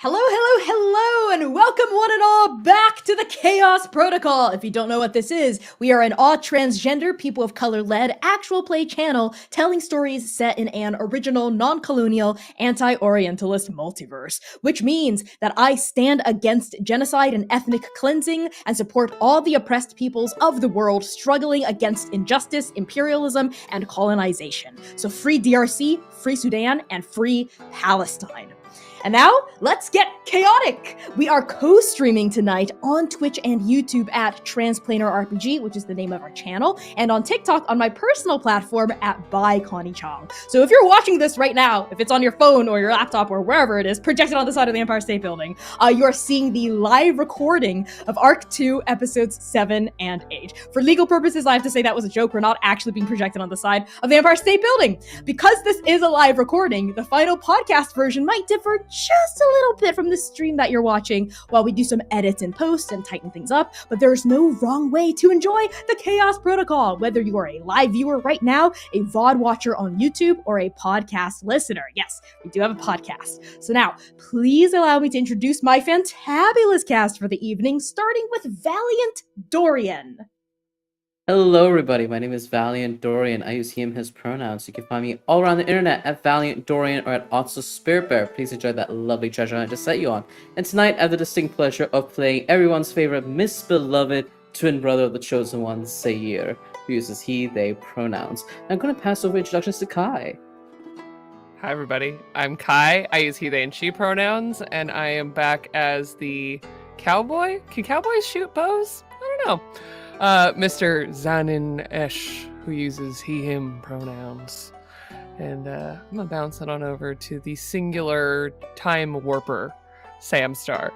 Hello, hello, hello, and welcome one and all back to the Chaos Protocol. If you don't know what this is, we are an all-transgender, people of color-led, actual play channel telling stories set in an original, non-colonial, anti-Orientalist multiverse, which means that I stand against genocide and ethnic cleansing and support all the oppressed peoples of the world struggling against injustice, imperialism, and colonization. So free DRC, free Sudan, and free Palestine. And now, let's get chaotic! We are co-streaming tonight on Twitch and YouTube at Transplanar RPG, which is the name of our channel, and on TikTok on my personal platform at by Connie Chong. So if you're watching this right now, if it's on your phone or your laptop or wherever it is, projected on the side of the Empire State Building, you are seeing the live recording of Arc 2, Episodes 7 and 8. For legal purposes, I have to say that was a joke. We're not actually being projected on the side of the Empire State Building. Because this is a live recording, the final podcast version might differ just a little bit from the stream that you're watching while we do some edits and posts and tighten things up, but there's no wrong way to enjoy the Chaos Protocol, whether you are a live viewer right now, a VOD watcher on YouTube, or a podcast listener. Yes, we do have a podcast. So now, please allow me to introduce my fantabulous cast for the evening, starting with Valiant Dorian. Hello everybody, my name is Valiant Dorian. I use he, him, his pronouns. You can find me all around the internet at Valiant Dorian or at Otso Spirit Bear. Please enjoy that lovely treasure I just set you on. And tonight I have the distinct pleasure of playing everyone's favorite misbeloved twin brother of the Chosen One, Sayir, who uses he, they pronouns. I'm going to pass over introductions to Kai. Hi everybody, I'm Kai. I use he, they, and she pronouns, and I am back as the cowboy? Can cowboys shoot bows? I don't know. Mr. Zanin Esh, who uses he, him pronouns. And I'm gonna bounce it on over to the singular time warper, Sam Star.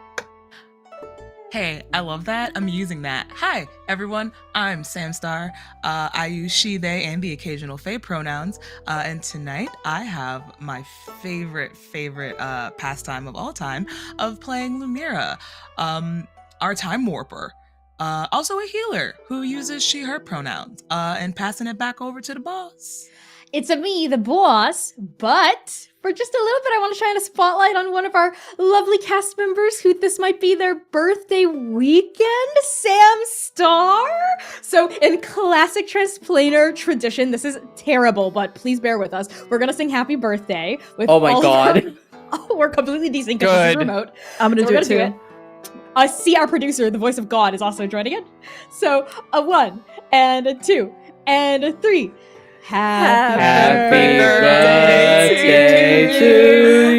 Hey, I love that. I'm using that. Hi, everyone. I'm Sam Star. I use she, they, and the occasional they pronouns. And tonight I have my favorite pastime of all time of playing Lumira, our time warper. Also a healer who uses she, her pronouns, and passing it back over to the boss. It's a me, the boss, but for just a little bit, I want to shine a spotlight on one of our lovely cast members who this might be their birthday weekend, Sam Star. So in classic Transplanar tradition, this is terrible, but please bear with us. We're going to sing happy birthday. With Oh my god. We're completely desynced because this is remote. I'm going to do it too. See, our producer, the voice of God, is also joining in. So, a 1, and a 2, and a 3. Happy birthday to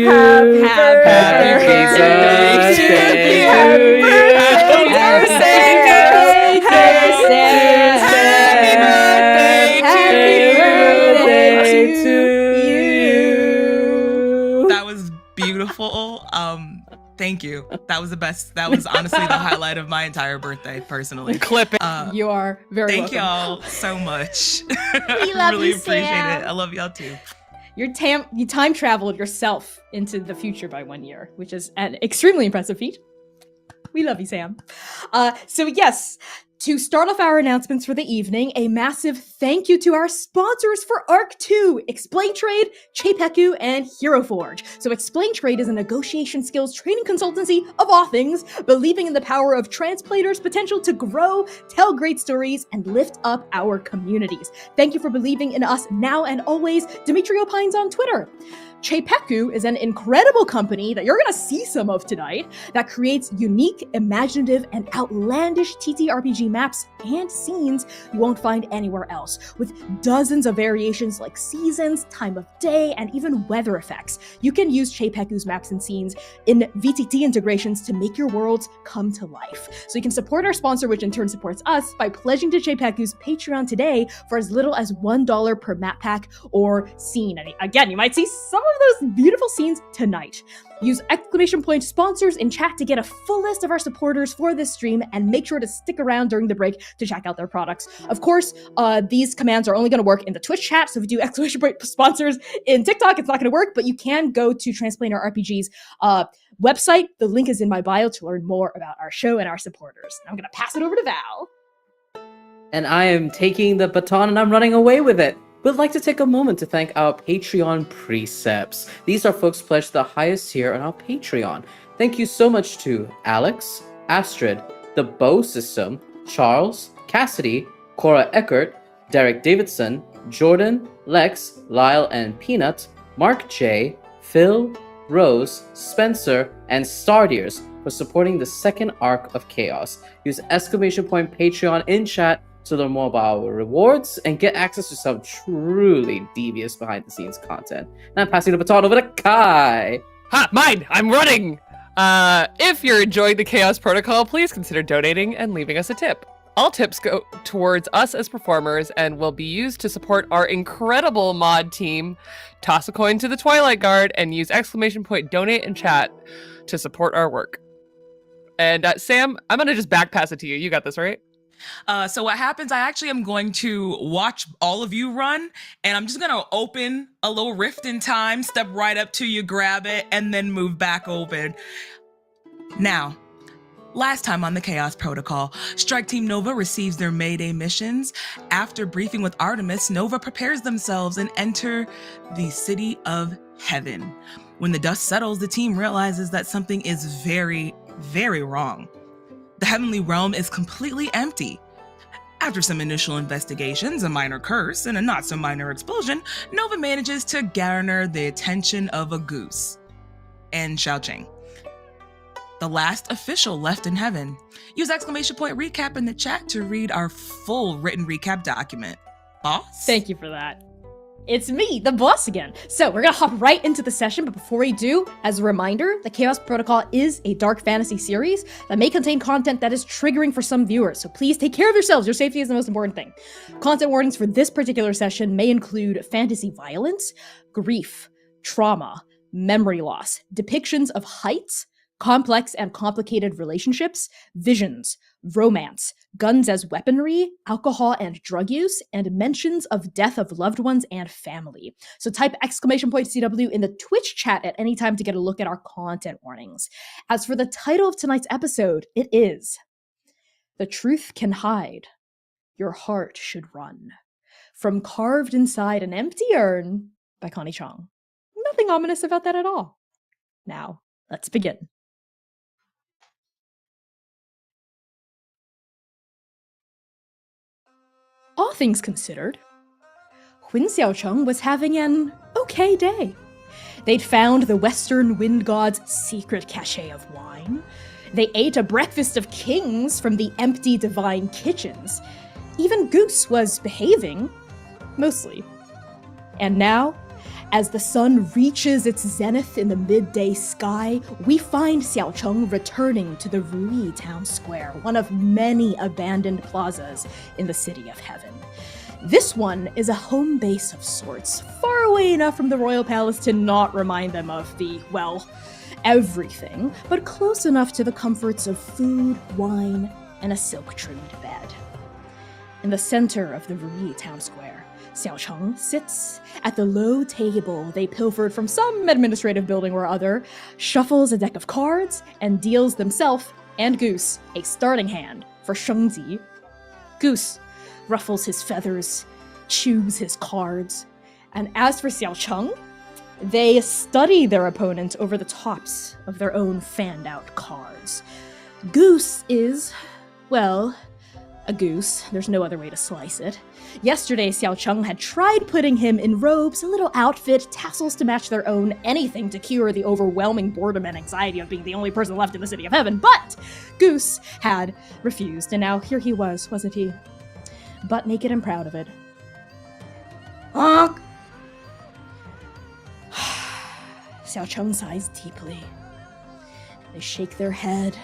you. Happy birthday to you. That was beautiful. Thank you. That was the best. That was honestly the highlight of my entire birthday, personally. Clip it. You are very Thank welcome. y'all so much. We love really you, appreciate Sam. it. I love y'all too. You time traveled yourself into the future by 1 year, which is an extremely impressive feat. We love you, Sam. So yes, to start off our announcements for the evening, a massive thank you to our sponsors for Arc 2, Explain Trade, Chapekku, and Hero Forge. So Explain Trade is a negotiation skills training consultancy of all things, believing in the power of Transplanar's potential to grow, tell great stories, and lift up our communities. Thank you for believing in us now and always, Dimitri Opines on Twitter. Chapekku is an incredible company that you're going to see some of tonight that creates unique, imaginative, and outlandish TTRPG maps and scenes you won't find anywhere else, with dozens of variations like seasons, time of day, and even weather effects. You can use Chapekku's maps and scenes in VTT integrations to make your worlds come to life. So you can support our sponsor, which in turn supports us, by pledging to Chapekku's Patreon today for as little as $1 per map pack or scene. And again, you might see some of those beautiful scenes tonight. Use ! sponsors in chat to get a full list of our supporters for this stream, and make sure to stick around during the break to check out their products. Of course, these commands are only going to work in the Twitch chat, so if you do ! sponsors in TikTok, it's not going to work, but you can go to Transplanar RPG's website. The link is in my bio to learn more about our show and our supporters. I'm going to pass it over to Val. And I am taking the baton and I'm running away with it. We'd like to take a moment to thank our Patreon precepts. These are folks pledged to the highest tier on our Patreon. Thank you so much to Alex, Astrid, The Bow System, Charles, Cassidy, Cora Eckert, Derek Davidson, Jordan, Lex, Lyle and Peanut, Mark J, Phil, Rose, Spencer, and Stardeers for supporting the second arc of Chaos. Use !Patreon in chat to learn more about our rewards and get access to some truly devious behind-the-scenes content. And I'm passing the baton over to Kai. Ha! Mine! I'm running! If you're enjoying the Chaos Protocol, please consider donating and leaving us a tip. All tips go towards us as performers and will be used to support our incredible mod team. Toss a coin to the Twilight Guard and use !donate in chat to support our work. And Sam, I'm gonna just back pass it to you. You got this, right? So what happens, I actually am going to watch all of you run, and I'm just going to open a little rift in time, step right up to you, grab it, and then move back open. Now, last time on the Chaos Protocol, Strike Team Nova receives their Mayday missions. After briefing with Artemis, Nova prepares themselves and enter the City of Heaven. When the dust settles, the team realizes that something is very, very wrong. The Heavenly Realm is completely empty. After some initial investigations, a minor curse, and a not-so-minor explosion, Nova manages to garner the attention of a goose and Xiaoqing, the last official left in heaven. Use !recap in the chat to read our full written recap document. Boss? Thank you for that. It's me, the boss again. So we're gonna hop right into the session, but before we do, as a reminder, the Chaos Protocol is a dark fantasy series that may contain content that is triggering for some viewers, so please take care of yourselves. Your safety is the most important thing. Content warnings for this particular session may include fantasy violence, grief, trauma, memory loss, depictions of heights, complex and complicated relationships, visions, romance, guns as weaponry, alcohol and drug use, and mentions of death of loved ones and family. So type !CW in the Twitch chat at any time to get a look at our content warnings. As for the title of tonight's episode, it is The Truth Can Hide, Your Heart Should Run, from Carved Inside an Empty Urn by Connie Chong. Nothing ominous about that at all. Now, let's begin. All things considered, Hun Xiaocheng was having an okay day. They'd found the Western Wind God's secret cache of wine. They ate a breakfast of kings from the empty divine kitchens. Even Goose was behaving, mostly. And now, as the sun reaches its zenith in the midday sky, we find Xiaocheng returning to the Ruyi Town Square, one of many abandoned plazas in the City of Heaven. This one is a home base of sorts, far away enough from the royal palace to not remind them of the, well, everything, but close enough to the comforts of food, wine, and a silk-trimmed bed. In the center of the Ruyi Town Square, Xiaocheng sits at the low table they pilfered from some administrative building or other, shuffles a deck of cards, and deals themselves and Goose a starting hand for Shengzi. Goose ruffles his feathers, chews his cards, and as for Xiaocheng, they study their opponent over the tops of their own fanned-out cards. Goose is, well, a goose. There's no other way to slice it. Yesterday, Xiaocheng had tried putting him in robes, a little outfit, tassels to match their own, anything to cure the overwhelming boredom and anxiety of being the only person left in the City of Heaven, but Goose had refused, and now here he was, wasn't he? Butt naked and proud of it. Honk! Xiaocheng sighs deeply. They shake their head.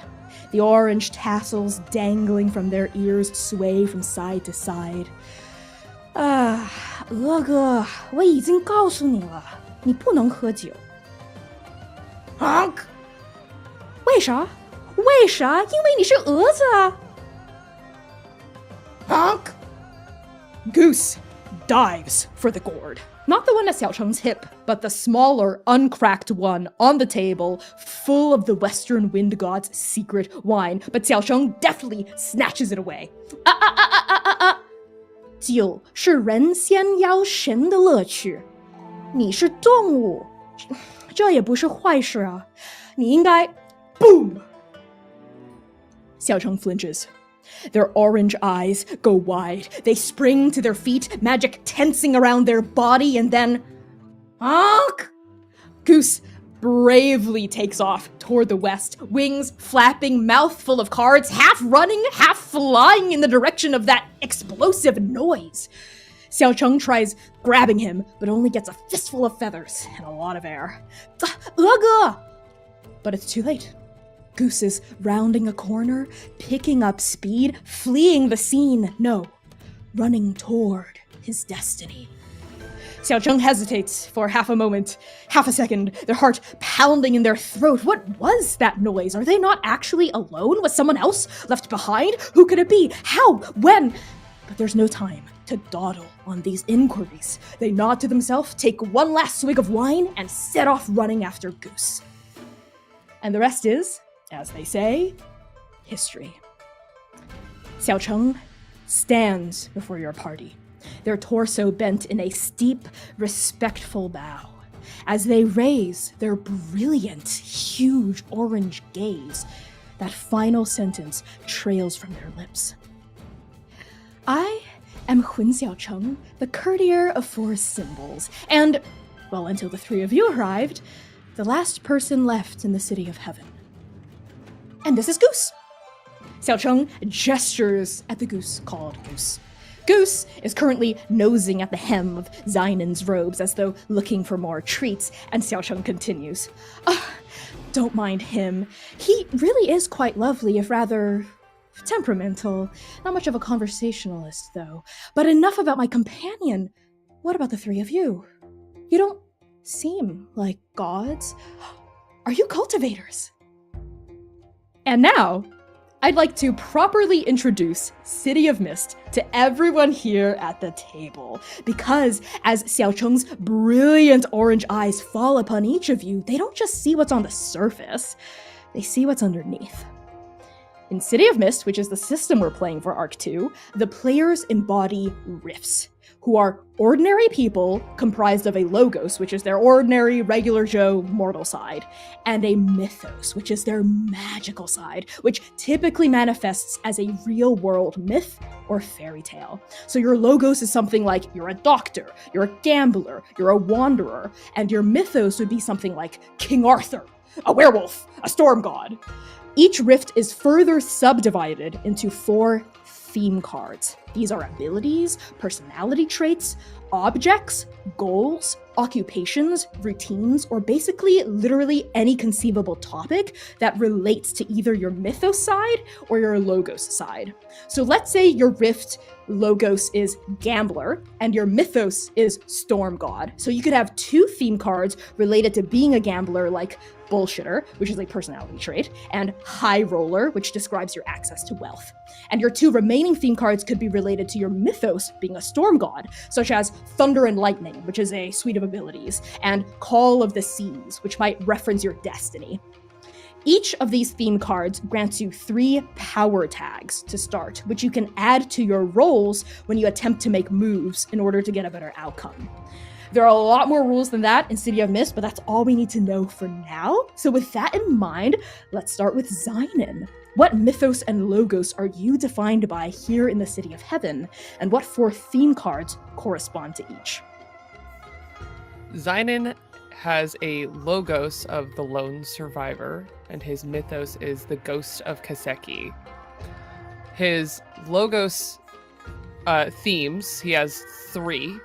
The orange tassels dangling from their ears sway from side to side. 鹅哥，我已经告诉你了，你不能喝酒。Honk！ 为啥？为啥？因为你是蛾子啊。Honk! Goose dives for the gourd. Not the one at Xiaocheng's hip, but the smaller, uncracked one on the table, full of the Western Wind God's secret wine. But Xiaocheng deftly snatches it away. 酒是人先邀神的乐趣。你是动物，这也不是坏事啊。你应该 boom. Xiao Cheng flinches. Their orange eyes go wide. They spring to their feet, magic tensing around their body, and then honk! Goose bravely takes off toward the west, wings flapping, mouth full of cards, half running, half flying in the direction of that explosive noise. Xiao Cheng tries grabbing him, but only gets a fistful of feathers and a lot of air. Ugh! But it's too late. Goose is rounding a corner, picking up speed, fleeing the scene. No, running toward his destiny. Xiao Cheng hesitates for half a moment, half a second, their heart pounding in their throat. What was that noise? Are they not actually alone? Was someone else left behind? Who could it be? How? When? But there's no time to dawdle on these inquiries. They nod to themselves, take one last swig of wine, and set off running after Goose. And the rest is, as they say, history. Xiao Cheng stands before your party, their torso bent in a steep, respectful bow, as they raise their brilliant, huge orange gaze. That final sentence trails from their lips. I am Hun Xiao Cheng, the courtier of forest symbols, and, well, until the three of you arrived, the last person left in the city of heaven. And this is Goose. Xiao Cheng gestures at the goose called Goose. Goose is currently nosing at the hem of Zainan's robes as though looking for more treats, and Xiao Cheng continues. Don't mind him. He really is quite lovely, if rather temperamental. Not much of a conversationalist, though. But enough about my companion. What about the three of you? You don't seem like gods. Are you cultivators? And now, I'd like to properly introduce City of Mist to everyone here at the table, because as Xiao Cheng's brilliant orange eyes fall upon each of you, they don't just see what's on the surface, they see what's underneath. In City of Mist, which is the system we're playing for Arc 2, the players embody Rifts, who are ordinary people comprised of a Logos, which is their ordinary, regular Joe, mortal side, and a Mythos, which is their magical side, which typically manifests as a real-world myth or fairy tale. So your Logos is something like you're a doctor, you're a gambler, you're a wanderer, and your Mythos would be something like King Arthur, a werewolf, a storm god. Each rift is further subdivided into 4 theme cards. These are abilities, personality traits, objects, goals, occupations, routines, or basically literally any conceivable topic that relates to either your Mythos side or your Logos side. So let's say your Rift Logos is Gambler and your Mythos is Storm God. So you could have 2 theme cards related to being a gambler, like Bullshitter, which is a personality trait, and High Roller, which describes your access to wealth. And your 2 remaining theme cards could be related to your Mythos being a Storm God, such as Thunder and Lightning, which is a suite of abilities, and Call of the Seas, which might reference your destiny. Each of these theme cards grants you 3 power tags to start, which you can add to your rolls when you attempt to make moves in order to get a better outcome. There are a lot more rules than that in City of Mist, but that's all we need to know for now. So with that in mind, let's start with Zainan. What Mythos and Logos are you defined by here in the City of Heaven, and what 4 theme cards correspond to each? Zainan has a Logos of the lone survivor, and his Mythos is the ghost of Kaseki. His Logos themes, he has 3.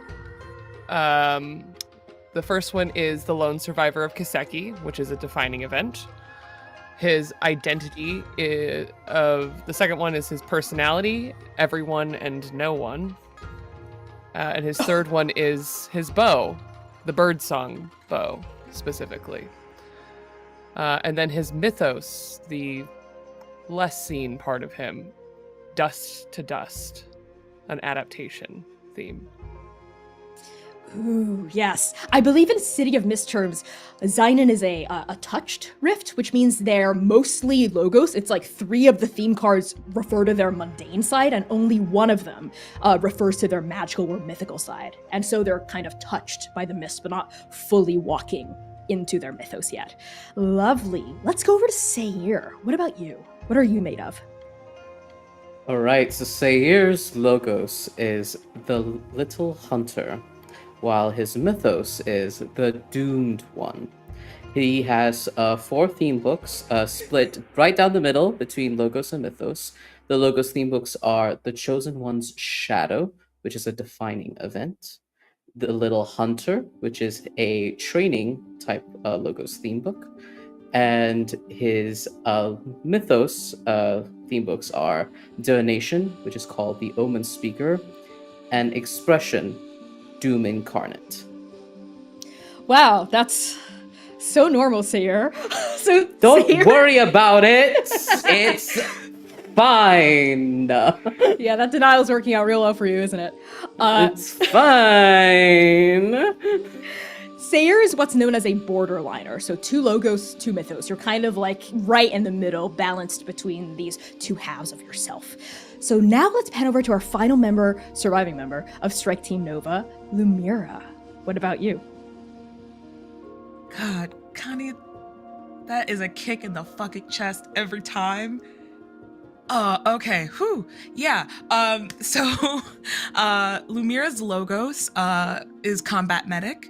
The first one is the lone survivor of Kaseki, which is a defining event. His identity the second one is his personality, everyone and no one. And his third one is his bow, the birdsong bow, specifically. And then his Mythos, the less seen part of him, Dust to Dust, an adaptation theme. Ooh, yes. I believe in City of Mist terms, Zynon is a touched rift, which means they're mostly logos. It's like 3 of the theme cards refer to their mundane side, and only one of them refers to their magical or mythical side. And so they're kind of touched by the mist, but not fully walking into their mythos yet. Lovely. Let's go over to Sayir. What about you? What are you made of? Alright, so Sayir's logos is the Little Hunter, while his mythos is the Doomed One. He has 4 theme books split right down the middle between Logos and Mythos. The Logos theme books are The Chosen One's Shadow, which is a defining event, The Little Hunter, which is a training type Logos theme book, and his Mythos theme books are Divination, which is called The Omen Speaker, and Expression, Doom Incarnate. Wow, that's so normal, Sayir. So Don't Sayir- worry about it. It's fine. Yeah, that denial's working out real well for you, isn't it? It's fine. Sayir is what's known as a borderliner. So 2 logos, 2 mythos. You're kind of like right in the middle, balanced between these 2 halves of yourself. So now let's pan over to our final member, surviving member of Strike Team Nova, Lumira. What about you? God, Connie, that is a kick in the fucking chest every time. Okay, whew, yeah. So, Lumira's logos, is Combat Medic,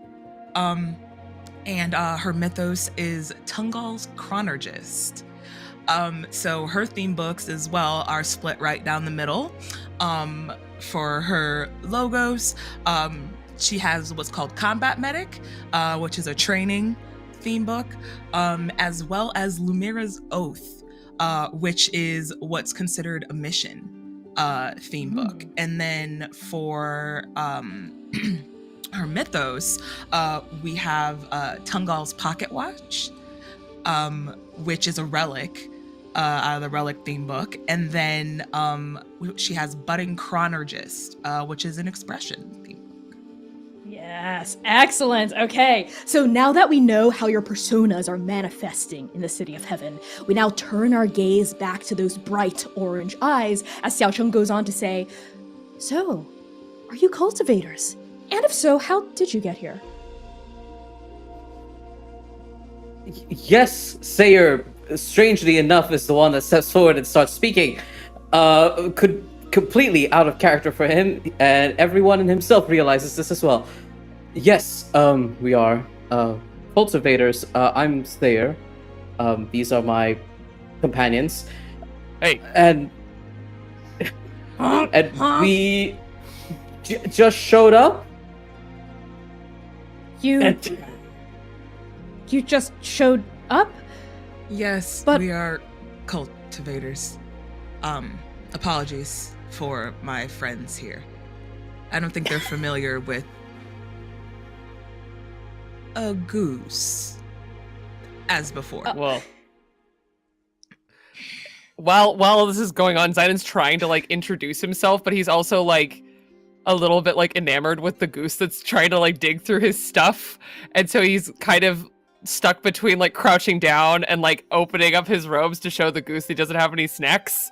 and her mythos is Tungal's Chronergist. So her theme books as well are split right down the middle. For her logos, she has what's called Combat Medic, which is a training theme book, as well as Lumira's Oath, which is what's considered a mission theme book. And then for her mythos, we have Tungal's Pocket Watch, which is a relic out of the relic theme book. And then she has Budding Chronergist, which is an expression theme book. Yes, excellent. Okay, so now that we know how your personas are manifesting in the City of Heaven, we now turn our gaze back to those bright orange eyes as Xiaocheng goes on to say, so, are you cultivators? And if so, how did you get here? Yes, Sayir, strangely enough, is the one that steps forward and starts speaking. Could completely out of character for him, and everyone in himself realizes this as well. Yes, we are cultivators. I'm Sayir. These are my companions. Hey. And we just showed up. You just showed up? Yes, But- we are cultivators. Apologies for my friends here. I don't think they're familiar with a goose as before. Well, while this is going on, Zynon's trying to like introduce himself, but he's also like a little bit like enamored with the goose that's trying to like dig through his stuff, and so he's kind of stuck between like crouching down and like opening up his robes to show the goose he doesn't have any snacks,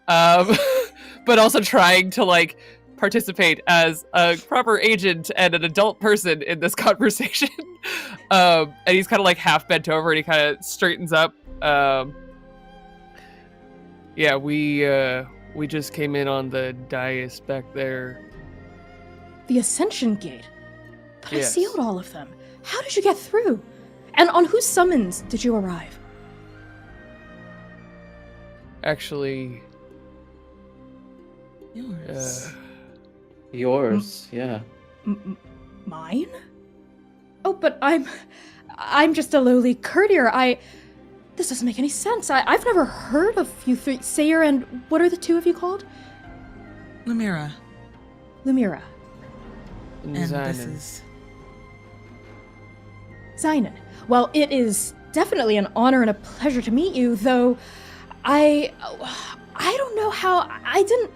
but also trying to like participate as a proper agent and an adult person in this conversation. And he's kind of like half bent over and he kind of straightens up. Yeah, we just came in on the dais back there. The Ascension Gate? But I Yes. sealed all of them. How did you get through? And on whose summons did you arrive? Actually, Yours. Yours, yeah. Mine? Oh, but I'm just a lowly courtier. This doesn't make any sense. I've never heard of you three. Sayir and what are the 2 of you called? Lumira. Lumira. And this Zynon. is Zynon. Well, it is definitely an honor and a pleasure to meet you, though I don't know how I didn't.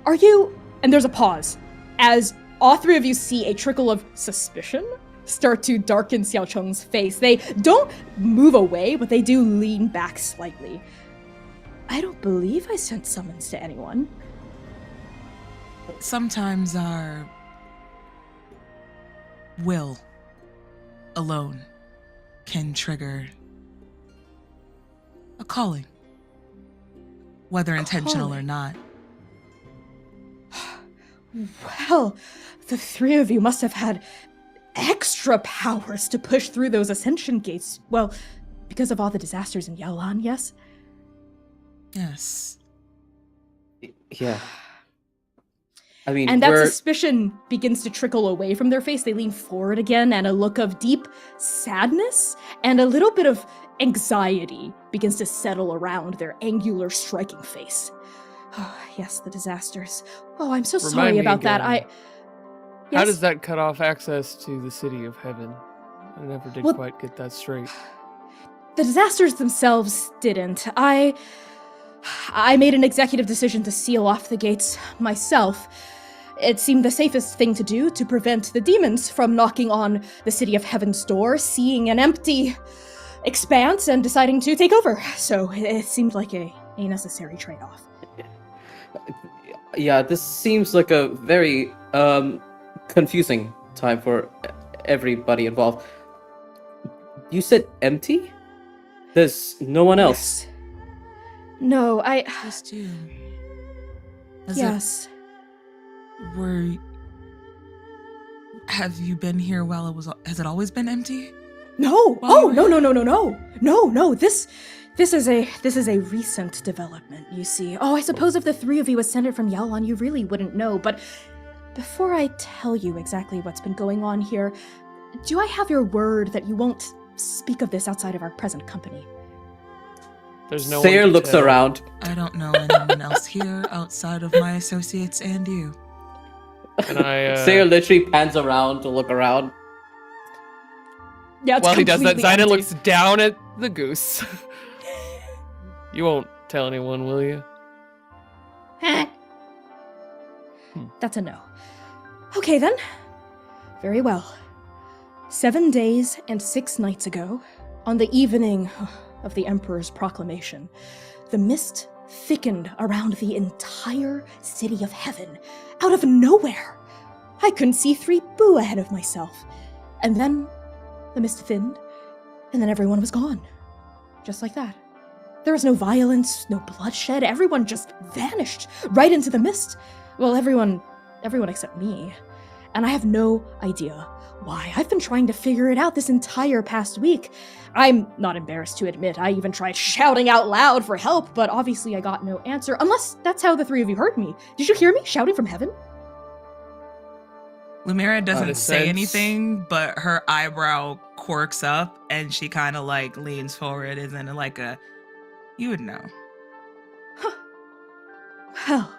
Are you? And there's a pause as all three of you see a trickle of suspicion start to darken Xiao Cheng's face. They don't move away, but they do lean back slightly. I don't believe I sent summons to anyone. Sometimes our will alone can trigger a calling, whether intentional or not. Well, the three of you must have had extra powers to push through those ascension gates. Well, because of all the disasters in Yaolan, yes? Yes. Yeah. I mean, And that suspicion begins to trickle away from their face. They lean forward again, and a look of deep sadness and a little bit of anxiety begins to settle around their angular, striking face. Oh, yes, the disasters. Oh, I'm so Remind sorry me about that. again. Yes? How does that cut off access to the city of heaven? I never did Well, quite get that straight. The disasters themselves didn't. I made an executive decision to seal off the gates myself. It seemed the safest thing to do to prevent the demons from knocking on the City of Heaven's door, seeing an empty expanse, and deciding to take over. So it seemed like a necessary trade-off. Yeah, this seems like a very confusing time for everybody involved. You said empty? There's no one else. Yes. No, Just you. Has yes. Have you been here while has it always been empty? No. Well, Oh, no. This is a recent development, you see. Oh, I suppose if the three of you ascended from Yaolan, you really wouldn't know. But before I tell you exactly what's been going on here, do I have your word that you won't speak of this outside of our present company? There's no Sayer one to looks tell. around. I don't know anyone else here outside of my associates and you. And I, Sayer literally pans around to look around. Yeah, it's while he does that, completely Zyna empty. looks down at the goose. You won't tell anyone, will you? That's a no. Okay then. Very well. 7 days and 6 nights ago, on the evening of the Emperor's proclamation, the mist thickened around the entire City of Heaven, out of nowhere. I couldn't see 3 boo ahead of myself. And then the mist thinned, and then everyone was gone. Just like that. There was no violence, no bloodshed. Everyone just vanished right into the mist. Well, everyone except me. And I have no idea why. I've been trying to figure it out this entire past week. I'm not embarrassed to admit I even tried shouting out loud for help, but obviously I got no answer, unless that's how the 3 of you heard me. Did you hear me shouting from heaven? Lumira doesn't a say sense. anything, but her eyebrow quirks up and she kind of like leans forward and then like you would know. Well,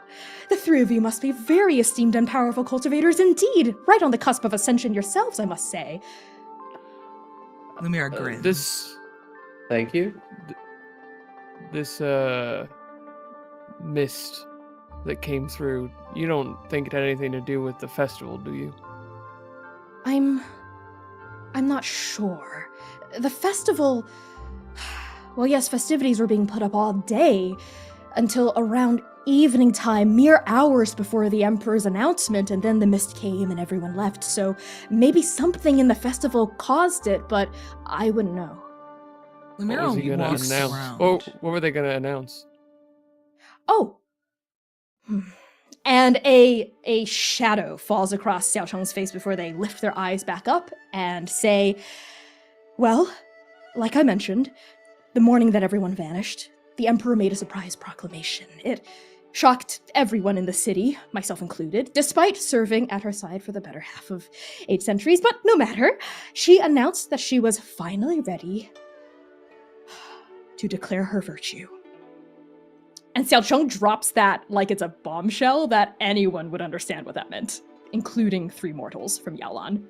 the 3 of you must be very esteemed and powerful cultivators indeed. Right on the cusp of ascension yourselves, I must say. Lumira grins. This Thank you. mist that came through, you don't think it had anything to do with the festival, do you? I'm not sure. The festival... Well, yes, festivities were being put up all day until around evening time, mere hours before the Emperor's announcement, and then the mist came and everyone left, so maybe something in the festival caused it, but I wouldn't know. What Lumira was he gonna walks announce? around. What were they gonna announce? Oh! And a shadow falls across Xiao Cheng's face before they lift their eyes back up and say, well, like I mentioned, the morning that everyone vanished, the Emperor made a surprise proclamation. It shocked everyone in the city, myself included, despite serving at her side for the better half of 8 centuries, but no matter. She announced that she was finally ready to declare her virtue. And Xiao Cheng drops that like it's a bombshell that anyone would understand what that meant, including 3 mortals from Yaolan.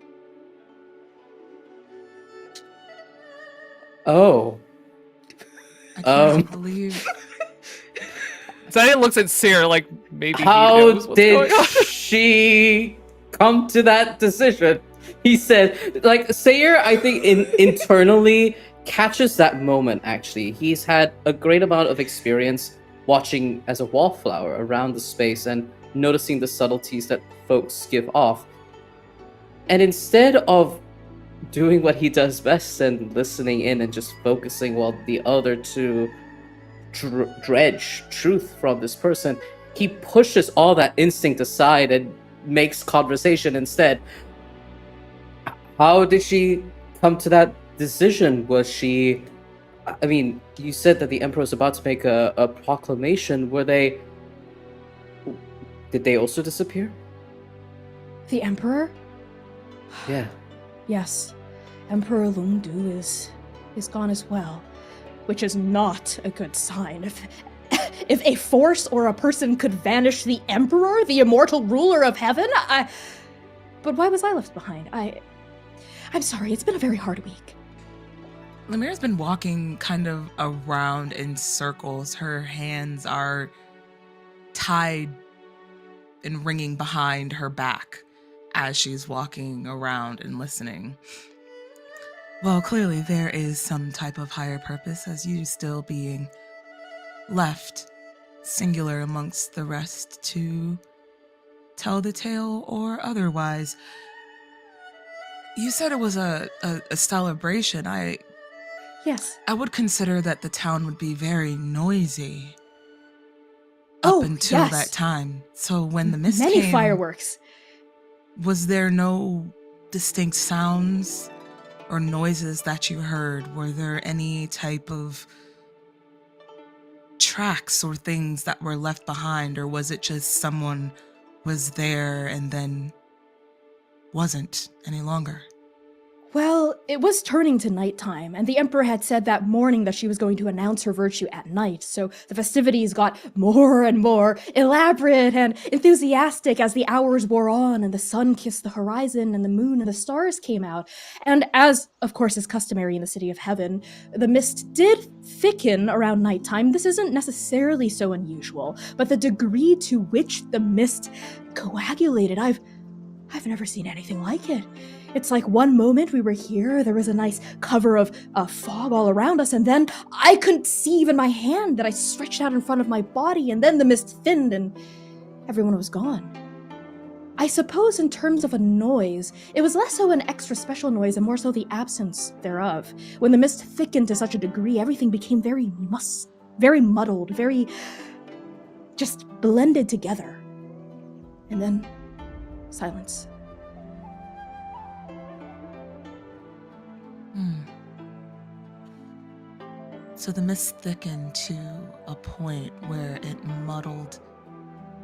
Oh. I can't Um, believe. Zyna looks at Seer like maybe he How knows what's did going on. she come to that decision? He said, like, Sayer, I think internally catches that moment, actually. He's had a great amount of experience watching as a wallflower around the space and noticing the subtleties that folks give off. And instead of doing what he does best and listening in and just focusing while the other two dredge truth from this person, he pushes all that instinct aside and makes conversation instead. How did she come to that decision? Was she... I mean, you said that the Emperor was about to make a proclamation. Did they also disappear? The Emperor? Yeah. Yes. Emperor Lungdu is gone as well. Which is not a good sign. If a force or a person could vanish the Emperor, the immortal ruler of heaven, But why was I left behind? I'm sorry, it's been a very hard week. Lemira's been walking kind of around in circles. Her hands are tied and ringing behind her back as she's walking around and listening. Well, clearly there is some type of higher purpose as you still being left singular amongst the rest to tell the tale or otherwise. You said it was a celebration. Yes. I would consider that the town would be very noisy up until yes. that time. So when the mist Many came, fireworks. was there no distinct sounds or noises that you heard? Were there any type of tracks or things that were left behind, or was it just someone was there and then wasn't any longer? Well, it was turning to nighttime, and the Emperor had said that morning that she was going to announce her virtue at night, so the festivities got more and more elaborate and enthusiastic as the hours wore on and the sun kissed the horizon and the moon and the stars came out. And as, of course, is customary in the City of Heaven, the mist did thicken around nighttime. This isn't necessarily so unusual, but the degree to which the mist coagulated, I've never seen anything like it. It's like one moment we were here, there was a nice cover of fog all around us, and then I couldn't see even my hand that I stretched out in front of my body, and then the mist thinned and everyone was gone. I suppose in terms of a noise, it was less so an extra special noise and more so the absence thereof. When the mist thickened to such a degree, everything became very muddled, very just blended together. And then silence. So the mist thickened to a point where it muddled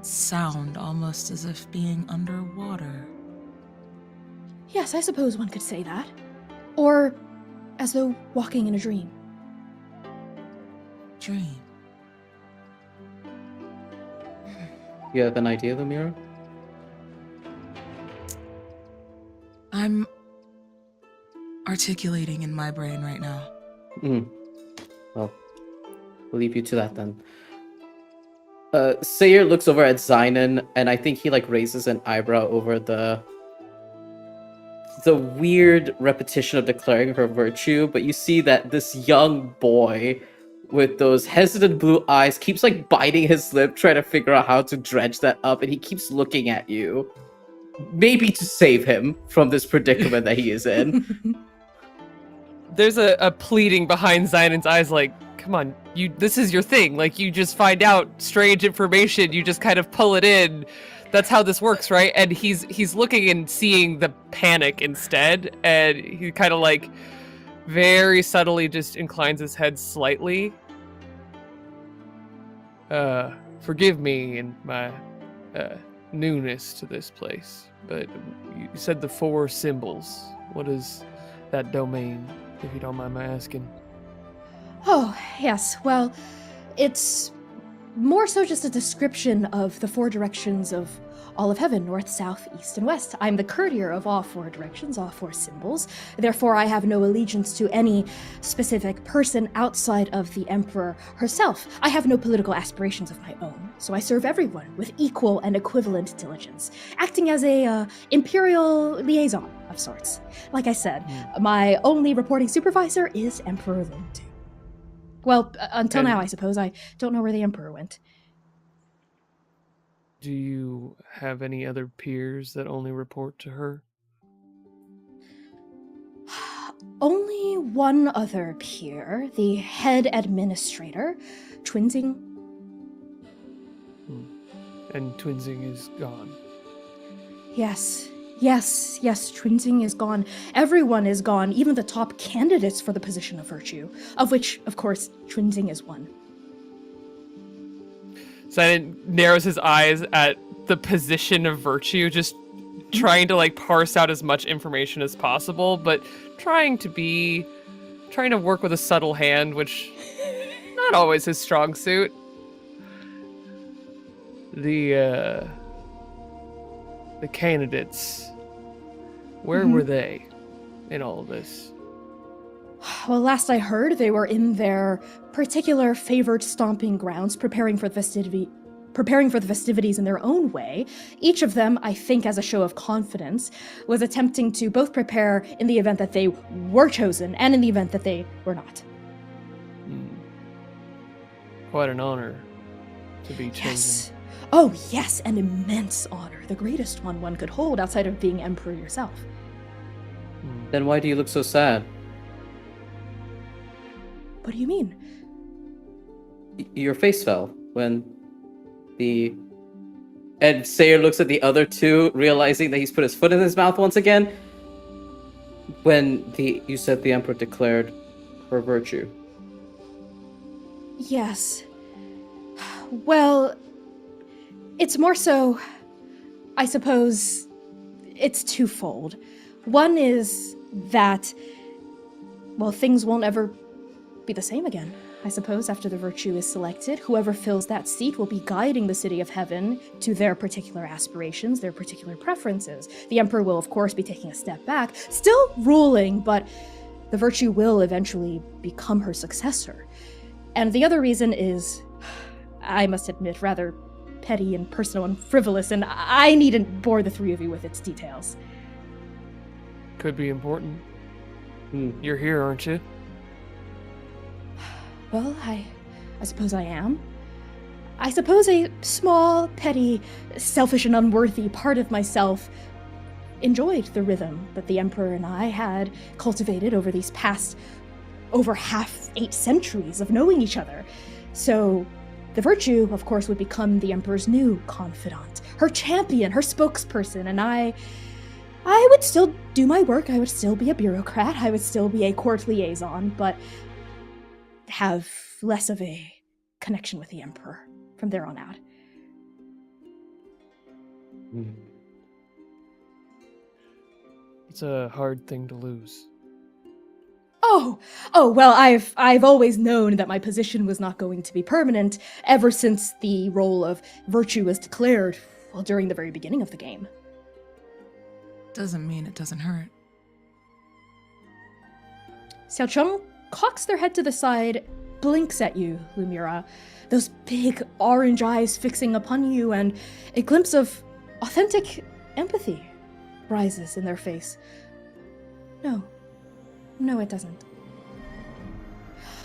sound almost as if being underwater. Yes, I suppose one could say that. Or as though walking in a dream. Dream. You have an idea, Lemira? I'm articulating in my brain right now. Well, we'll leave you to that then. Sayer looks over at Zynon, and I think he raises an eyebrow over the weird repetition of declaring her virtue, but you see that this young boy with those hesitant blue eyes keeps biting his lip, trying to figure out how to dredge that up, and he keeps looking at you. Maybe to save him from this predicament that he is in. There's a pleading behind Zynon's eyes, come on, this is your thing. You just find out strange information, you just kind of pull it in. That's how this works, right? And he's looking and seeing the panic instead, and he kind of very subtly just inclines his head slightly. Forgive me and my newness to this place, but you said the 4 symbols. What is that domain, if you don't mind my asking? Oh, yes, well, it's more so just a description of the four directions of all of heaven, north, south, east, and west. I'm the courtier of all four directions, all four symbols. Therefore, I have no allegiance to any specific person outside of the Emperor herself. I have no political aspirations of my own, so I serve everyone with equal and equivalent diligence, acting as a imperial liaison of sorts. Like I said, my only reporting supervisor is Emperor Lindu. Well, until now, I suppose. I don't know where the Emperor went. Do you have any other peers that only report to her? Only one other peer, the head administrator, Twinsing. And Twinsing is gone. Yes, Twinsing is gone. Everyone is gone, even the top candidates for the position of virtue, of which, of course, Twinsing is one. Silent narrows his eyes at the position of virtue, just trying to like parse out as much information as possible, but trying to work with a subtle hand, which not always his strong suit. The candidates, where were they in all of this? Well, last I heard, they were in their particular favored stomping grounds, preparing for the festivities in their own way. Each of them, I think as a show of confidence, was attempting to both prepare in the event that they were chosen and in the event that they were not. Quite an honor to be chosen. Yes. Oh, yes, an immense honor. The greatest one could hold outside of being emperor yourself. Then why do you look so sad? What do you mean? Your face fell when And Sayer looks at the other two, realizing that he's put his foot in his mouth once again. When you said the Emperor declared her virtue. Yes. Well, it's more so, I suppose, it's twofold. One is that, well, things won't ever be the same again. I suppose after the virtue is selected, whoever fills that seat will be guiding the city of heaven to their particular aspirations, their particular preferences. The Emperor will, of course, be taking a step back, still ruling, but the virtue will eventually become her successor. And the other reason is, I must admit, rather petty and personal and frivolous, and I needn't bore the three of you with its details. Could be important. You're here, aren't you? Well, I suppose I am. I suppose a small, petty, selfish, and unworthy part of myself enjoyed the rhythm that the Emperor and I had cultivated over these past over 8 centuries of knowing each other. So the virtue, of course, would become the Emperor's new confidant, her champion, her spokesperson, and I would still do my work. I would still be a bureaucrat. I would still be a court liaison, but have less of a connection with the Emperor from there on out. It's a hard thing to lose. Oh, well, I've always known that my position was not going to be permanent ever since the role of virtue was declared, well, during the very beginning of the game. Doesn't mean it doesn't hurt. Xiaocheng cocks their head to the side, blinks at you, Lumira, those big orange eyes fixing upon you, and a glimpse of authentic empathy rises in their face. No, it doesn't.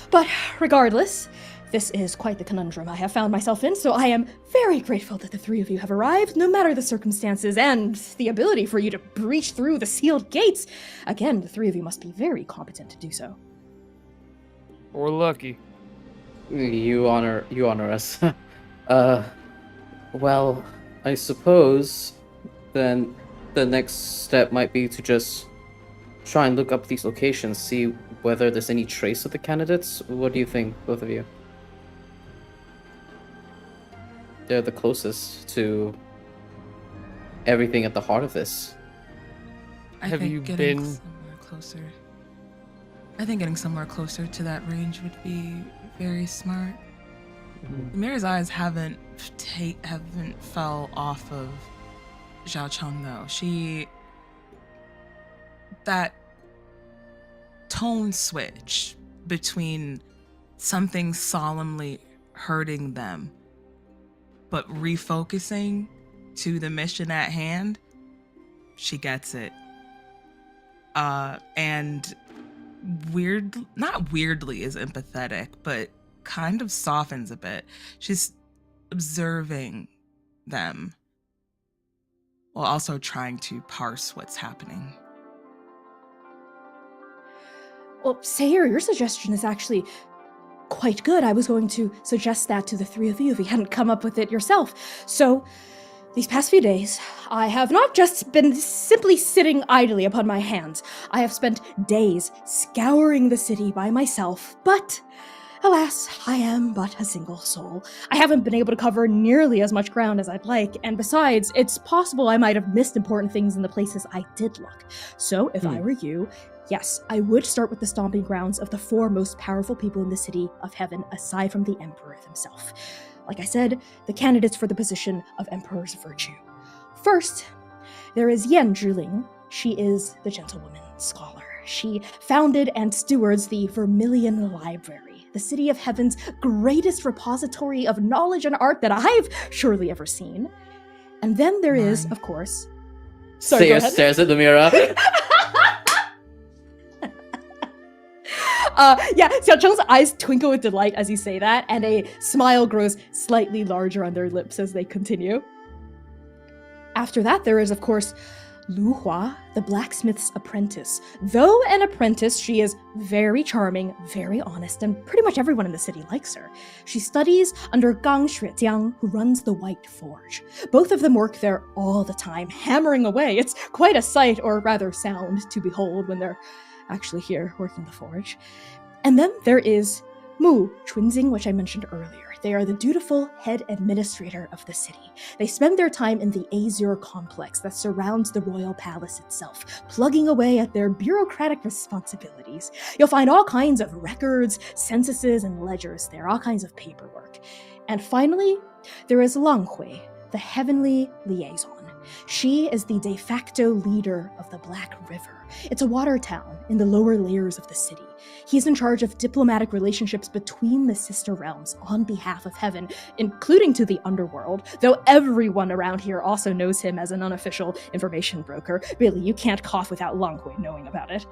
But regardless, this is quite the conundrum I have found myself in, so I am very grateful that the three of you have arrived, no matter the circumstances and the ability for you to breach through the sealed gates. Again, the three of you must be very competent to do so. Or lucky. You honor us. Well, I suppose then the next step might be to just try and look up these locations, see whether there's any trace of the candidates. What do you think, both of you? They're the closest to everything at the heart of this. I Have think you getting been- somewhere closer? I think getting somewhere closer to that range would be very smart. Mir's eyes haven't fell off of Xiao Cheng though. That tone switch between something solemnly hurting them, but refocusing to the mission at hand, she gets it. And not weirdly is empathetic, but kind of softens a bit. She's observing them while also trying to parse what's happening. Well, Sayur, your suggestion is actually quite good. I was going to suggest that to the three of you if you hadn't come up with it yourself. So, these past few days, I have not just been simply sitting idly upon my hands. I have spent days scouring the city by myself, but alas, I am but a single soul. I haven't been able to cover nearly as much ground as I'd like, and besides, it's possible I might have missed important things in the places I did look. So, if I were you, yes, I would start with the stomping grounds of the four most powerful people in the city of heaven, aside from the Emperor himself. Like I said, the candidates for the position of Emperor's Virtue. First, there is Yan Zhiling. She is the gentlewoman scholar. She founded and stewards the Vermilion Library, the City of Heaven's greatest repository of knowledge and art that I've surely ever seen. And then there is, of course... Sorry, go Sayur ahead. stares at the mirror. Xiao Cheng's eyes twinkle with delight as you say that, and a smile grows slightly larger on their lips as they continue. After that, there is, of course, Lu Hua, the blacksmith's apprentice. Though an apprentice, she is very charming, very honest, and pretty much everyone in the city likes her. She studies under Gang Xuejiang, who runs the White Forge. Both of them work there all the time, hammering away. It's quite a sight, or rather sound, to behold when they're actually here working the forge. And then there is Mu Chunxing, which I mentioned earlier. They are the dutiful head administrator of the city. They spend their time in the Azure complex that surrounds the royal palace itself, plugging away at their bureaucratic responsibilities. You'll find all kinds of records, censuses, and ledgers there, all kinds of paperwork. And finally, there is Lang Hui, the heavenly liaison. She is the de facto leader of the Black River. It's a water town in the lower layers of the city. He's in charge of diplomatic relationships between the sister realms on behalf of heaven, including to the underworld, though everyone around here also knows him as an unofficial information broker. Really, you can't cough without Lang Hui knowing about it.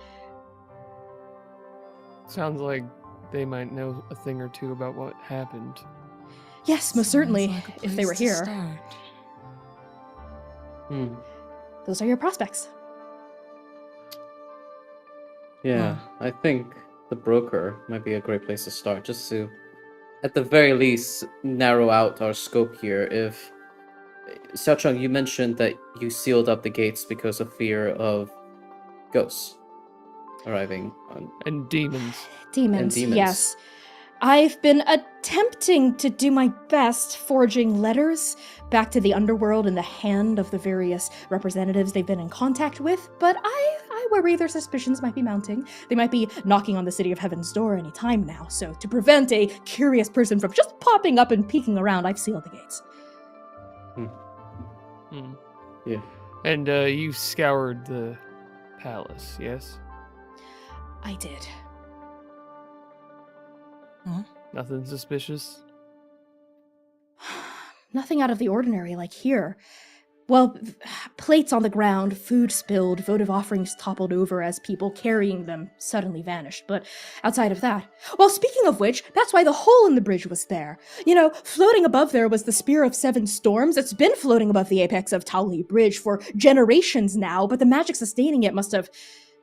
Sounds like they might know a thing or two about what happened. Yes, most certainly, if they were here. Those are your prospects. Yeah, I think the broker might be a great place to start, just to, at the very least, narrow out our scope here. If Xiao Cheng, you mentioned that you sealed up the gates because of fear of ghosts arriving on And demons. Demons, demons. yes. I've been attempting to do my best forging letters back to the underworld in the hand of the various representatives they've been in contact with, but I worry their suspicions might be mounting. They might be knocking on the City of Heaven's door any time now, so to prevent a curious person from just popping up and peeking around, I've sealed the gates. Yeah. And you scoured the palace, yes? I did. Nothing suspicious? Nothing out of the ordinary like here. Well, plates on the ground, food spilled, votive offerings toppled over as people carrying them suddenly vanished. But outside of that... Well, speaking of which, that's why the hole in the bridge was there. You know, floating above there was the Spear of Seven Storms. It's been floating above the apex of Taoli Bridge for generations now, but the magic sustaining it must have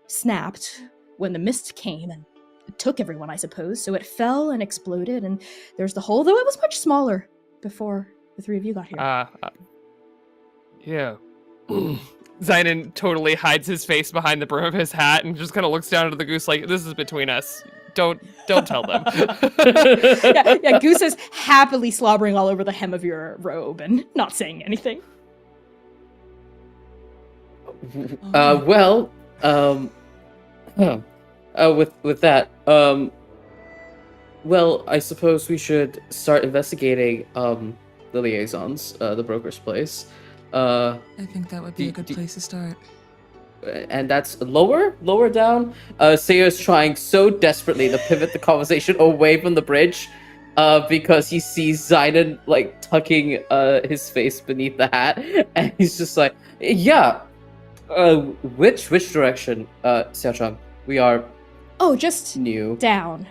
snapped when the mist came and it took everyone, I suppose. So it fell and exploded, and there's the hole, though it was much smaller before the three of you got here. Yeah. Zainan totally hides his face behind the brim of his hat and just kind of looks down at the goose like, this is between us. Don't tell them. yeah, Goose is happily slobbering all over the hem of your robe and not saying anything. With that, Well, I suppose we should start investigating the liaisons, the broker's place. I think that would be a good do- place to start. And that's lower down. Sayer's trying so desperately to pivot the conversation away from the bridge, because he sees Zidon like tucking his face beneath the hat, and he's just like, yeah. Which direction, Xiaochang? We are Oh, just new. down.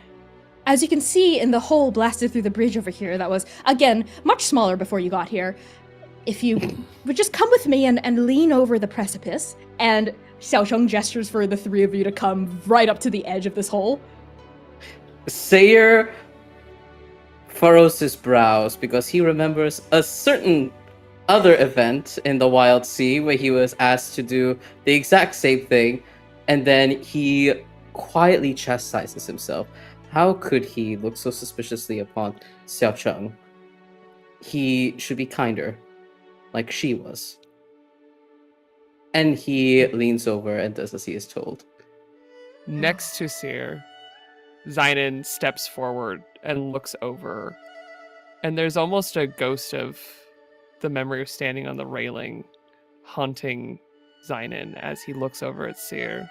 As you can see in the hole blasted through the bridge over here, that was, again, much smaller before you got here. If you would just come with me and lean over the precipice, and Xiaocheng gestures for the three of you to come right up to the edge of this hole. Sayer furrows his brows because he remembers a certain other event in the Wild Sea where he was asked to do the exact same thing, and then he quietly chastises himself. How could he look so suspiciously upon Xiaocheng? He should be kinder, like she was. And he leans over and does as he is told. Next to Seer, Zynon steps forward and looks over, and there's almost a ghost of the memory of standing on the railing, haunting Zynon as he looks over at Seer.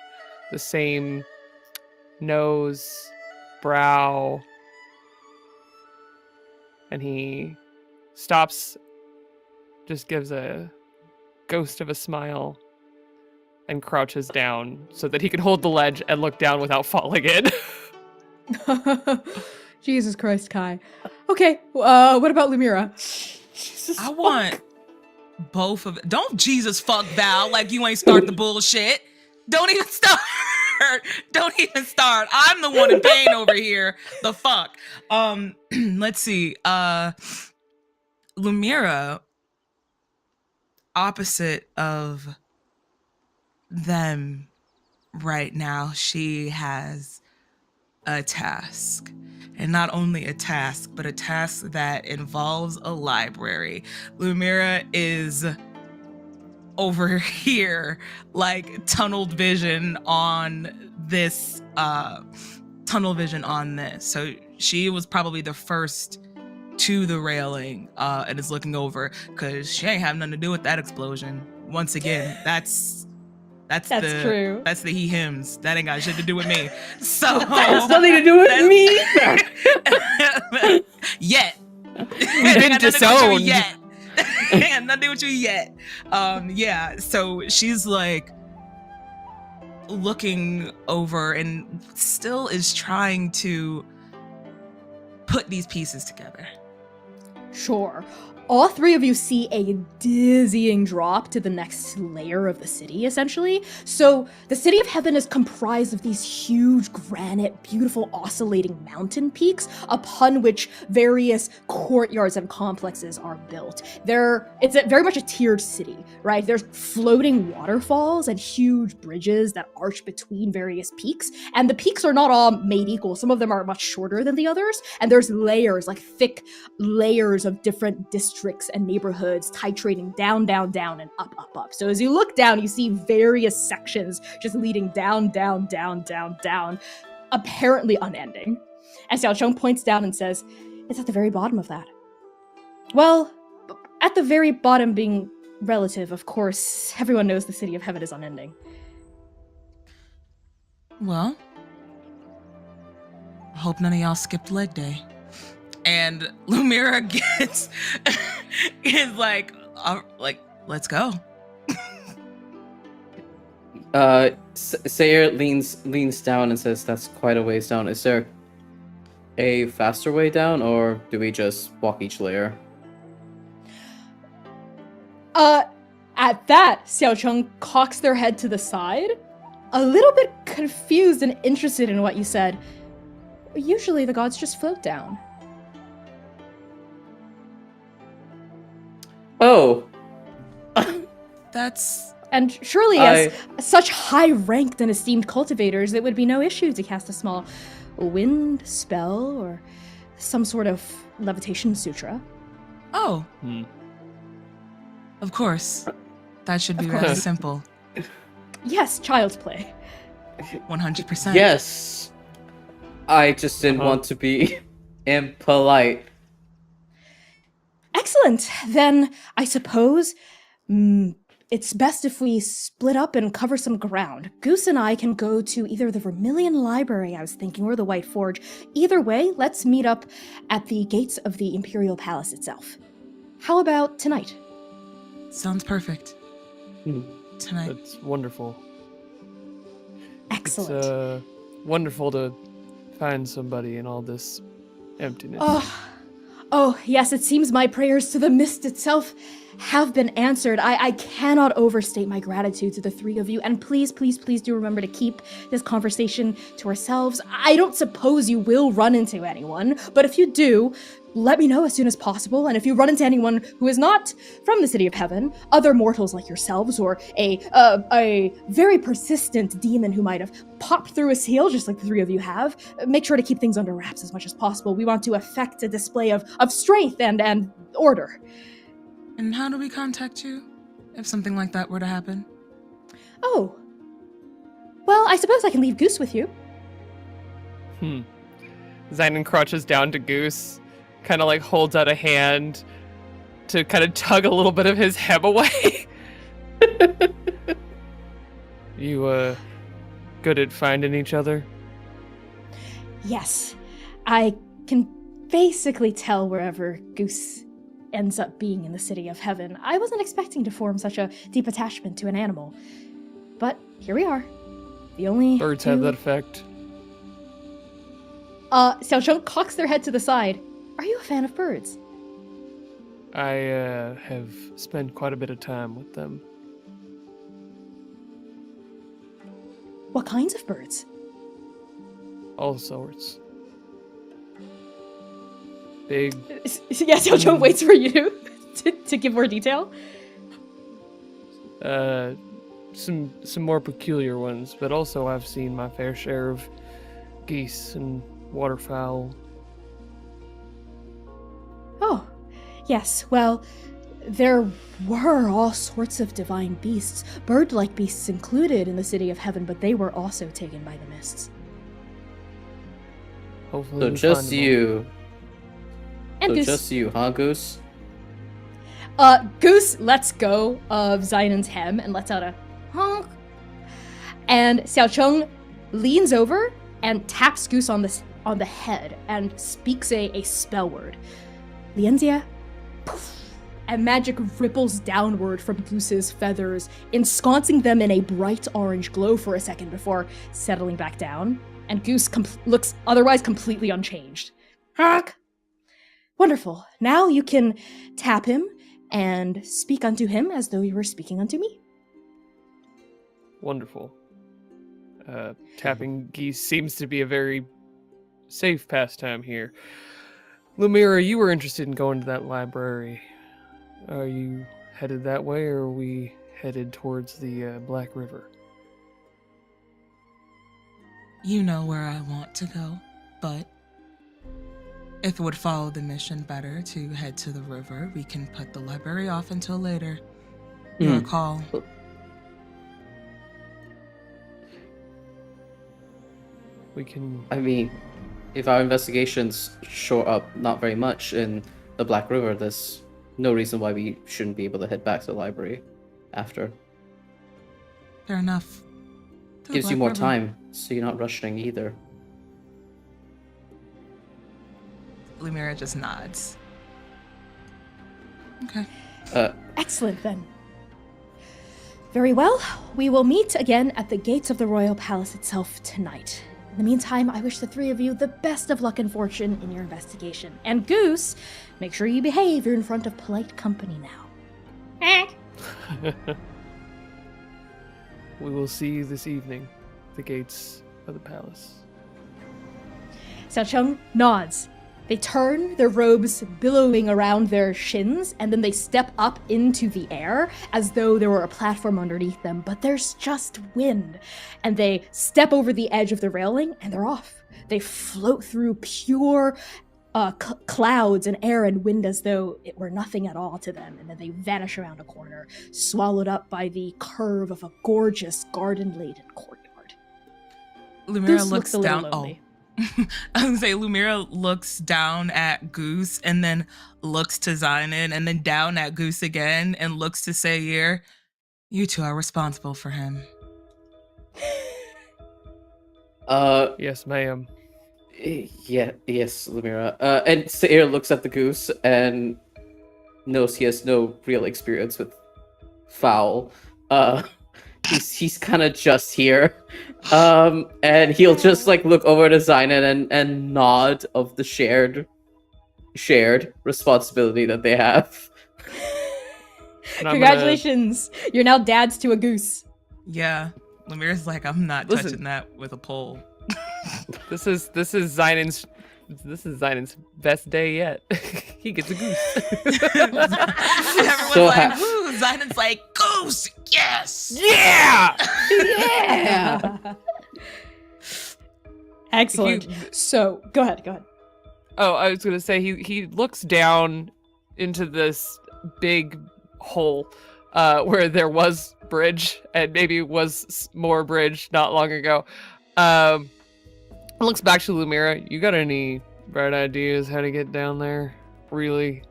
The same nose, brow, and he stops, just gives a ghost of a smile, and crouches down so that he can hold the ledge and look down without falling in. Jesus Christ, Kai. Okay, what about Lumira? I want both of don't Jesus fuck Val like you ain't start the bullshit. Don't even start. Don't even start. I'm the one in pain over here. The fuck. Let's see. Lumira, opposite of them right now, she has a task. And not only a task, but a task that involves a library. Lumira is over here, like tunnel vision on this. So she was probably the first to the railing and is looking over because she ain't have nothing to do with that explosion. Once again, that's true. That's the he hims. That ain't got shit to do with me. So That has nothing to do with me. Yet. We've been disowned. Yet. Nothing to do with you yet. Yeah. So she's like looking over and still is trying to put these pieces together. Sure. All three of you see a dizzying drop to the next layer of the city, essentially. So, the City of Heaven is comprised of these huge granite, beautiful oscillating mountain peaks upon which various courtyards and complexes are built. It's very much a tiered city, right? There's floating waterfalls and huge bridges that arch between various peaks, and the peaks are not all made equal. Some of them are much shorter than the others, and there's layers, like thick layers of different districts and neighborhoods titrating down, down, down, and up, up, up. So as you look down, you see various sections just leading down, down, down, down, down, apparently unending. And Xiaocheng points down and says, "It's at the very bottom of that." Well, at the very bottom being relative, of course, everyone knows the City of Heaven is unending. Well, I hope none of y'all skipped leg day. And Lumira is like, let's go. Sayer leans down and says, "That's quite a ways down. Is there a faster way down, or do we just walk each layer?" At that, Xiaocheng cocks their head to the side, a little bit confused and interested in what you said. Usually the gods just float down. Oh. That's... And surely as such high-ranked and esteemed cultivators, it would be no issue to cast a small wind spell or some sort of levitation sutra. Oh. Of course. That should be rather simple. Yes, child's play. 100%. Yes. I just didn't want to be impolite. Excellent. Then I suppose it's best if we split up and cover some ground. Goose and I can go to either the Vermilion Library, I was thinking, or the White Forge. Either way, let's meet up at the gates of the Imperial Palace itself. How about tonight? Sounds perfect. Hmm. Tonight. That's wonderful. Excellent. It's wonderful to find somebody in all this emptiness. Oh, yes, it seems my prayers to the mist itself have been answered. I cannot overstate my gratitude to the three of you, and please, please, please do remember to keep this conversation to ourselves. I don't suppose you will run into anyone, but if you do, let me know as soon as possible, and if you run into anyone who is not from the City of Heaven, other mortals like yourselves, or a very persistent demon who might have popped through a seal, just like the three of you have, make sure to keep things under wraps as much as possible. We want to effect a display of strength and order. And how do we contact you if something like that were to happen? Oh. Well, I suppose I can leave Goose with you. Zynon crouches down to Goose, kind of like holds out a hand to kind of tug a little bit of his hem away. You, good at finding each other? Yes. I can basically tell wherever Goose ends up being in the City of Heaven. I wasn't expecting to form such a deep attachment to an animal. But here we are. The only Birds two... have that effect. Xiaocheng cocks their head to the side. Are you a fan of birds? I, have spent quite a bit of time with them. What kinds of birds? All sorts. Big, Yeah, Xiaocheng waits for you to give more detail. some more peculiar ones, but also I've seen my fair share of geese and waterfowl. Oh, yes, well, there were all sorts of divine beasts, bird-like beasts included in the City of Heaven, but they were also taken by the mists. Hopefully So we just find them all. you. And So Goose. just you, huh, Goose? Goose lets go of Zynon's hem and lets out a honk. And Xiaocheng leans over and taps Goose on the head and speaks a spell word. Lienzia, poof, and magic ripples downward from Goose's feathers, ensconcing them in a bright orange glow for a second before settling back down. And Goose looks otherwise completely unchanged. Honk! Wonderful. Now you can tap him and speak unto him as though you were speaking unto me. Wonderful. Tapping geese seems to be a very safe pastime here. Lumira, you were interested in going to that library. Are you headed that way, or are we headed towards the Black River? You know where I want to go, but if it would follow the mission better to head to the river, we can put the library off until later. Your call. We can... I mean, if our investigations show up not very much in the Black River, there's no reason why we shouldn't be able to head back to the library after. Fair enough. To the Gives you Black more River. time, so you're not rushing either. Lumira just nods. Okay. Excellent, then. Very well. We will meet again at the gates of the royal palace itself tonight. In the meantime, I wish the three of you the best of luck and fortune in your investigation. And Goose, make sure you behave. You're in front of polite company now. We will see you this evening at the gates of the palace. Xiaocheng nods. They turn, their robes billowing around their shins, and then they step up into the air as though there were a platform underneath them, but there's just wind. And they step over the edge of the railing, and they're off. They float through pure clouds and air and wind as though it were nothing at all to them, and then they vanish around a corner, swallowed up by the curve of a gorgeous garden-laden courtyard. Lumira Goose looks a little down. lonely. I was gonna say Lumira looks down at Goose and then looks to Zynon and then down at Goose again and looks to Sayir. You two are responsible for him. Yes, ma'am. Yeah, yes, Lumira. And Sayir looks at the goose and knows he has no real experience with fowl. He's kind of just here. And he'll just like look over to Zynon and nod of the shared responsibility that they have. And I'm Congratulations! You're now dads to a goose. Yeah. Lumira's like, I'm not Listen. touching that with a pole. This is Zynon's best day yet. He gets a goose. Everyone's So like, woo! Zynon's like, Goose! Yes! Yeah! Yeah. Excellent. So, go ahead. Oh, I was gonna say he looks down into this big hole where there was bridge and maybe was more bridge not long ago. Looks back to Lumira. You got any bright ideas how to get down there? Really?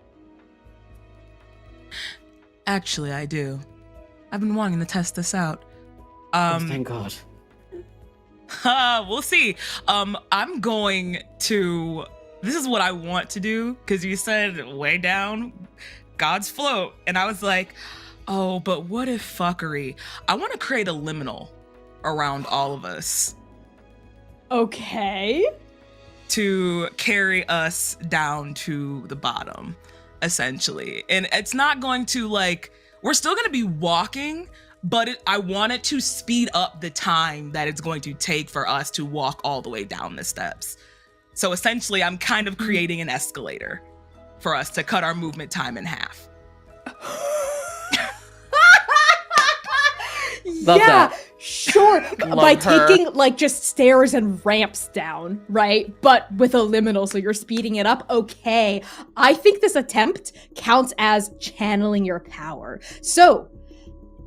Actually, I do. I've been wanting to test this out. Oh, thank God. We'll see. I'm going to. This is what I want to do because you said way down, God's float, and I was like, oh, but what if fuckery? I want to create a liminal around all of us Okay. to carry us down to the bottom, essentially. And it's not going to like. We're still going to be walking. But I want it to speed up the time that it's going to take for us to walk all the way down the steps. So essentially, I'm kind of creating an escalator for us to cut our movement time in half. Love Yeah, that. sure. Love By her. taking like just stairs and ramps down, right? But with a liminal, so you're speeding it up. Okay. I think this attempt counts as channeling your power. So,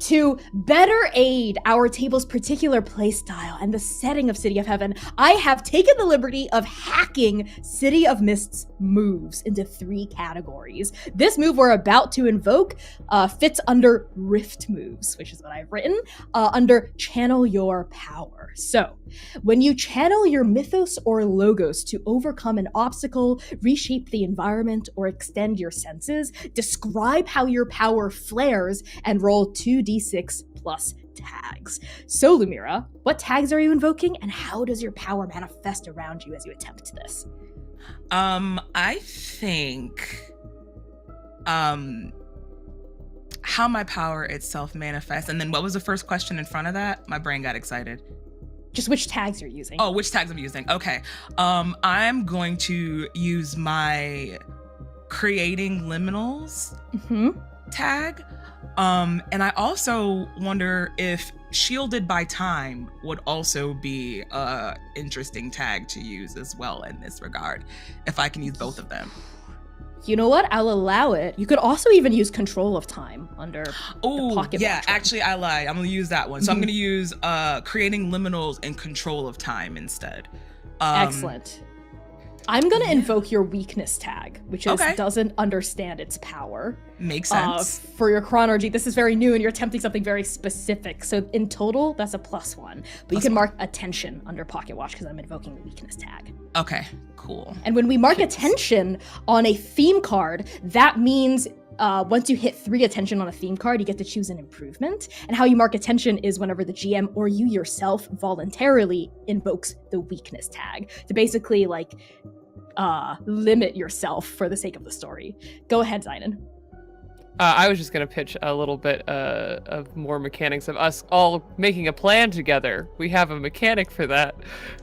to better aid our table's particular playstyle and the setting of City of Heaven, I have taken the liberty of hacking City of Mist's moves into 3 categories. This move we're about to invoke fits under Rift moves, which is what I've written, under Channel Your Power. So, when you channel your mythos or logos to overcome an obstacle, reshape the environment, or extend your senses, describe how your power flares and roll 2d6 plus tags. So, Lumira, what tags are you invoking, and how does your power manifest around you as you attempt this? I think how my power itself manifests. And then what was the first question in front of that? My brain got excited. Just which tags you're using. Oh, which tags I'm using. Okay. I'm going to use my creating liminals tag. And I also wonder if shielded by time would also be a interesting tag to use as well in this regard, if I can use both of them. You know what? I'll allow it. You could also even use control of time under Oh, pocket yeah, watch one. actually I lied. I'm gonna use that one. So I'm gonna use creating liminals and control of time instead. Excellent. I'm gonna invoke your weakness tag, which is Okay. doesn't understand its power. Makes sense. For your chronology, this is very new and you're attempting something very specific. So in total, that's a +1. But you can mark attention under pocket watch because I'm invoking the weakness tag. Okay, cool. And when we mark attention on a theme card, that means once you hit 3 attention on a theme card, you get to choose an improvement. And how you mark attention is whenever the GM or you yourself voluntarily invokes the weakness tag to basically like limit yourself for the sake of the story. Go ahead, Zynon. I was just gonna pitch a little bit of more mechanics of us all making a plan together. We have a mechanic for that.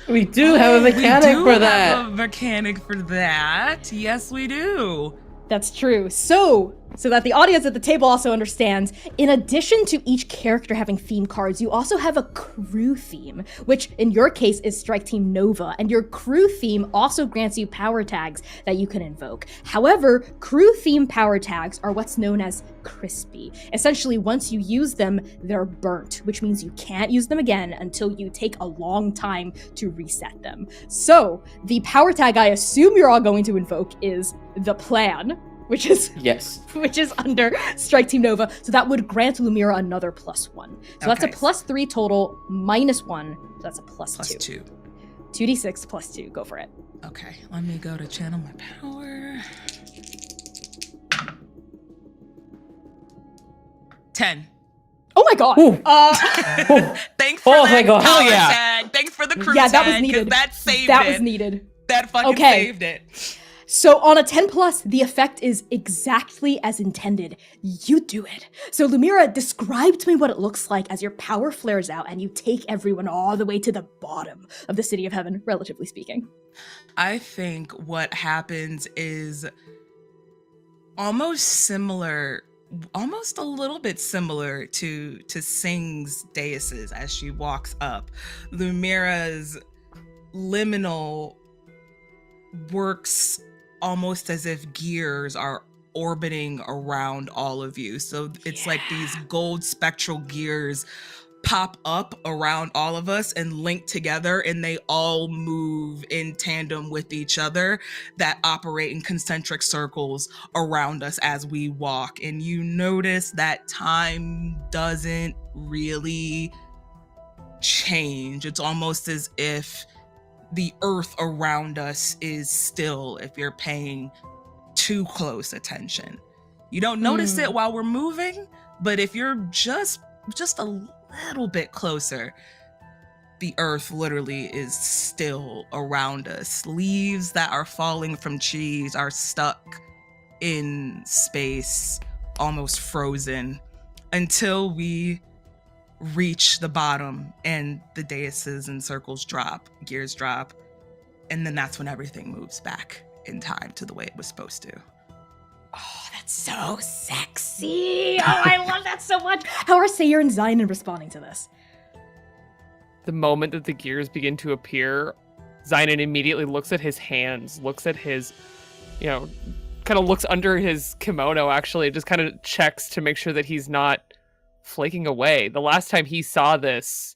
We do have a mechanic we do for have that. a mechanic for that. Yes, we do. That's true. So, so that the audience at the table also understands, in addition to each character having theme cards, you also have a crew theme, which in your case is Strike Team Nova, and your crew theme also grants you power tags that you can invoke. However, crew theme power tags are what's known as crispy. Essentially, once you use them, they're burnt, which means you can't use them again until you take a long time to reset them. So, the power tag I assume you're all going to invoke is the Plan, which is Yes. under Strike Team Nova. So that would grant Lumira another +1. So that's a Okay. +3 total, -1. So that's a +2. Plus 2. 2d6 +2. Go for it. Okay, let me go to channel my power. 10. Oh my god. Ooh. Thanks for Oh that my God. power Hell yeah. tag. Thanks for the crew Yeah, that was tag, 'cause needed. That saved That it. was needed. That fucking Okay. saved it. So on a 10+, the effect is exactly as intended. You do it. So Lumira, describe to me what it looks like as your power flares out and you take everyone all the way to the bottom of the City of Heaven, relatively speaking. I think what happens is almost a little bit similar to Sing's daises as she walks up. Lumira's liminal works almost as if gears are orbiting around all of you. So it's like these gold spectral gears pop up around all of us and link together, and they all move in tandem with each other that operate in concentric circles around us as we walk. And you notice that time doesn't really change. It's almost as if the earth around us is still, if you're paying too close attention. You don't notice it while we're moving, but if you're just a little bit closer, the earth literally is still around us. Leaves that are falling from trees are stuck in space, almost frozen, until we reach the bottom and the daises and circles drop, gears drop, and then that's when everything moves back in time to the way it was supposed to. Oh, that's so sexy. Oh, I love that so much. How are Sayer and Zion responding to this? The moment that the gears begin to appear, Zynon immediately looks at his hands, looks at his, kind of looks under his kimono, actually, just kind of checks to make sure that he's not flaking away. The last time he saw this,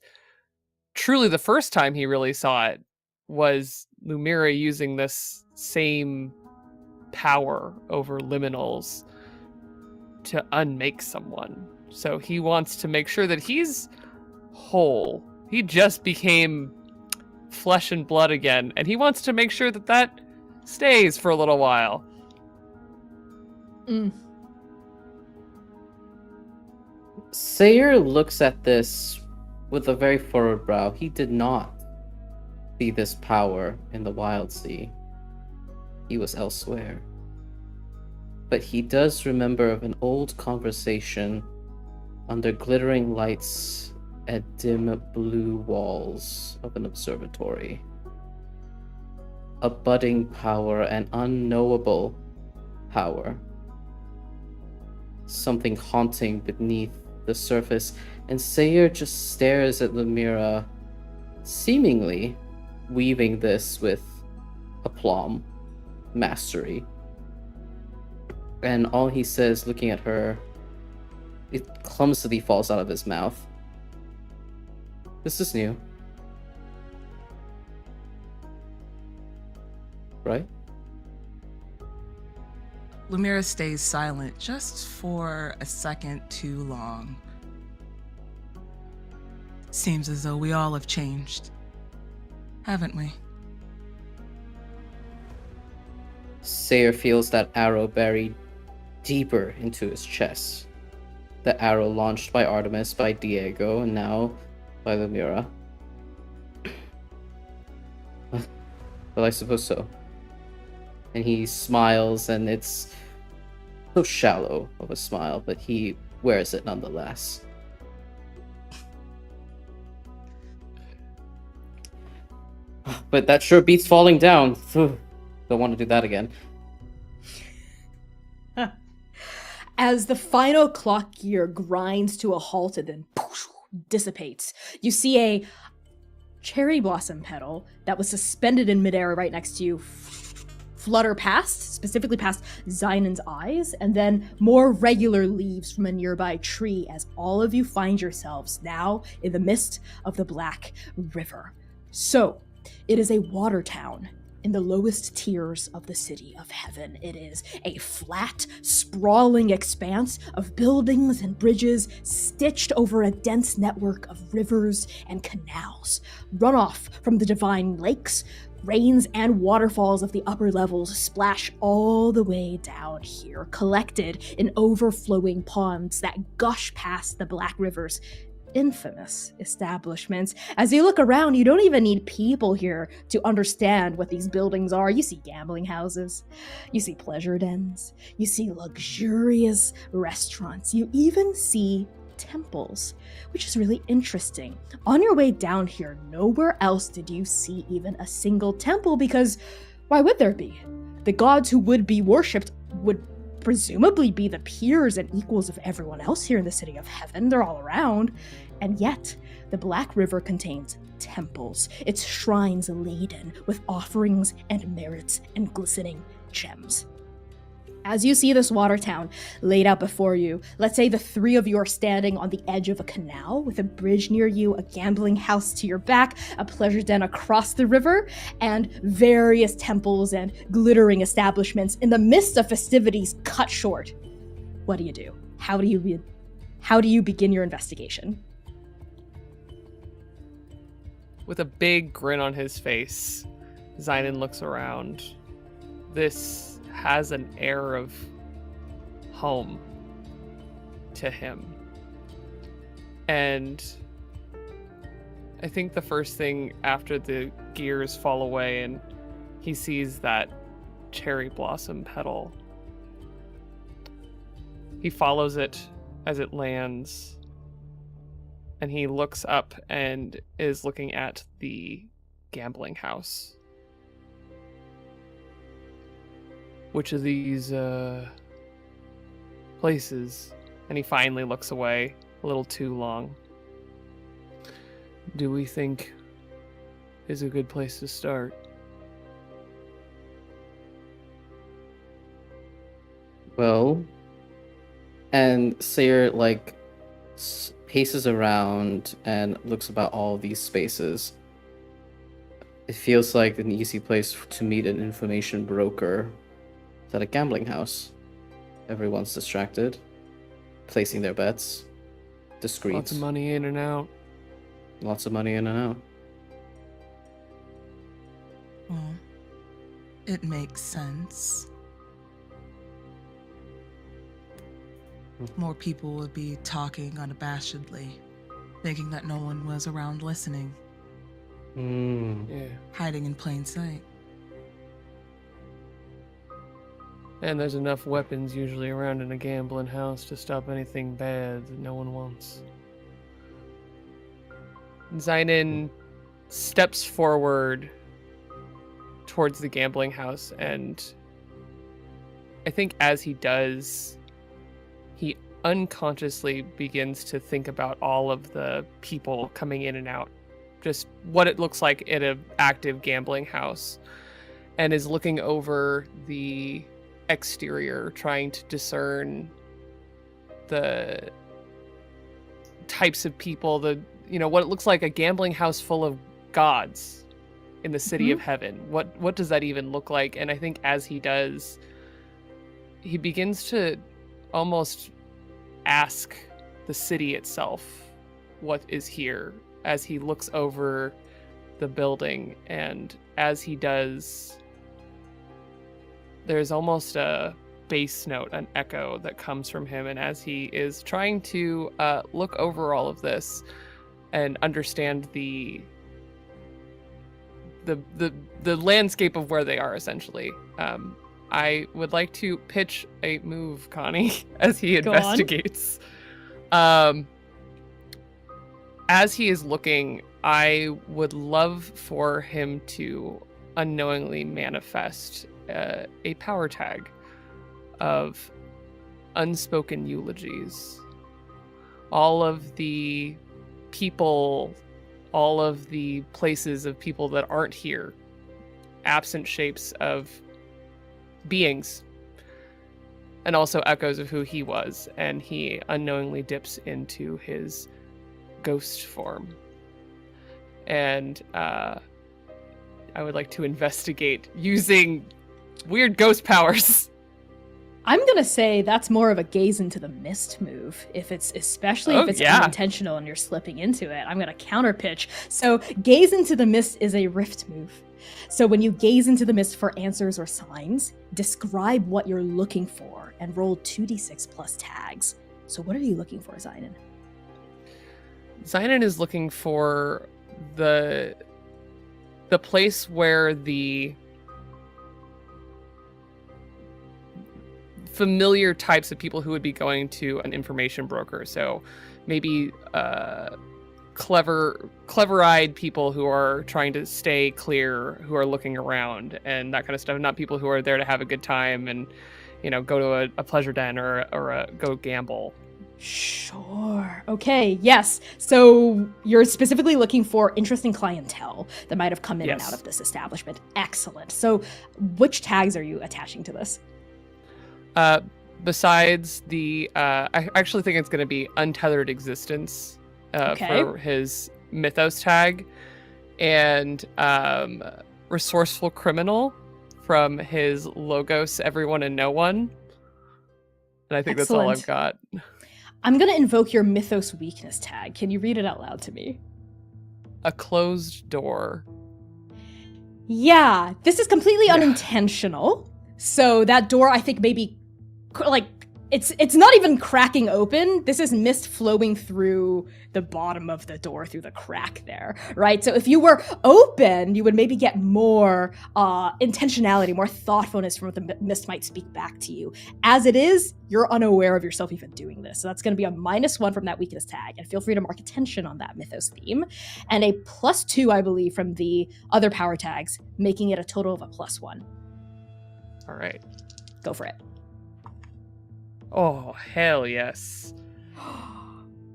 truly the first time he really saw it, was Lumira using this same power over liminals to unmake someone. So he wants to make sure that he's whole. He just became flesh and blood again, and he wants to make sure that that stays for a little while. Sayer looks at this with a very furrowed brow. He did not see this power in the Wild Sea. He was elsewhere. But he does remember of an old conversation under glittering lights at dim blue walls of an observatory. A budding power, an unknowable power. Something haunting beneath the surface, and Sayer just stares at Lumira, seemingly weaving this with aplomb, mastery. And all he says, looking at her, it clumsily falls out of his mouth. This is new. Right? Lumira stays silent just for a second too long. Seems as though we all have changed, haven't we? Sayer feels that arrow buried deeper into his chest. The arrow launched by Artemis, by Diego, and now by Lumira. Well, I suppose so. And he smiles, and it's so shallow of a smile, but he wears it nonetheless. But that sure beats falling down. Don't want to do that again. As the final clock gear grinds to a halt and then poosh, dissipates, you see a cherry blossom petal that was suspended in midair right next to you flutter past, specifically past Zynon's eyes, and then more regular leaves from a nearby tree as all of you find yourselves now in the midst of the Black River. So, it is a water town in the lowest tiers of the city of heaven. It is a flat, sprawling expanse of buildings and bridges stitched over a dense network of rivers and canals. Runoff from the divine lakes, rains, and waterfalls of the upper levels splash all the way down here, collected in overflowing ponds that gush past the Black River's infamous establishments. As you look around, you don't even need people here to understand what these buildings are. You see gambling houses, you see pleasure dens, you see luxurious restaurants, you even see temples, which is really interesting. On your way down here, nowhere else did you see even a single temple, because why would there be? The gods who would be worshipped would presumably be the peers and equals of everyone else here in the city of heaven. They're all around. And yet, the Black River contains temples, its shrines laden with offerings and merits and glistening gems. As you see this water town laid out before you, let's say the three of you are standing on the edge of a canal with a bridge near you, a gambling house to your back, a pleasure den across the river, and various temples and glittering establishments in the midst of festivities cut short. What do you do? How do you begin your investigation? With a big grin on his face, Zynon looks around. This has an air of home to him. And I think the first thing after the gears fall away and he sees that cherry blossom petal, he follows it as it lands, and he looks up and is looking at the gambling house. Which of these places? And he finally looks away a little too long. Do we think is a good place to start? Well, and Sayre paces around and looks about all these spaces. It feels like an easy place to meet an information broker. It's at a gambling house. Everyone's distracted, placing their bets. Discreet. Lots of money in and out. Lots of money in and out. Well, it makes sense. More people would be talking unabashedly, thinking that no one was around listening, Yeah. hiding in plain sight. And there's enough weapons usually around in a gambling house to stop anything bad that no one wants. Zynon steps forward towards the gambling house, and I think as he does, he unconsciously begins to think about all of the people coming in and out, just what it looks like in an active gambling house, and is looking over the exterior, trying to discern the types of people, what it looks like a gambling house full of gods in the city of heaven. What does that even look like? And I think as he does, he begins to almost ask the city itself what is here as he looks over the building. And as he does, there's almost a bass note, an echo that comes from him. And as he is trying to look over all of this and understand the landscape of where they are, essentially, I would like to pitch a move, Connie, as he investigates. As he is looking, I would love for him to unknowingly manifest a power tag of unspoken eulogies. All of the people, all of the places of people that aren't here, absent shapes of beings, and also echoes of who he was, and he unknowingly dips into his ghost form. And I would like to investigate using weird ghost powers. I'm gonna say that's more of a gaze into the mist move. Especially if it's unintentional and you're slipping into it, I'm gonna counter pitch. So gaze into the mist is a rift move. So when you gaze into the mist for answers or signs, describe what you're looking for and roll 2d6 plus tags. So what are you looking for, Zynon? Zynon is looking for the place where the familiar types of people who would be going to an information broker. So maybe clever-eyed people who are trying to stay clear, who are looking around and that kind of stuff. Not people who are there to have a good time and, go to a pleasure den or go gamble. Sure. Okay, yes. So you're specifically looking for interesting clientele that might have come in and out of this establishment. Excellent. So which tags are you attaching to this? Besides the, I actually think it's going to be Untethered Existence for his Mythos tag, and Resourceful Criminal from his Logos Everyone and No One. And I think that's all I've got. I'm going to invoke your Mythos Weakness tag. Can you read it out loud to me? A closed door. Yeah, this is completely unintentional. So that door, I think, maybe it's not even cracking open. This is mist flowing through the bottom of the door through the crack there, right? So if you were open, you would maybe get more intentionality, more thoughtfulness from what the mist might speak back to you. As it is, you're unaware of yourself even doing this. So that's going to be a -1 from that weakness tag. And feel free to mark attention on that Mythos theme. And a +2, I believe, from the other power tags, making it a total of a +1. All right. Go for it. Oh, hell yes.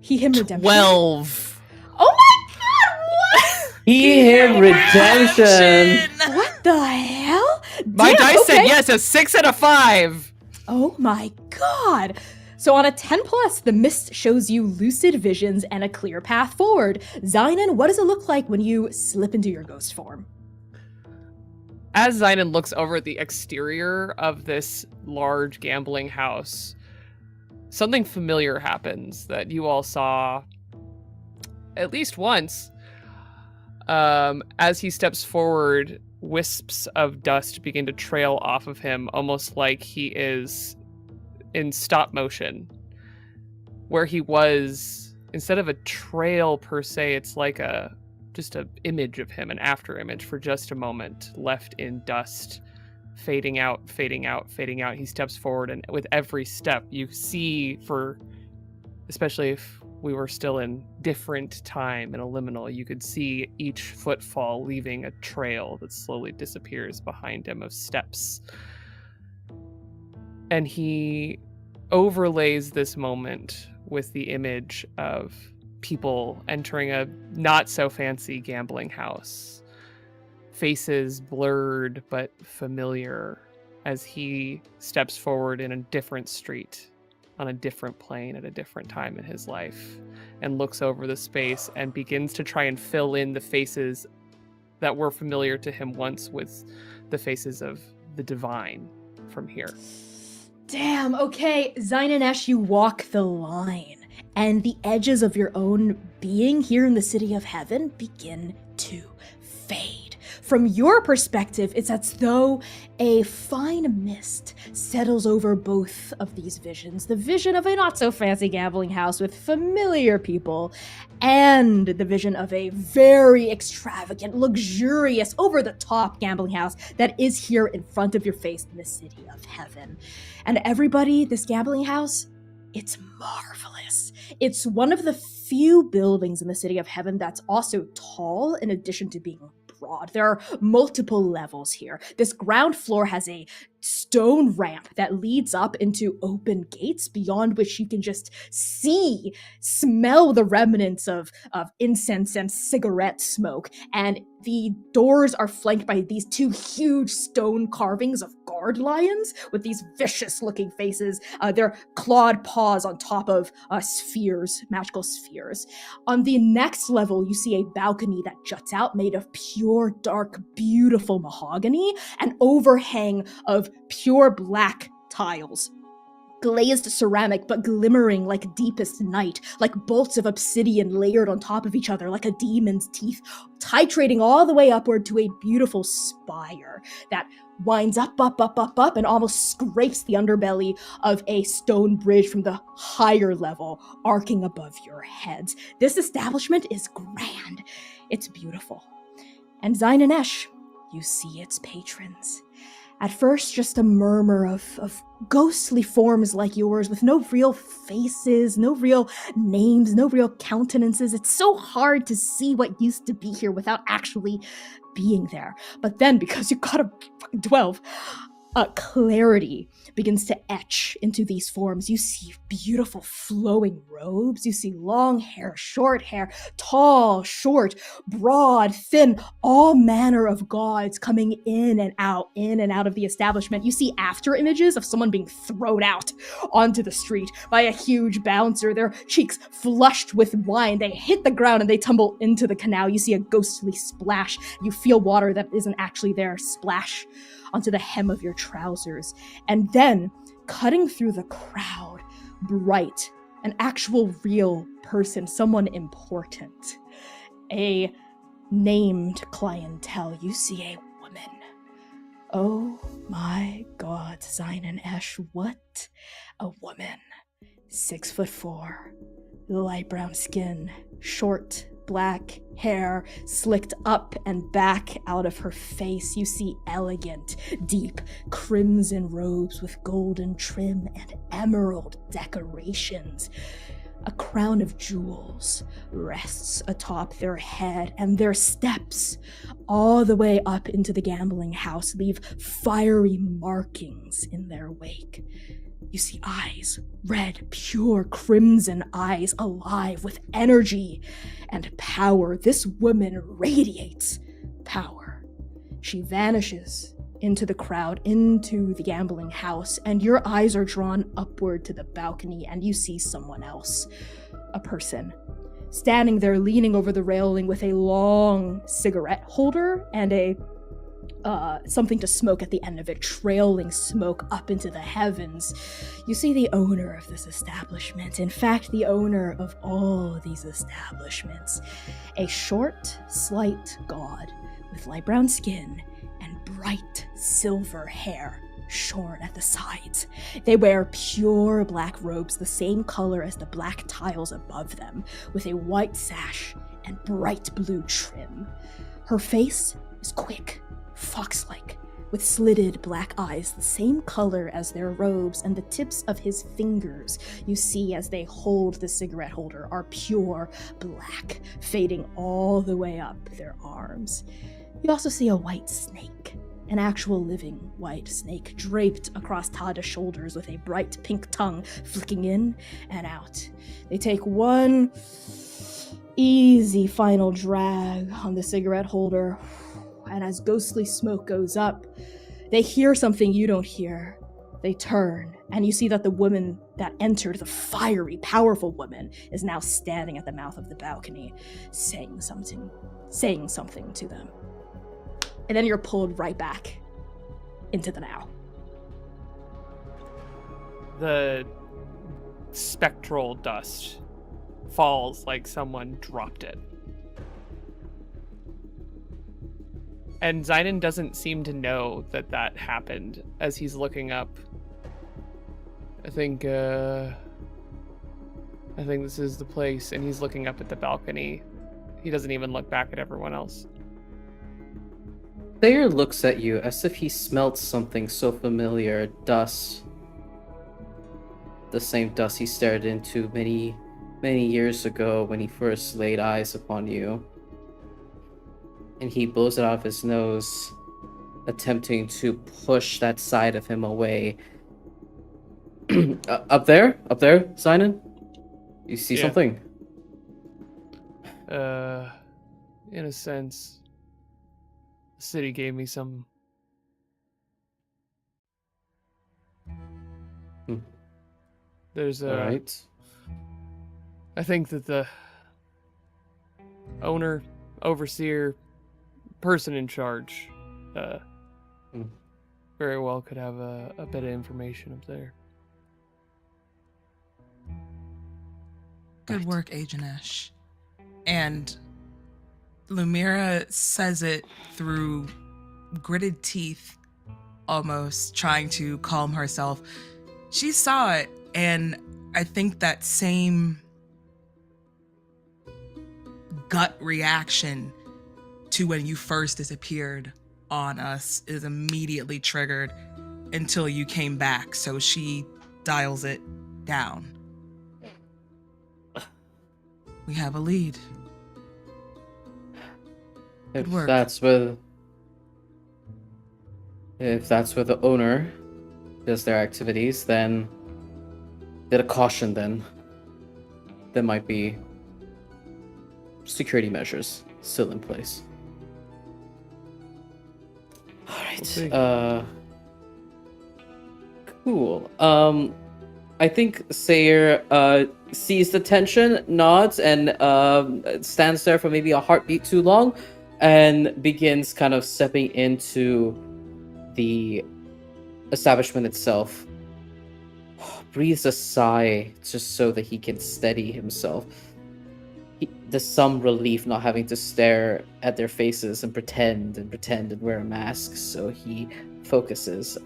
He him redemption. 12. Oh my god, what? He him redemption. What the hell? My Damn, dice said okay. yes, a 6 and a 5. Oh my god. So on a 10+, the mist shows you lucid visions and a clear path forward. Zynon, what does it look like when you slip into your ghost form? As Zynon looks over at the exterior of this large gambling house, something familiar happens that you all saw at least once. As he steps forward, wisps of dust begin to trail off of him, almost like he is in stop motion. Where he was, instead of a trail per se, it's like just an image of him, an after image for just a moment, left in dust, fading out, fading out, fading out. He steps forward, and with every step, you see, especially if we were still in different time in a liminal, you could see each footfall leaving a trail that slowly disappears behind him of steps. And he overlays this moment with the image of people entering a not so fancy gambling house. Faces blurred but familiar as he steps forward in a different street, on a different plane at a different time in his life, and looks over the space and begins to try and fill in the faces that were familiar to him once with the faces of the divine from here. Damn, okay, Zynonesh, you walk the line, and the edges of your own being here in the city of heaven begin to fade. From your perspective, it's as though a fine mist settles over both of these visions. The vision of a not-so-fancy gambling house with familiar people, and the vision of a very extravagant, luxurious, over-the-top gambling house that is here in front of your face in the city of heaven. And everybody, this gambling house, it's marvelous. It's one of the few buildings in the city of heaven that's also tall in addition to being broad. There are multiple levels here. This ground floor has a stone ramp that leads up into open gates beyond which you can just smell the remnants of incense and cigarette smoke. And the doors are flanked by these two huge stone carvings of guard lions with these vicious looking faces, their clawed paws on top of spheres, magical spheres. On the next level, you see a balcony that juts out, made of pure, dark, beautiful mahogany, an overhang of pure black tiles. Glazed ceramic, but glimmering like deepest night, like bolts of obsidian layered on top of each other, like a demon's teeth, titrating all the way upward to a beautiful spire that winds up, and almost scrapes the underbelly of a stone bridge from the higher level, arcing above your heads. This establishment is grand. It's beautiful. And Zain and Esh, you see its patrons. At first, just a murmur of ghostly forms like yours with no real faces, no real names, no real countenances. It's so hard to see what used to be here without actually being there. But then, because you got a fucking 12, clarity begins to etch into these forms. You see beautiful flowing robes. You see long hair, short hair, tall, short, broad, thin, all manner of gods coming in and out of the establishment. You see after images of someone being thrown out onto the street by a huge bouncer, their cheeks flushed with wine. They hit the ground and they tumble into the canal. You see a ghostly splash. You feel water that isn't actually there splash onto the hem of your trousers. And then, cutting through the crowd, bright, an actual real person, someone important, a named clientele. You see a woman. Oh my God, Zain and Esh, what a woman. 6'4", light brown skin, short black hair slicked up and back out of her face. You see elegant, deep crimson robes with golden trim and emerald decorations. A crown of jewels rests atop their head, and their steps all the way up into the gambling house leave fiery markings in their wake. You see eyes, red, pure crimson eyes, alive with energy and power. This woman radiates power. She vanishes into the crowd, into the gambling house, and your eyes are drawn upward to the balcony, and you see someone else, a person, standing there leaning over the railing with a long cigarette holder and a something to smoke at the end of it, trailing smoke up into the heavens. You see the owner of this establishment, in fact, the owner of all these establishments, a short, slight god with light brown skin and bright silver hair shorn at the sides. They wear pure black robes, the same color as the black tiles above them, with a white sash and bright blue trim. Her face is quick, fox-like, with slitted black eyes, the same color as their robes, and the tips of his fingers, you see as they hold the cigarette holder, are pure black, fading all the way up their arms. You also see a white snake, an actual living white snake, draped across Tada's shoulders with a bright pink tongue flicking in and out. They take one easy final drag on the cigarette holder, and as ghostly smoke goes up, they hear something you don't hear. They turn, and you see that the woman that entered, the fiery, powerful woman, is now standing at the mouth of the balcony, saying something to them. And then you're pulled right back into the now. The spectral dust falls like someone dropped it. And Zainin doesn't seem to know that that happened as he's looking up. I think this is the place, and he's looking up at the balcony. He doesn't even look back at everyone else. Thayer looks at you as if he smelt something so familiar. Dust. The same dust he stared into many, many years ago when he first laid eyes upon you. And he blows it out of his nose. attempting to push that side of him away. Up there, Simon. You see Yeah. something? In a sense, the city gave me some. Hmm. There's All right. I think that the owner, overseer, person in charge, very well could have a bit of information up there. Good work, Agent Ash. And Lumira says it through gritted teeth, almost trying to calm herself. She saw it, and I think that same gut reaction to when you first disappeared on us is immediately triggered until you came back, so she dials it down. We have a lead. If Good work. If that's where the owner does their activities, then bit of caution. Then there might be security measures still in place. All right. see. Cool. I think Sayer sees the tension, nods, and stands there for maybe a heartbeat too long, and begins kind of stepping into the establishment itself. Breathes a sigh just so that he can steady himself. There's some relief not having to stare at their faces and pretend and wear a mask, so he focuses.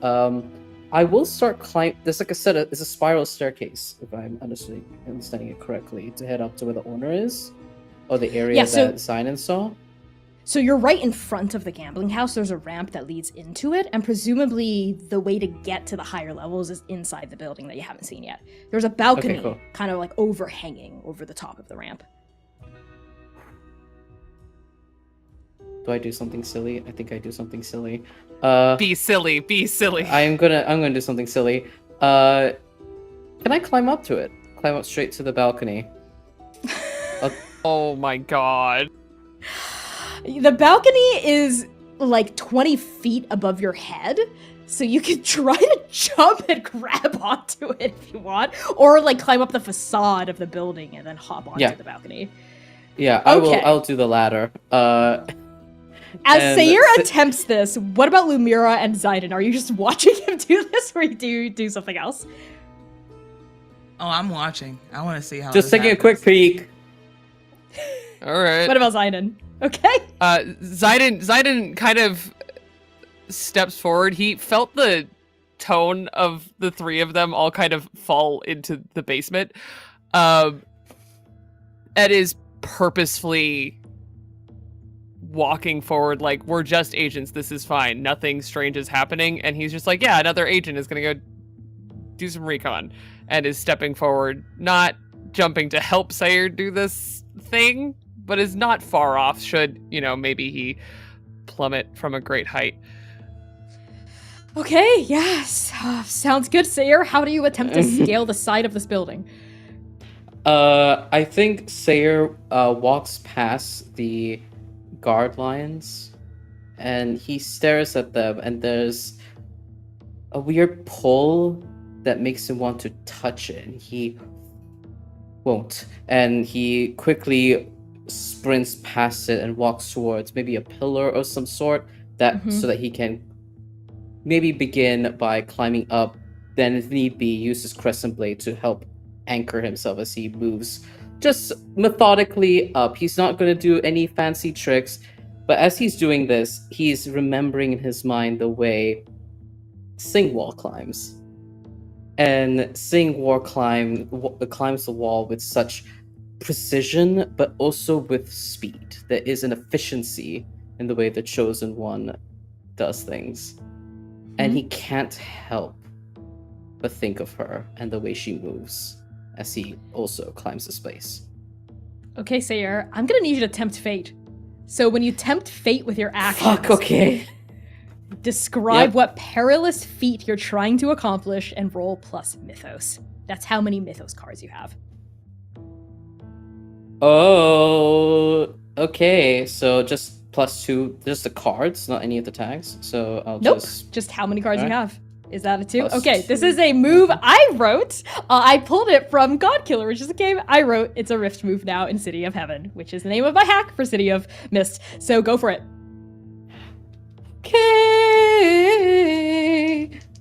I will start climb. There's like it's a spiral staircase, if I'm understanding it correctly, to head up to where the owner is, or the area that Sinan saw. So you're right in front of the gambling house. There's a ramp that leads into it, and presumably the way to get to the higher levels is inside the building that you haven't seen yet. There's a balcony cool. kind of like overhanging over the top of the ramp. Do I do something silly? I think I do something silly. Be silly. Be silly. I'm gonna do something silly. Can I climb up to it? Climb up straight to the balcony. Oh my god. The balcony is like 20 feet above your head, so you could try to jump and grab onto it if you want, or like climb up the facade of the building and then hop onto the balcony. Yeah, Okay. I'll do the latter. As Sayer attempts this, what about Lumira and Zidane? Are you just watching him do this, or do you do something else? Oh, I'm watching. I want to see how. Just this taking a quick happens. peek. All right. What about Zidane? Okay. Zidane kind of steps forward. He felt the tone of the three of them all kind of fall into the basement. Ed is purposefully walking forward like, we're just agents, this is fine, nothing strange is happening, and he's just like, yeah, another agent is gonna go do some recon, and is stepping forward, not jumping to help Sayer do this thing, but is not far off should, maybe he plummet from a great height. Okay, yes. Sounds good, Sayer. How do you attempt to scale the side of this building? I think Sayer walks past the guard lions, and he stares at them, and there's a weird pull that makes him want to touch it, and he won't. And he quickly sprints past it and walks towards maybe a pillar of some sort, so that he can maybe begin by climbing up, then if need be, use his crescent blade to help anchor himself as he moves just methodically up. He's not going to do any fancy tricks, but as he's doing this, he's remembering in his mind the way Singwall climbs. And Singwall climbs the wall with such precision, but also with speed. There is an efficiency in the way the Chosen One does things. And he can't help but think of her and the way she moves as he also climbs the space. Okay, Sayer, I'm gonna need you to tempt fate. So when you tempt fate with your actions, Fuck, okay. Describe Yep. what perilous feat you're trying to accomplish and roll plus mythos. That's how many mythos cards you have. Oh, okay. So just +2, just the cards, not any of the tags. So I'll Nope. just. Just how many cards you Alright. have. Is that a 2? Plus Okay, this 2. is a move I wrote. I pulled it from Godkiller, which is a game I wrote. It's a Rift move now in City of Heaven, which is the name of my hack for City of Mist. So go for it. Okay.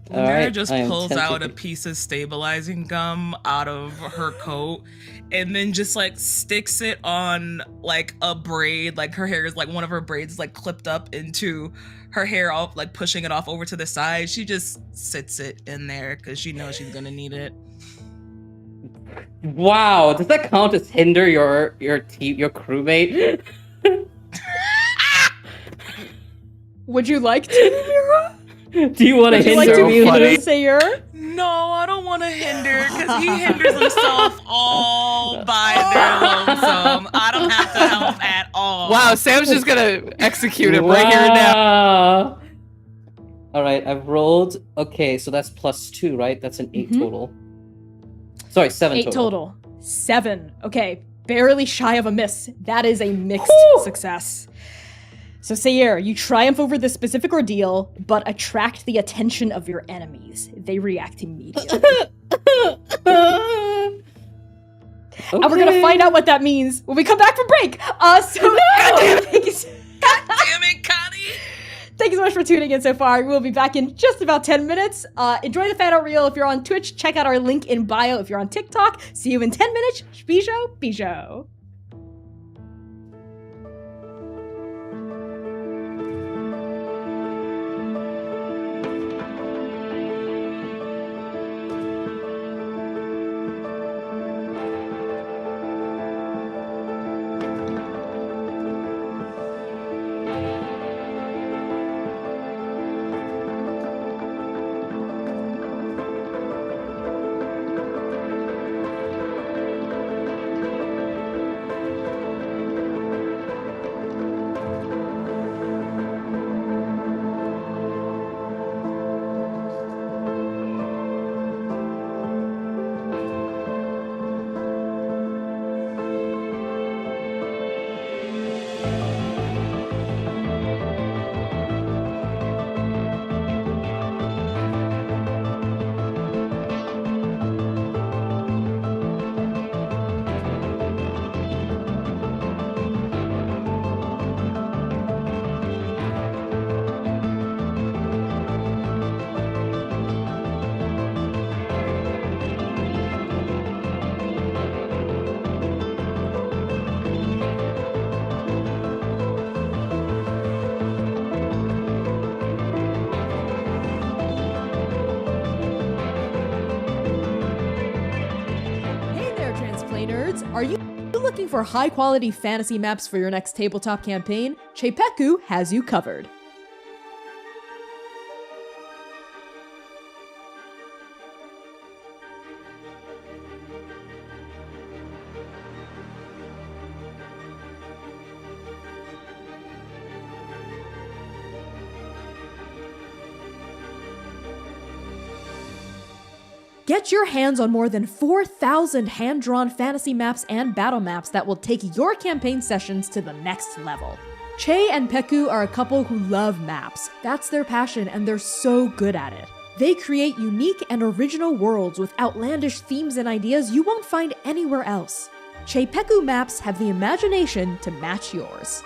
Mira Alright, just I am pulls out a tempted. piece of stabilizing gum out of her coat and then just like sticks it on like a braid. Like her hair is like one of her braids is like clipped up into her hair, off like pushing it off over to the side. She just sits it in there because she knows she's gonna need it. Wow, does that count as hinder your team, your crewmate? Would you like to, Mira? Do you want to Would you like hinder to me? funny. hinder Sayer? No, I don't want to hinder because he hinders himself all by their lonesome. I don't have to help at all. Wow, Sam's just gonna execute it right here and now. Wow. All right, I've rolled. Okay, so that's +2, right? That's an 8 Mhm. total. Sorry, 7 8 total. 7. Okay, barely shy of a miss. That is a mixed Whew. success. So Sayer, you triumph over this specific ordeal, but attract the attention of your enemies. They react immediately. And we're gonna find out what that means when we come back from break. Thank you Damn it, Connie! Thank you so much for tuning in so far. We'll be back in just about 10 minutes. Enjoy the fan art reel if you're on Twitch. Check out our link in bio if you're on TikTok. See you in 10 minutes. Bijou. Hey there, Transplay Nerds! Are you looking for high-quality fantasy maps for your next tabletop campaign? Cheipeku has you covered. Get your hands on more than 4,000 hand-drawn fantasy maps and battle maps that will take your campaign sessions to the next level. Che and Peku are a couple who love maps. That's their passion, and they're so good at it. They create unique and original worlds with outlandish themes and ideas you won't find anywhere else. Che Peku maps have the imagination to match yours.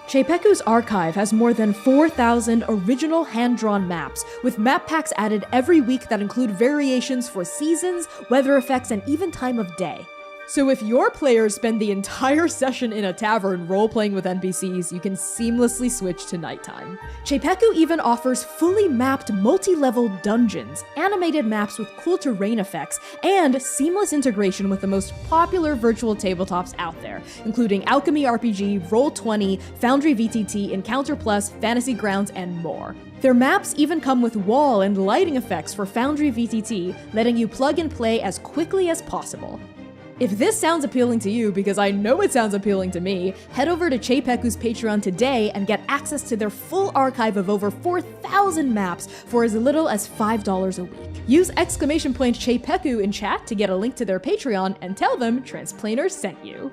Cheipeku's archive has more than 4,000 original hand-drawn maps, with map packs added every week that include variations for seasons, weather effects, and even time of day. So if your players spend the entire session in a tavern role-playing with NPCs, you can seamlessly switch to nighttime. Cheipeku even offers fully mapped multi-level dungeons, animated maps with cool terrain effects, and seamless integration with the most popular virtual tabletops out there, including Alchemy RPG, Roll20, Foundry VTT, Encounter Plus, Fantasy Grounds, and more. Their maps even come with wall and lighting effects for Foundry VTT, letting you plug and play as quickly as possible. If this sounds appealing to you, because I know it sounds appealing to me, head over to Chepeku's Patreon today and get access to their full archive of over 4,000 maps for as little as $5 a week. Use !Chepeku in chat to get a link to their Patreon and tell them Transplaner sent you.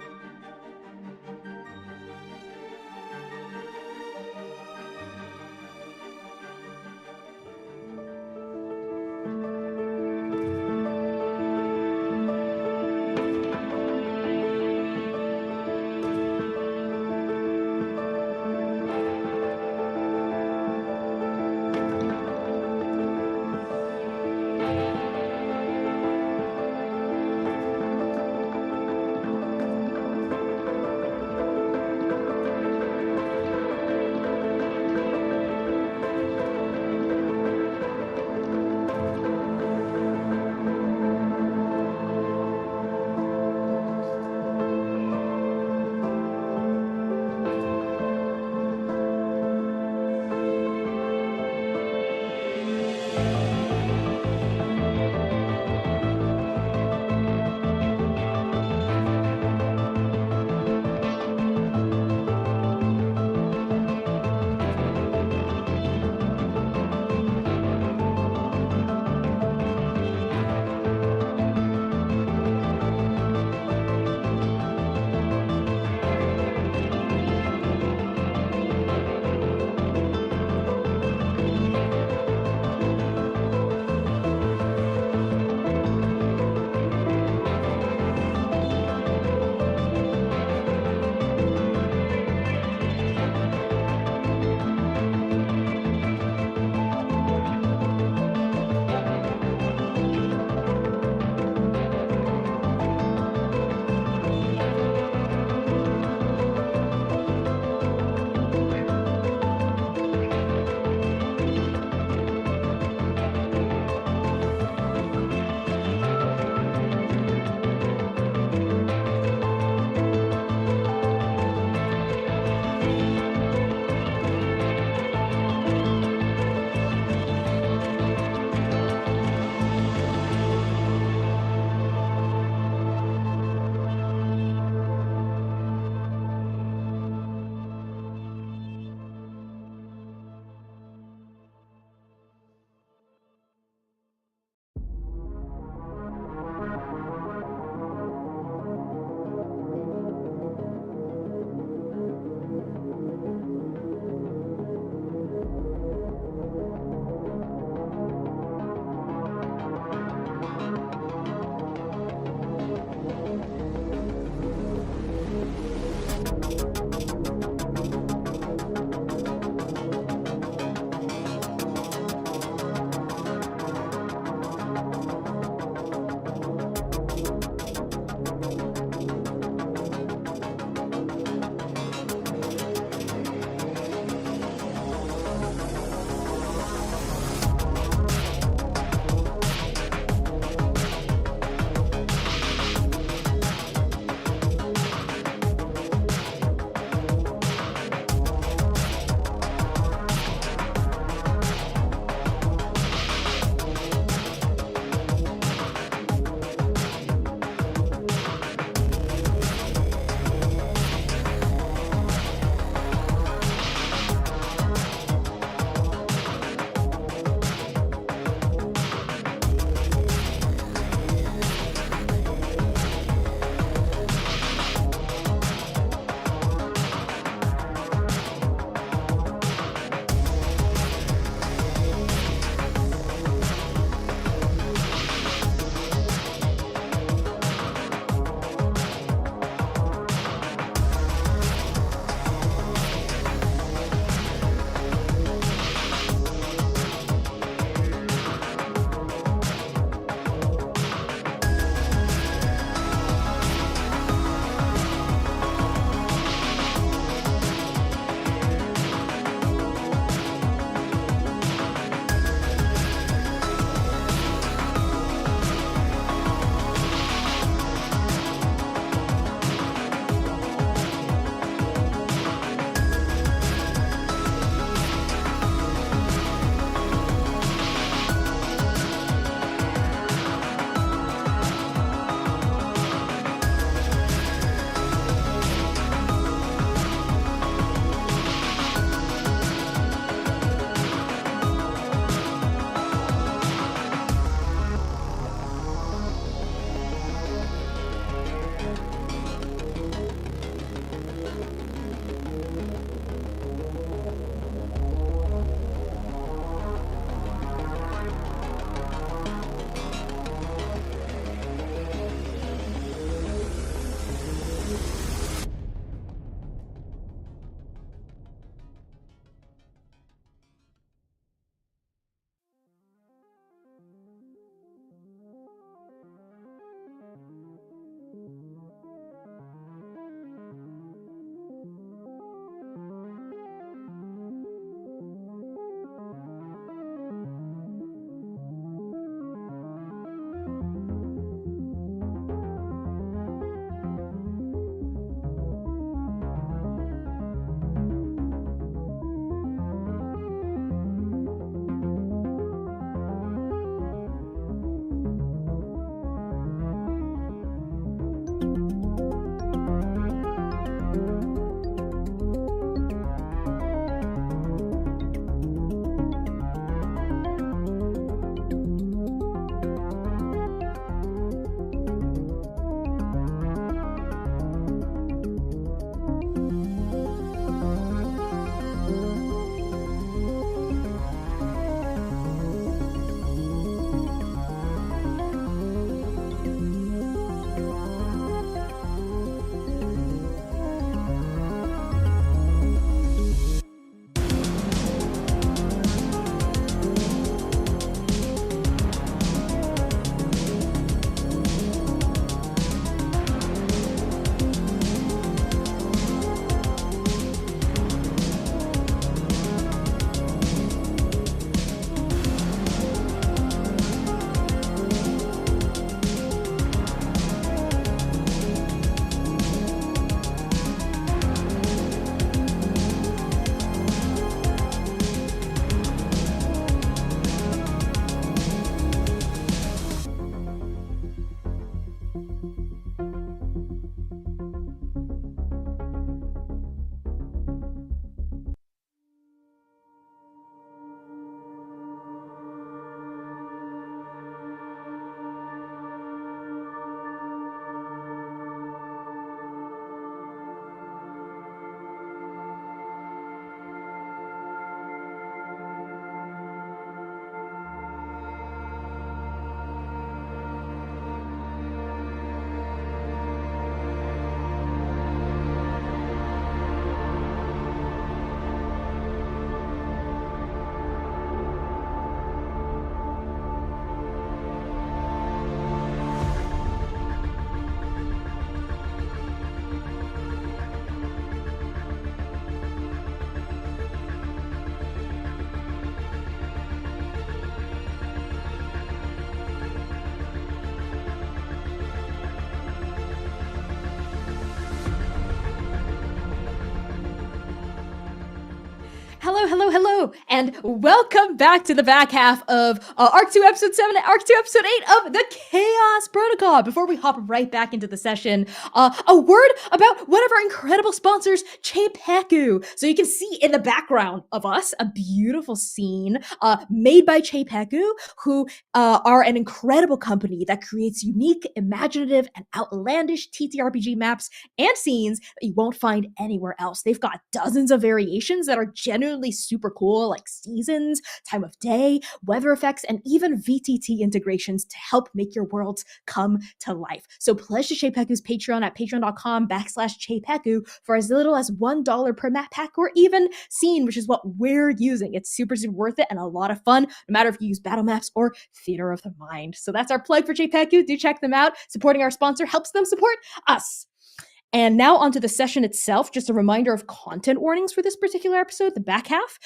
hello, and welcome back to the back half of Arc 2, Episode 7 and Arc 2, Episode 8 of the Chaos Protocol. Before we hop right back into the session, a word about one of our incredible sponsors, Cheipeku. So you can see in the background of us a beautiful scene made by Cheipeku, who are an incredible company that creates unique, imaginative, and outlandish TTRPG maps and scenes that you won't find anywhere else. They've got dozens of variations that are genuinely super cool, like seasons, time of day, weather effects, and even VTT integrations to help make your worlds come to life. So pledge to Cheipeku's Patreon at patreon.com/Cheipeku for as little as $1 per map pack or even scene, which is what we're using. It's super worth it and a lot of fun, no matter if you use battle maps or theater of the mind. So that's our plug for Cheipeku. Do check them out. Supporting our sponsor helps them support us. And now onto the session itself. Just a reminder of content warnings for this particular episode, the back half.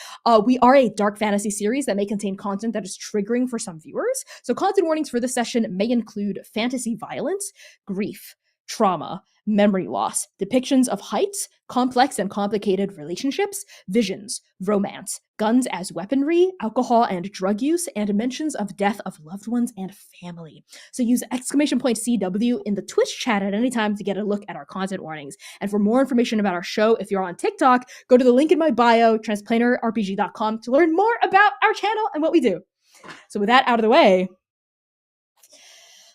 We are a dark fantasy series that may contain content that is triggering for some viewers. So content warnings for this session may include fantasy violence, grief, trauma, memory loss, depictions of heights, complex and complicated relationships, visions, romance, guns as weaponry, alcohol and drug use, and mentions of death of loved ones and family. So use !CW in the Twitch chat at any time to get a look at our content warnings. And for more information about our show, if you're on TikTok, go to the link in my bio, transplanerrpg.com, to learn more about our channel and what we do. So with that out of the way,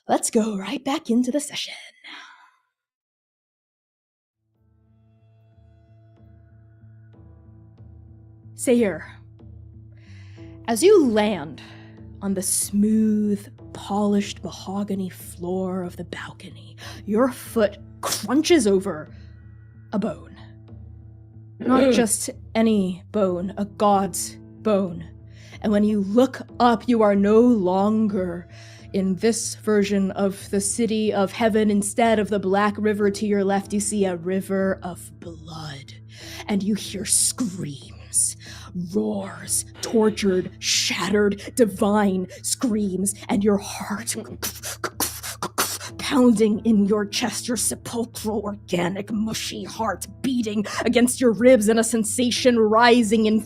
let's go right back into the session. Sayur, as you land on the smooth, polished mahogany floor of the balcony, your foot crunches over a bone. Not just any bone, a god's bone. And when you look up, you are no longer in this version of the city of heaven. Instead of the black river to your left, you see a river of blood. And you hear screams, roars, tortured, shattered, divine screams, and your heart pounding in your chest, your sepulchral, organic, mushy heart beating against your ribs, and a sensation rising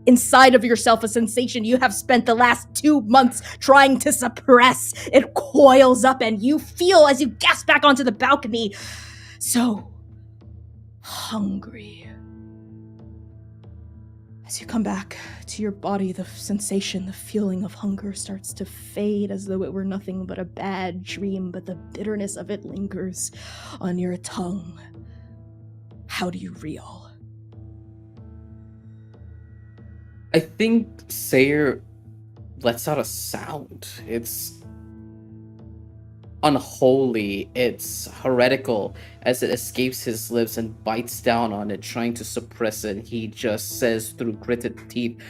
inside of yourself, a sensation you have spent the last 2 months trying to suppress. It coils up, and you feel as you gasp back onto the balcony, so hungry. As you come back to your body, the sensation, the feeling of hunger starts to fade as though it were nothing but a bad dream, but the bitterness of it lingers on your tongue. How do you reel? I think Sayur lets out a sound. It's unholy, it's heretical as it escapes his lips and bites down on it, trying to suppress it. He just says through gritted teeth,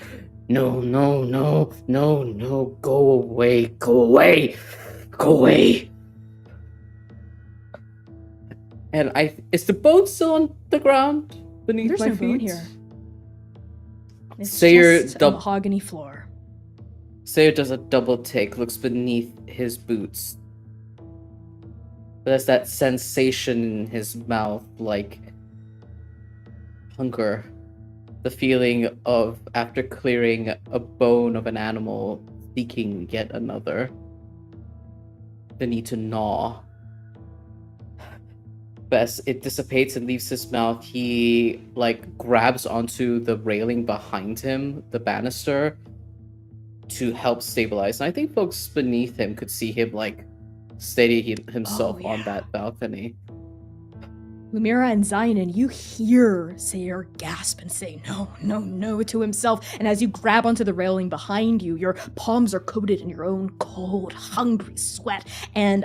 "No, no, no, no, no, go away, go away, go away." And is the boat still on the ground beneath There's my no feet? bone here. It's Sayur just a mahogany floor. Sayur does a double take, looks beneath his boots. There's that sensation in his mouth, like hunger. The feeling of, after clearing a bone of an animal, seeking yet another. The need to gnaw. But as it dissipates and leaves his mouth, he grabs onto the railing behind him, the banister, to help stabilize. And I think folks beneath him could see him steady himself on that balcony. Lumira and Zion, you hear Sayur gasp and say no, no, no to himself, and as you grab onto the railing behind you, your palms are coated in your own cold, hungry sweat, and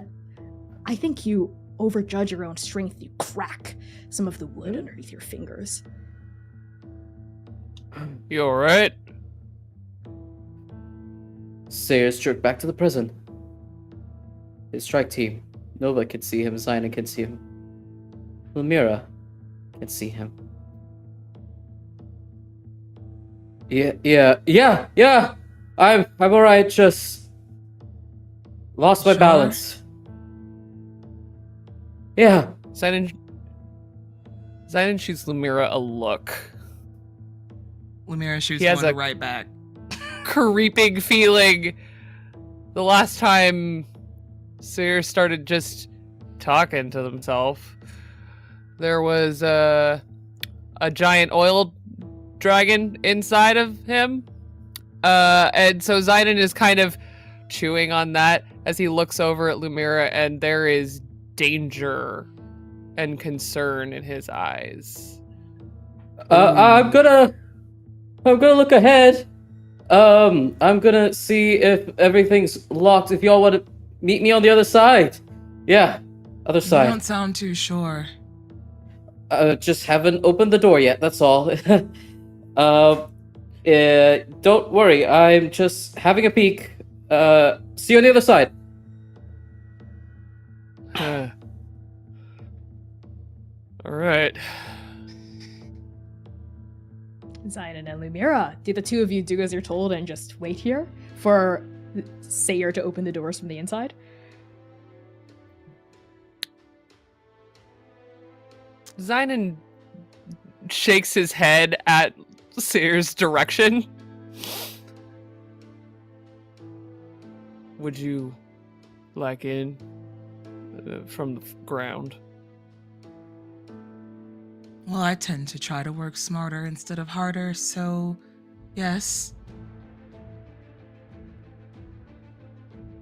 I think you overjudge your own strength. You crack some of the wood underneath your fingers. You alright? Sayur's jerked back to the prison. His strike team. Nova can see him, Zion can see him. Lumira can see him. Yeah. I'm alright, just lost my balance. Yeah. Zion shoots Lumira a look. Lumira shoots He has one a- right back. Creeping feeling. The last time Seer started just talking to himself, there was a giant oil dragon inside of him. And so Zidon is kind of chewing on that as he looks over at Lumira, and there is danger and concern in his eyes. I'm gonna look ahead. I'm gonna see if everything's locked. If y'all want to meet me on the other side. Yeah, other You side. don't sound too sure. Just haven't opened the door yet, that's all. Don't worry, I'm just having a peek. See you on the other side. All right. Zidon and Lumira, do the two of you do as you're told and just wait here for Sayer to open the doors from the inside? Zidon shakes his head at Sayer's direction. Would you like in from the ground? Well, I tend to try to work smarter instead of harder, so yes.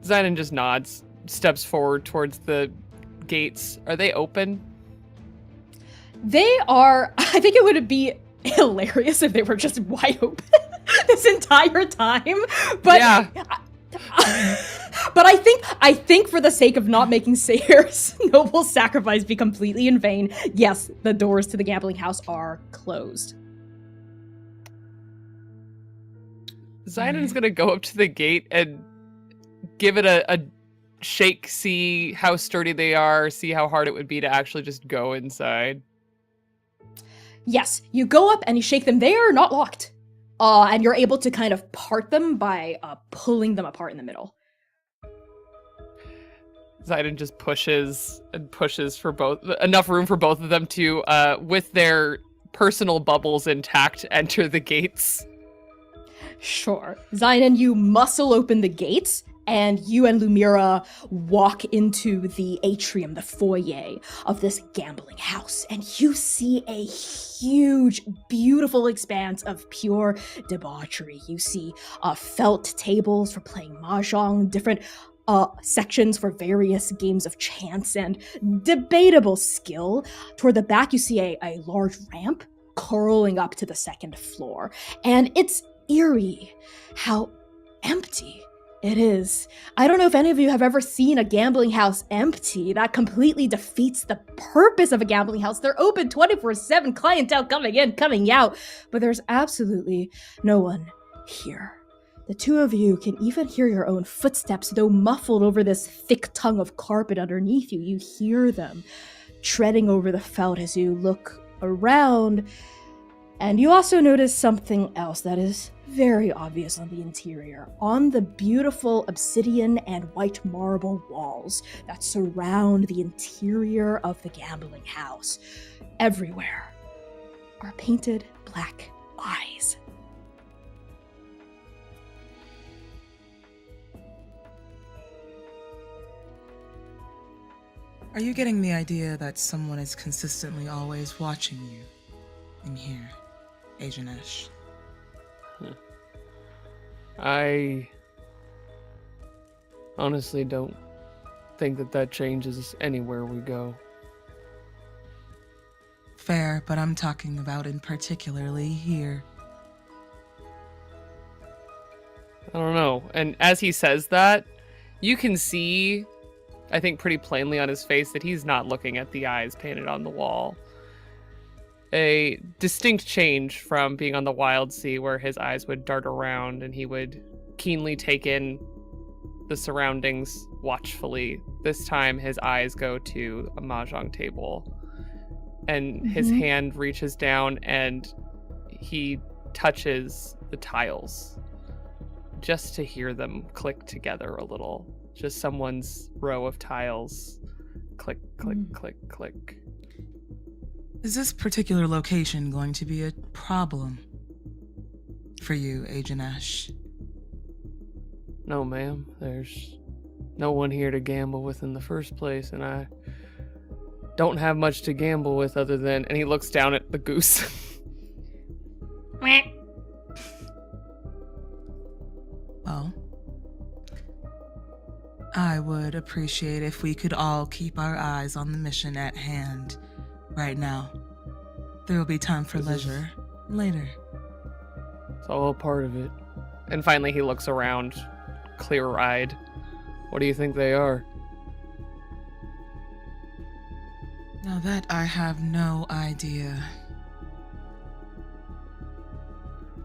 Zidon just nods, steps forward towards the gates. Are they open? They are. I think it would be hilarious if they were just wide open this entire time. But Yeah. but I think for the sake of not making Sayer's noble sacrifice be completely in vain, yes, the doors to the gambling house are closed. Zidon's gonna go up to the gate and give it a shake, see how sturdy they are, see how hard it would be to actually just go inside. Yes, you go up and you shake them. They are not locked. And you're able to kind of part them by pulling them apart in the middle. Zidon just pushes and pushes for both, enough room for both of them to, with their personal bubbles intact, enter the gates. Sure. Zidon, you muscle open the gates, and you and Lumira walk into the atrium, the foyer of this gambling house, and you see a huge, beautiful expanse of pure debauchery. You see felt tables for playing mahjong, different sections for various games of chance and debatable skill. Toward the back, you see a large ramp curling up to the second floor, and it's eerie how empty it is. I don't know if any of you have ever seen a gambling house empty. That completely defeats the purpose of a gambling house. They're open 24/7, clientele coming in, coming out, but there's absolutely no one here. The two of you can even hear your own footsteps, though muffled over this thick tongue of carpet underneath you. You hear them treading over the felt as you look around. And you also notice something else that is very obvious on the interior. On the beautiful obsidian and white marble walls that surround the interior of the gambling house, everywhere are painted black eyes. Are you getting the idea that someone is consistently always watching you in here, Agent Ash? I honestly don't think that changes anywhere we go. Fair, but I'm talking about in particularly here. I don't know. And as he says that, you can see, I think pretty plainly on his face, that he's not looking at the eyes painted on the wall. A distinct change from being on the Wild Sea, where his eyes would dart around and he would keenly take in the surroundings watchfully. This time his eyes go to a mahjong table, and his hand reaches down and he touches the tiles just to hear them click together a little. Just someone's row of tiles. Click, click, click, click. Is this particular location going to be a problem? for you, Agent Ash. No, ma'am. There's no one here to gamble with in the first place, and I don't have much to gamble with other than... And he looks down at the goose. Well, I would appreciate if we could all keep our eyes on the mission at hand right now. There will be time for leisure later. It's all a part of it. And finally he looks around, clear-eyed. What do you think they are? Now that I have no idea.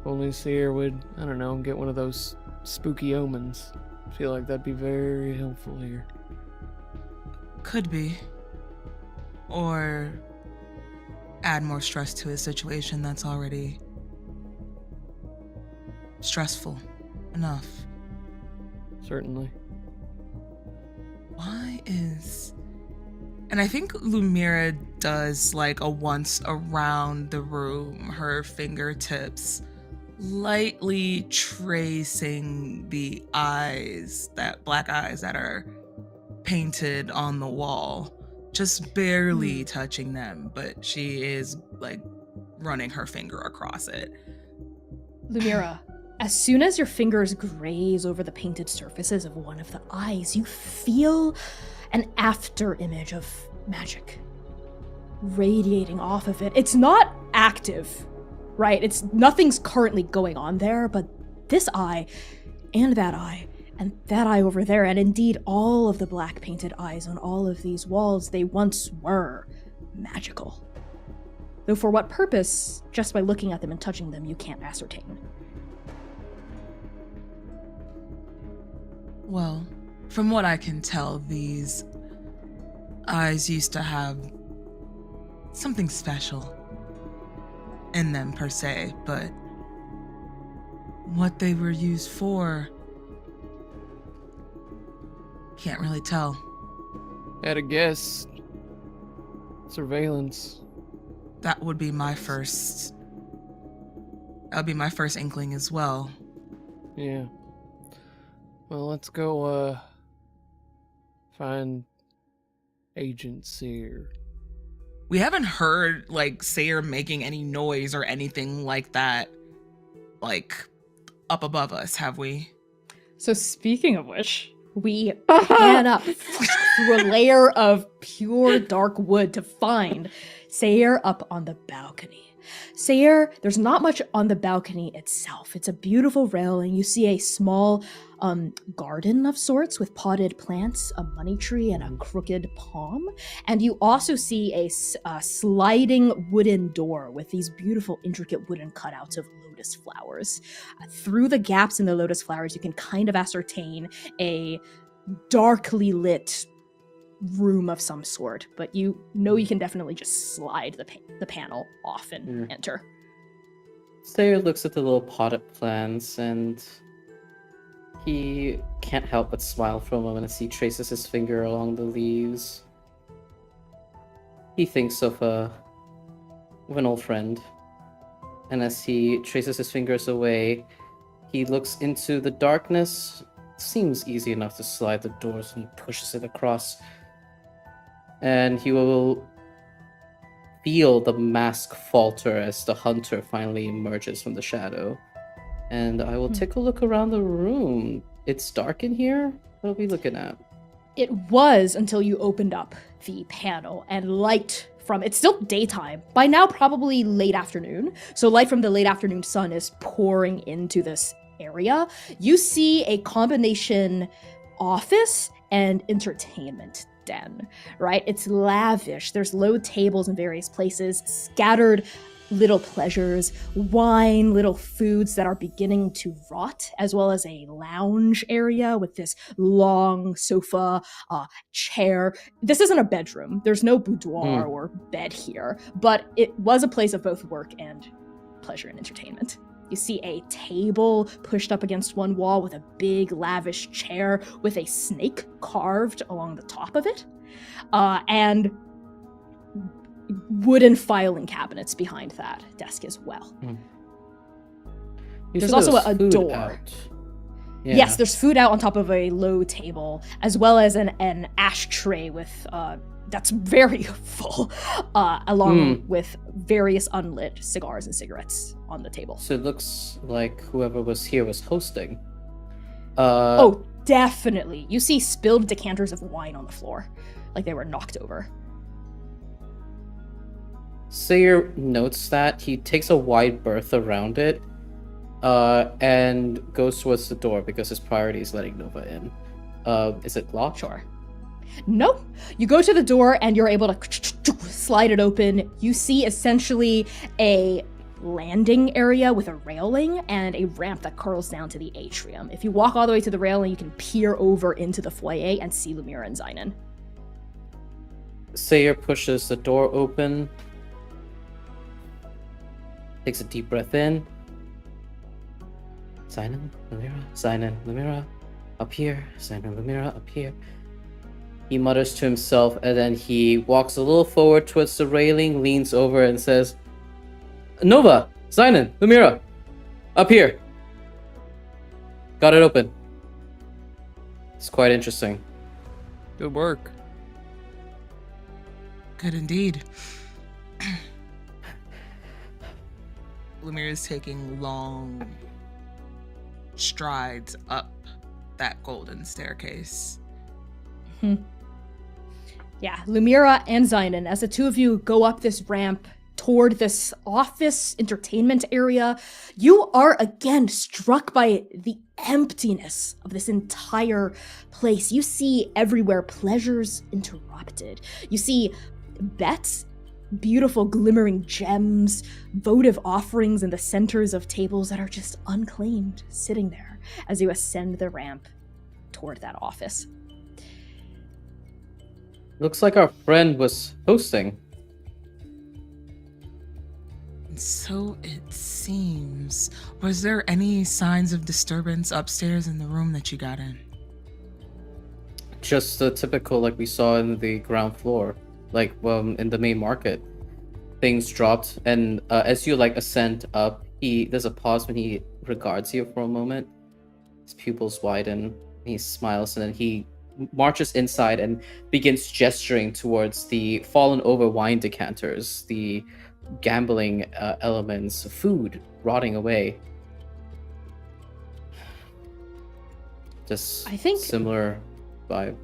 Only Seer would, I don't know, get one of those spooky omens. I feel like that'd be very helpful here. Could be. Or add more stress to a situation that's already stressful enough. Certainly. Why is... And I think Lumira does like a once around the room, her fingertips lightly tracing the eyes, that black eyes that are painted on the wall, just barely touching them, but she is like running her finger across it. Lumira, as soon as your fingers graze over the painted surfaces of one of the eyes, you feel an after image of magic radiating off of it. It's not active, right? It's nothing's currently going on there, but this eye and that eye over there, and indeed all of the black painted eyes on all of these walls, they once were magical. Though for what purpose, just by looking at them and touching them, you can't ascertain. Well, from what I can tell, these eyes used to have something special in them per se, but what they were used for, can't really tell. At a guess, surveillance. That would be my first inkling as well. Yeah. Well, let's go, find Agent Seer. We haven't heard, like, Sayer making any noise or anything like that, like, up above us, have we? So speaking of which, we pan up through a layer of pure dark wood to find Sayer up on the balcony. Sayer, there's not much on the balcony itself. It's a beautiful railing. You see a small garden of sorts with potted plants, a money tree, and a crooked palm. And you also see a sliding wooden door with these beautiful, intricate wooden cutouts of lotus flowers. Through the gaps in the lotus flowers, you can kind of ascertain a darkly lit room of some sort, but you know you can definitely just slide the panel off and enter. Sayer looks at the little potted plants and he can't help but smile for a moment as he traces his finger along the leaves. He thinks of an old friend, and as he traces his fingers away, he looks into the darkness. Seems easy enough to slide the doors, and he pushes it across. And he will feel the mask falter as the hunter finally emerges from the shadow. And I will take a look around the room. It's dark in here? What are we looking at? It was until you opened up the panel and light from, it's still daytime, by now probably late afternoon. So light from the late afternoon sun is pouring into this area. You see a combination office and entertainment den, right? It's lavish. There's low tables in various places, scattered little pleasures, wine, little foods that are beginning to rot, as well as a lounge area with this long sofa, chair. This isn't a bedroom. There's no boudoir or bed here, but it was a place of both work and pleasure and entertainment. You see a table pushed up against one wall with a big, lavish chair with a snake carved along the top of it, and wooden filing cabinets behind that desk as well. You There's said there also was a food door. out. Yeah. Yes, there's food out on top of a low table, as well as an ashtray with that's very full, along with various unlit cigars and cigarettes on the table. So it looks like whoever was here was hosting. Oh, definitely. You see spilled decanters of wine on the floor, like they were knocked over. Sayer notes that he takes a wide berth around it, and goes towards the door because his priority is letting Nova in. Is it locked? Sure. No. You go to the door and you're able to slide it open. You see essentially a landing area with a railing and a ramp that curls down to the atrium. If you walk all the way to the railing, you can peer over into the foyer and see Lumira and Zynon. Sayer pushes the door open, takes a deep breath in. Zynon, Lumira, up here. Zynon, Lumira, up here. He mutters to himself, and then he walks a little forward towards the railing, leans over, and says, Nova, Zynon, Lumira, up here. Got it open. It's quite interesting. Good work. Good indeed. Lumira is taking long strides up that golden staircase. Yeah, Lumira and Zynon, as the two of you go up this ramp toward this office entertainment area, you are again struck by the emptiness of this entire place. You see everywhere pleasures interrupted. You see bets, beautiful glimmering gems, votive offerings in the centers of tables that are just unclaimed, sitting there as you ascend the ramp toward that office. Looks like our friend was hosting. So it seems. Was there any signs of disturbance upstairs in the room that you got in? Just the typical, like we saw in the ground floor, like in the main market. Things dropped, and as you like ascend up, there's a pause when he regards you for a moment. His pupils widen, he smiles, and then he marches inside and begins gesturing towards the fallen over wine decanters, the gambling elements, food rotting away. Just I think- similar vibe.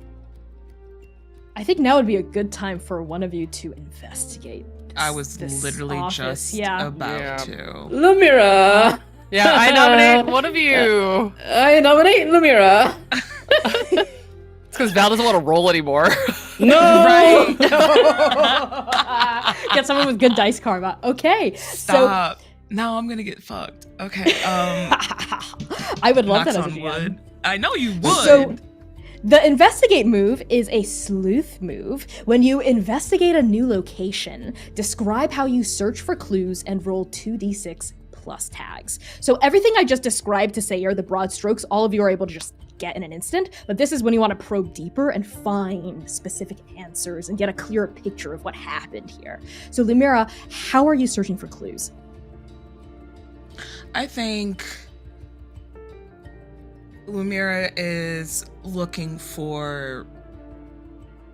I think now would be a good time for one of you to investigate. I was this literally office. just Yeah. about Yeah. to. Lumira! Yeah, I nominate one of you. I nominate Lumira! It's because Val doesn't want to roll anymore. No! Right. Get someone with good dice karma. Okay. Stop. Now I'm gonna get fucked. Okay. So I would love knocks that as a on GM. wood. I know you would. So the investigate move is a sleuth move. When you investigate a new location, describe how you search for clues and roll 2d6 plus tags. So everything I just described to Sayer, the broad strokes, all of you are able to just get in an instant, but this is when you want to probe deeper and find specific answers and get a clearer picture of what happened here. So Lumira, how are you searching for clues? I think Lumira is looking for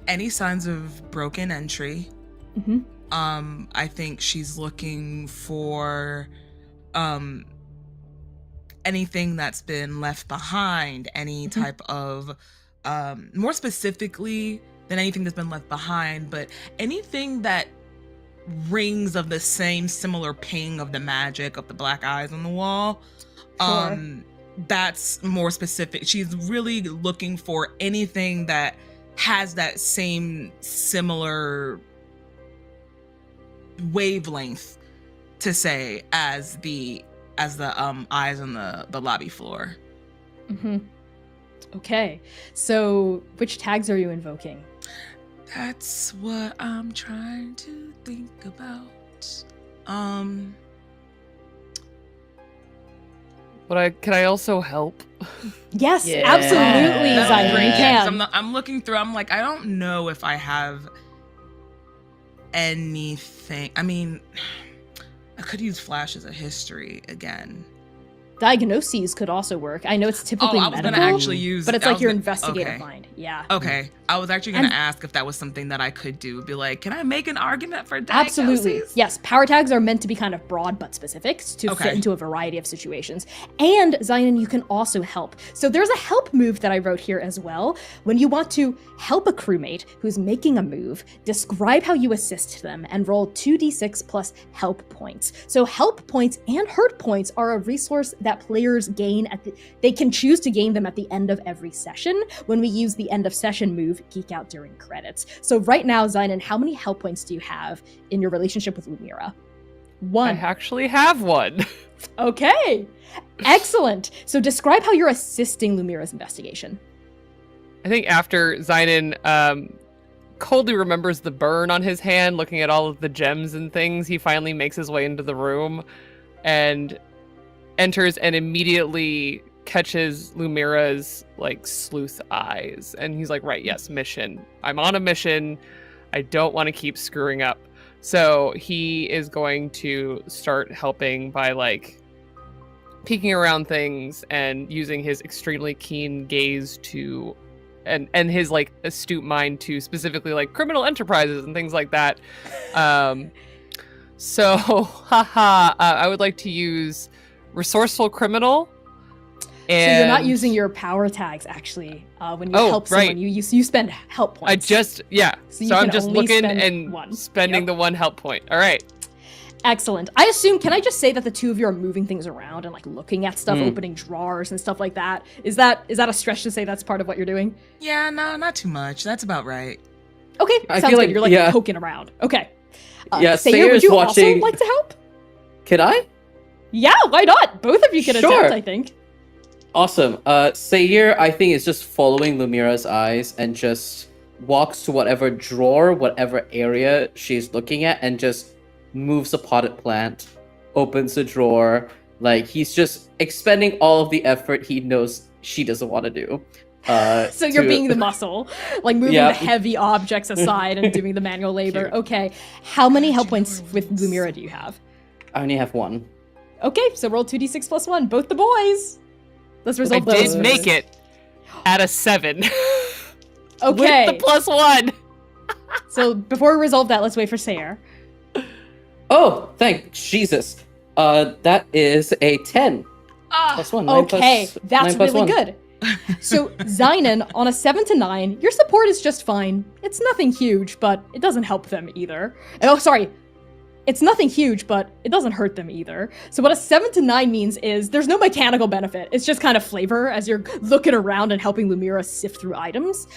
any signs of broken entry. Mm-hmm. I think she's looking for anything that's been left behind, any type of more specifically than anything that's been left behind, but anything that rings of the same similar ping of the magic of the black eyes on the wall. Sure. That's more specific. She's really looking for anything that has that same similar wavelength to say as the eyes on the lobby floor. Mm-hmm. Okay. So which tags are you invoking? That's what I'm trying to think about. But can I also help? Yes, Yeah. absolutely, That'd Zynon, be great. you Yeah, 'cause can. I'm looking through. I'm like, I don't know if I have anything. I mean, I could use Flash as a history again, Diagnoses could also work. I know it's typically I was medical, gonna actually use, but it's I like was your gonna- investigative okay. mind. Yeah. Okay, I was actually gonna And- ask if that was something that I could do. Be like, can I make an argument for diagnoses? Absolutely. Yes, power tags are meant to be kind of broad but specific to Okay. fit into a variety of situations. And Zion, you can also help. So there's a help move that I wrote here as well. When you want to help a crewmate who's making a move, describe how you assist them and roll 2d6 plus help points. So help points and hurt points are a resource that players gain they can choose to gain them at the end of every session when we use the end of session move Geek Out during credits. So right now, Zion, how many help points do you have in your relationship with Lumira? I 1. actually have one. Okay. Excellent. So describe how you're assisting Lumira's investigation. I think after Zynon coldly remembers the burn on his hand, looking at all of the gems and things, he finally makes his way into the room and enters and immediately catches Lumira's like sleuth eyes. And he's like, right, yes, mission. I'm on a mission. I don't want to keep screwing up. So he is going to start helping by like peeking around things and using his extremely keen gaze to and his like astute mind to specifically like criminal enterprises and things like that. So I would like to use resourceful criminal. And So you're not using your power tags actually when you help someone. right. You spend help points. I just So you So I'm can just only looking spend and one. spending Yep. the one help point. All right. Excellent. I assume, can I just say that the two of you are moving things around and like looking at stuff, opening drawers and stuff like that? Is that a stretch to say that's part of what you're doing? Yeah, no, not too much. That's about right. Okay, I sounds feel good. like- You're like yeah. poking around. Okay. Yeah, Sayer, would Sayer's you watching- also like to help? Can I? Yeah, why not? Both of you can Sure. attempt, I think. Awesome. Sayer, I think, is just following Lumira's eyes and just walks to whatever drawer, whatever area she's looking at, and just moves a potted plant, opens a drawer. Like, he's just expending all of the effort he knows she doesn't want to do. So you're to- being the muscle, like moving Yeah. the heavy objects aside and doing the manual labor. Okay. How many help Actually, points no with rules. Lumira do you have? I only have one. Okay, so roll 2d6 plus 1. Both the boys. Let's I resolve did those. make it at a 7. Okay. With the +1. So before we resolve that, let's wait for Sayer. Oh, thank Jesus. That is a 10 Ah, plus 1. 9 Okay, plus- that's 9 plus really 1. good. So Zynon, on a 7 to 9, your support is just fine. It's nothing huge, but it doesn't help them either. Oh, sorry. It's nothing huge, but it doesn't hurt them either. So what a 7 to 9 means is there's no mechanical benefit. It's just kind of flavor as you're looking around and helping Lumira sift through items.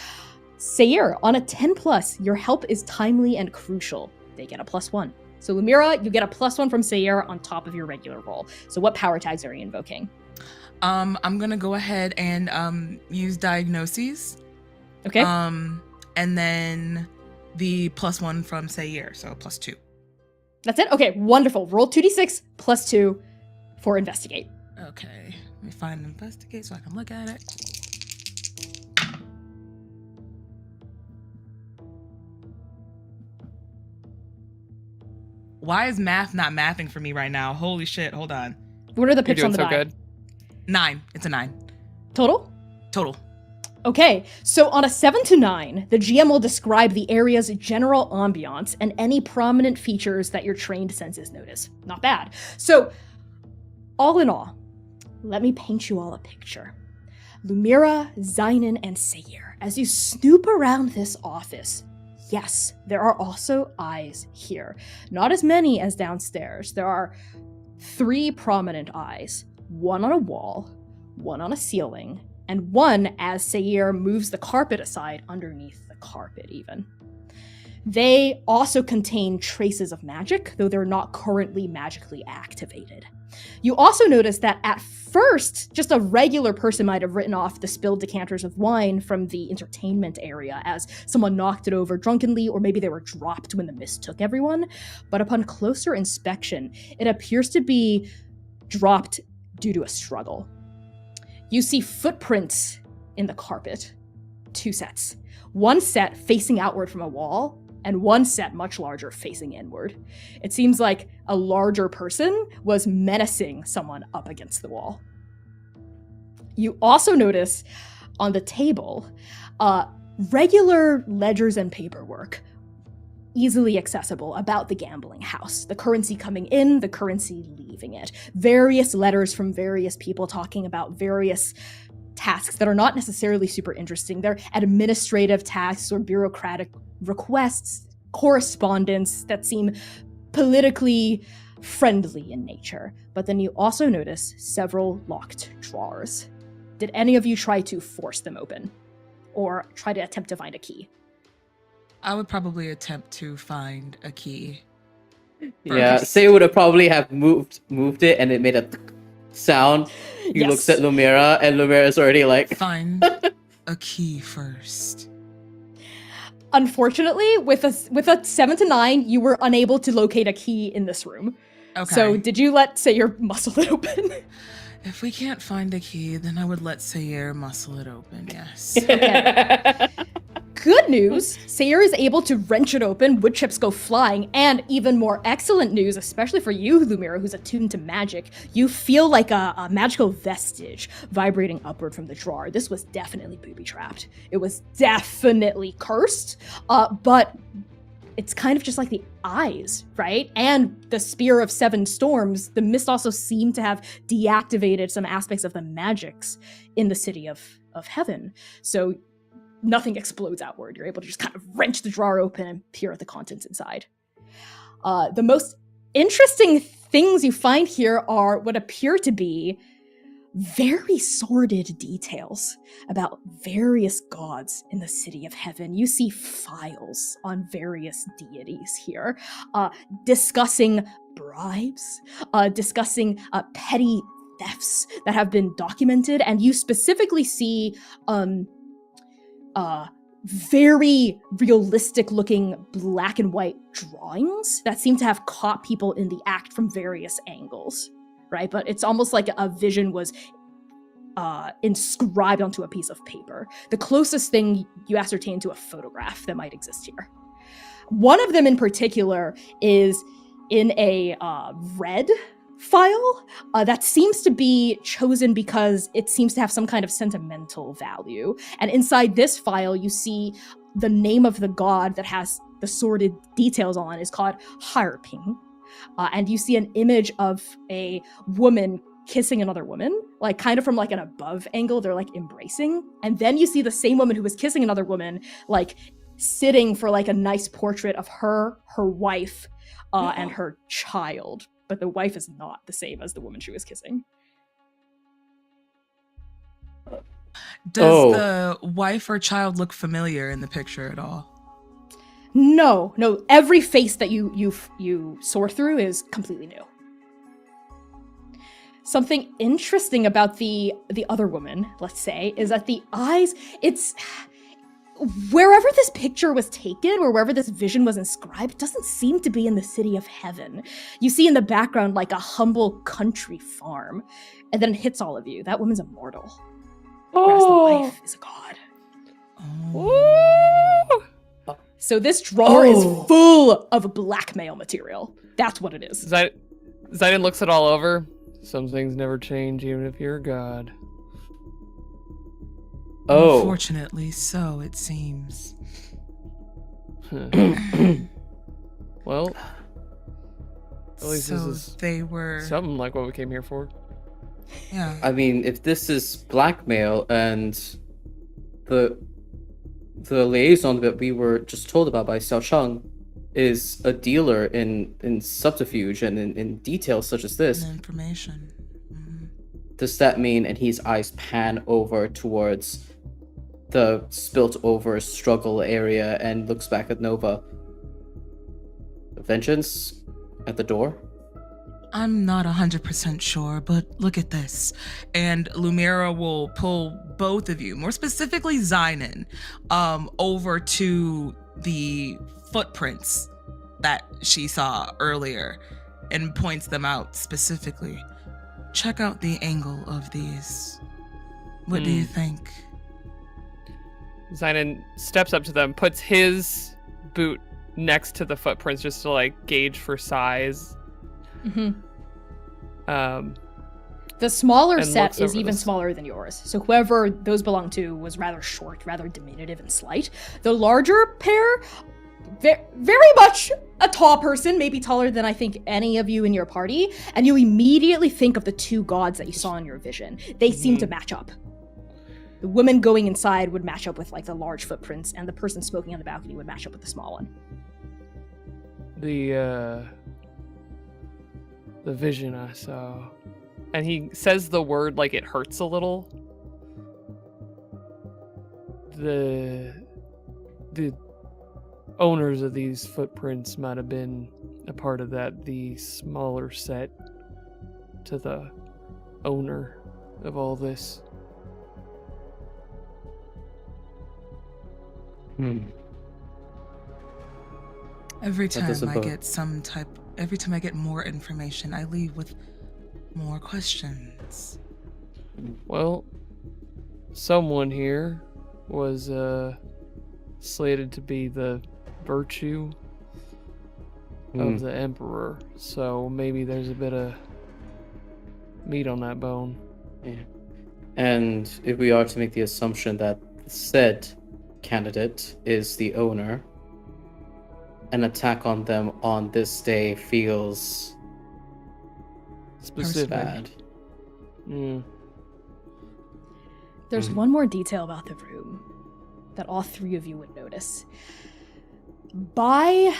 Sayer, on a 10 plus, your help is timely and crucial. They get a +1. So Lumira, you get a +1 from Sayer on top of your regular roll. So what power tags are you invoking? I'm gonna go ahead and use diagnoses. Okay. And then the +1 from Sayer, so +2. That's it? Okay, wonderful. Roll 2d6 plus 2 for investigate. Okay, let me find investigate so I can look at it. Why is math not mathing for me right now? Holy shit, hold on. What are the You're pips on doing the so die? good. 9. It's a 9. Total? Total. Okay, so on a 7 to 9, the GM will describe the area's general ambiance and any prominent features that your trained senses notice. Not bad. So, all in all, let me paint you all a picture. Lumira, Zynon, and Sayer, as you snoop around this office, yes, there are also eyes here. Not as many as downstairs. There are 3 prominent eyes, one on a wall, one on a ceiling, and one as Sayer moves the carpet aside underneath the carpet even. They also contain traces of magic, though they're not currently magically activated. You also notice that at first, just a regular person might have written off the spilled decanters of wine from the entertainment area as someone knocked it over drunkenly, or maybe they were dropped when the mist took everyone. But upon closer inspection, it appears to be dropped due to a struggle. You see footprints in the carpet. 2 sets. One set facing outward from a wall, and one set much larger facing inward. It seems like a larger person was menacing someone up against the wall. You also notice on the table regular ledgers and paperwork, easily accessible, about the gambling house. The currency coming in, the currency leaving it. Various letters from various people talking about various tasks that are not necessarily super interesting. They're administrative tasks or bureaucratic requests, correspondence that seem politically friendly in nature. But then you also notice several locked drawers. Did any of you try to force them open? Or try to attempt to find a key? I would probably attempt to find a key. Yeah, First. Say would have probably have moved it, and it made a sound. He Yes. looks at Lumira, and Lumira's already like, Find a key first. Unfortunately, with a 7 to 9, you were unable to locate a key in this room. Okay. So did you let Sayer muscle it open? If we can't find a key, then I would let Sayer muscle it open, yes. Good news, Sayer is able to wrench it open, wood chips go flying, and even more excellent news, especially for you, Lumira, who's attuned to magic, you feel like a magical vestige vibrating upward from the drawer. This was definitely booby-trapped. It was definitely cursed, but it's kind of just like the eyes, right? And the Spear of Seven Storms, the mist also seemed to have deactivated some aspects of the magics in the City of Heaven. So nothing explodes outward. You're able to just kind of wrench the drawer open and peer at the contents inside. The most interesting things you find here are what appear to be very sordid details about various gods in the City of Heaven. You see files on various deities here, discussing bribes, discussing petty thefts that have been documented, and you specifically see very realistic looking black and white drawings that seem to have caught people in the act from various angles, right? But it's almost like a vision was inscribed onto a piece of paper. The closest thing you ascertain to a photograph that might exist here. One of them in particular is in a red file that seems to be chosen because it seems to have some kind of sentimental value. And inside this file, you see the name of the god that has the sordid details on is called Harping. And you see an image of a woman kissing another woman, like kind of from like an above angle. They're like embracing. And then you see the same woman who was kissing another woman, like sitting for like a nice portrait of her wife, and her child. But the wife is not the same as the woman she was kissing. Does the wife or child look familiar in the picture at all? No. Every face that you sort through is completely new. Something interesting about the other woman, let's say, is that the eyes, it's wherever this picture was taken or wherever this vision was inscribed, it doesn't seem to be in the City of Heaven. You see in the background like a humble country farm, and then it hits all of you. That woman's immortal, whereas the wife is a god. Ooh. So this drawer is full of blackmail material. That's what it is. Zidane looks it all over. Some things never change, even if you're a god. Unfortunately, so it seems. Well, at least so this is they were. something like what we came here for. Yeah. I mean, if this is blackmail and the liaison that we were just told about by Xiao Cheng is a dealer in subterfuge and in details such as this, Information. Mhm. does that mean, and his eyes pan over towards the spilt over struggle area and looks back at Nova, vengeance at the door? I'm not 100% sure, but look at this. And Lumira will pull both of you, more specifically Zynon, over to the footprints that she saw earlier and points them out specifically. Check out the angle of these. What do you think? Zynon steps up to them, puts his boot next to the footprints just to like gauge for size. Mm-hmm. The smaller And set looks is over even this. smaller than yours. So whoever those belong to was rather short, rather diminutive and slight. The larger pair, very much a tall person, maybe taller than I think any of you in your party, and you immediately think of the two gods that you saw in your vision. They seem to match up. The woman going inside would match up with like the large footprints, and the person smoking on the balcony would match up with the small one. The vision I saw. And he says the word like it hurts a little. The owners of these footprints might have been a part of that. The smaller set to the owner of all this. Every That is time I about- get every time I get more information, I leave with more questions. Well, someone here was slated to be the virtue of the emperor, so maybe there's a bit of meat on that bone. Yeah. And if we are to make the assumption that said candidate is the owner, an attack on them on this day feels Specific. bad. Mm. There's one more detail about the room that all three of you would notice. By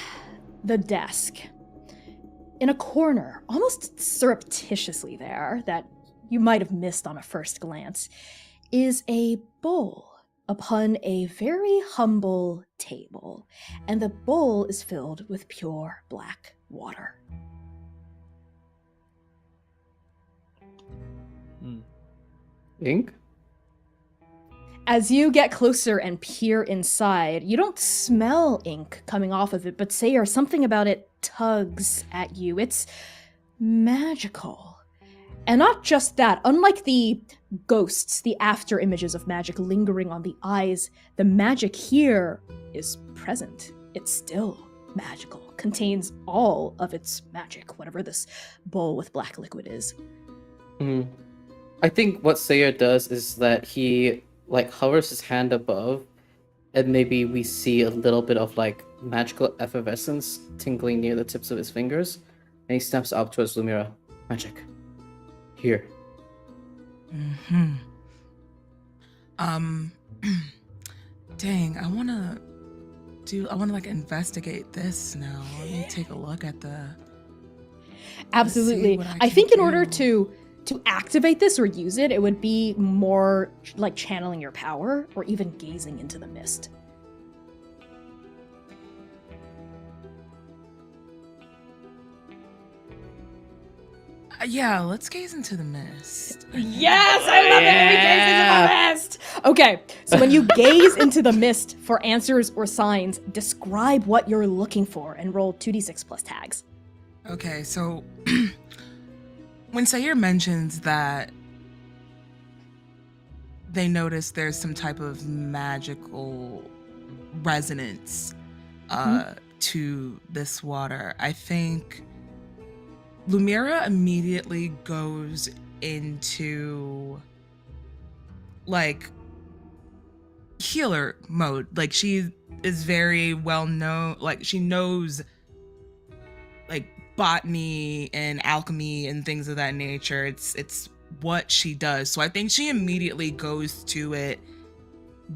the desk, in a corner, almost surreptitiously there, that you might have missed on a first glance, is a bowl upon a very humble table, and the bowl is filled with pure black water. Ink? As you get closer and peer inside, you don't smell ink coming off of it, but Sayer, something about it tugs at you. It's magical. And not just that, unlike the ghosts, the after images of magic lingering on the eyes, the magic here is present. It's still magical, contains all of its magic, whatever this bowl with black liquid is. I think what Sayer does is that he like hovers his hand above, and maybe we see a little bit of like magical effervescence tingling near the tips of his fingers, and he steps up towards Lumira. Magic. Here. Dang, I wanna like investigate this now. Let me take a look at the. Absolutely. what I I think can in order do. to activate this or use it, it would be more like channeling your power or even gazing into the mist. Yeah, let's gaze into the mist. Yes, I love it. We gaze into the mist. Okay, so when you gaze into the mist for answers or signs, describe what you're looking for and roll 2d6 plus tags. Okay, so when Sayer mentions that they notice there's some type of magical resonance to this water, I think Lumira immediately goes into like healer mode. Like she is very well known, like she knows like botany and alchemy and things of that nature. It's what she does. So I think she immediately goes to it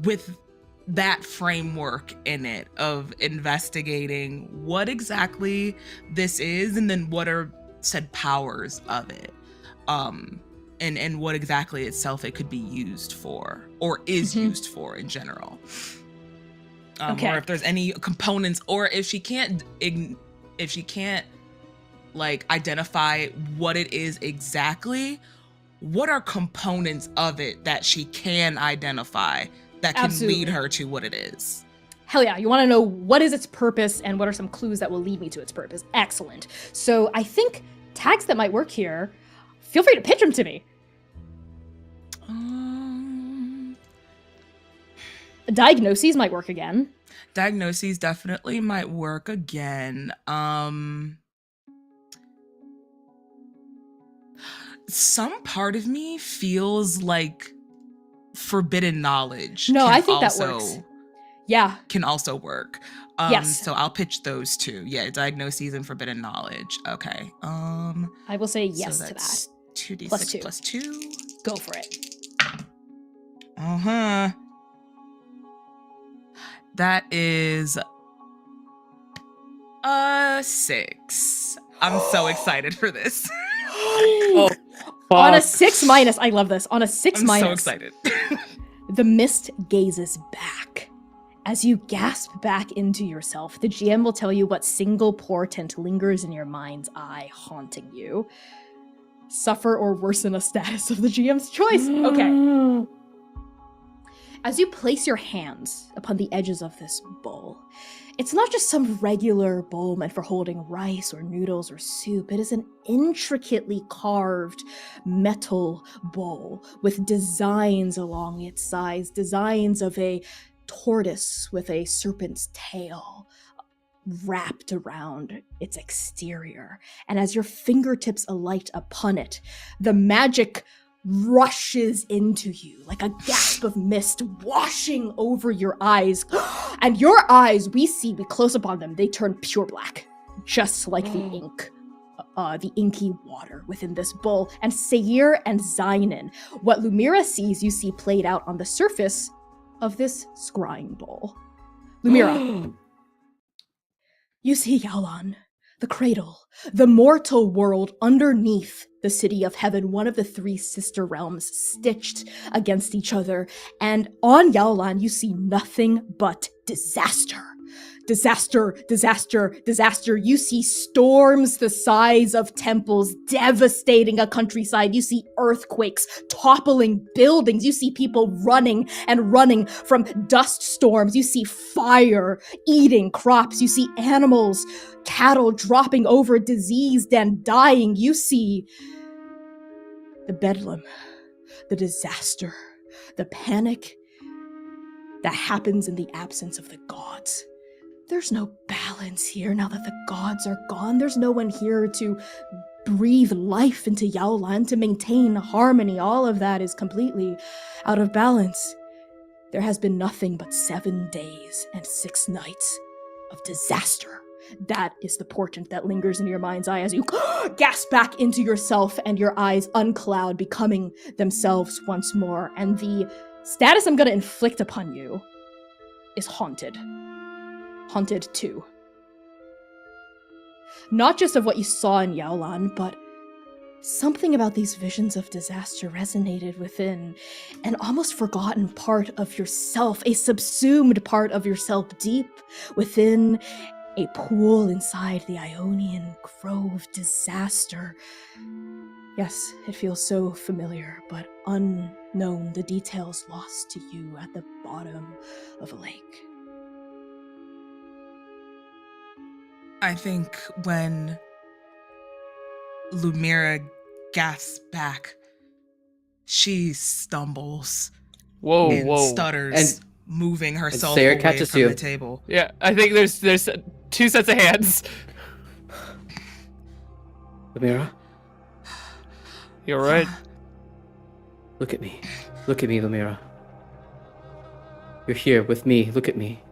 with that framework in it of investigating what exactly this is and then what are said powers of it, and what exactly itself it could be used for or is used for in general. Okay. Or if there's any components, or if she can't like identify what it is exactly, what are components of it that she can identify that can Absolutely. lead her to what it is? Hell yeah, you want to know what is its purpose and what are some clues that will lead me to its purpose. Excellent. So I think tags that might work here, feel free to pitch them to me. Diagnoses might work again. Diagnoses definitely might work again. some part of me feels like forbidden knowledge. No, can I think that also- works. Yeah. Can also work. Yes. So I'll pitch those two. Yeah, diagnoses and forbidden knowledge. Okay. I will say yes so to that. that's 2d6 Plus two. plus 2. Go for it. Uh-huh. That is a 6. I'm so excited for this. Oh, On a fuck. 6-, I love this. On a 6-, I'm so excited. the mist gazes back. As you gasp back into yourself, the GM will tell you what single portent lingers in your mind's eye, haunting you. Suffer or worsen a status of the GM's choice. Okay. As you place your hands upon the edges of this bowl, it's not just some regular bowl meant for holding rice or noodles or soup. It is an intricately carved metal bowl with designs along its sides, designs of a tortoise with a serpent's tail wrapped around its exterior. And as your fingertips alight upon it, the magic rushes into you like a gasp of mist washing over your eyes. And your eyes, we close up on them, they turn pure black, just like the ink. The inky water within this bowl. And Sayir and Zainin, what Lumira sees, you see played out on the surface of this scrying bowl. Lumira, you see Yalan, the cradle, the mortal world underneath the city of heaven, one of the 3 sister realms stitched against each other. And on Yalan, you see nothing but disaster. Disaster, disaster, disaster. You see storms the size of temples devastating a countryside. You see earthquakes toppling buildings. You see people running and running from dust storms. You see fire eating crops. You see animals, cattle dropping over, diseased and dying. You see the bedlam, the disaster, the panic that happens in the absence of the gods. There's no balance here now that the gods are gone. There's no one here to breathe life into Yaolan, to maintain harmony. All of that is completely out of balance. There has been nothing but 7 days and 6 nights of disaster. That is the portent that lingers in your mind's eye as you gasp back into yourself and your eyes uncloud, becoming themselves once more. And the status I'm going to inflict upon you is haunted. Haunted 2. Not just of what you saw in Yaolan, but something about these visions of disaster resonated within an almost forgotten part of yourself, a subsumed part of yourself deep within a pool inside the Ionian Grove disaster. Yes, it feels so familiar, but unknown, the details lost to you at the bottom of a lake. I think when Lumira gasps back, she stumbles Whoa, and whoa. stutters, And- moving herself Sayre away catches from you. the table. Yeah, I think there's 2 sets of hands. Lumira, You're right. look at me. Look at me, Lumira. You're here with me. Look at me.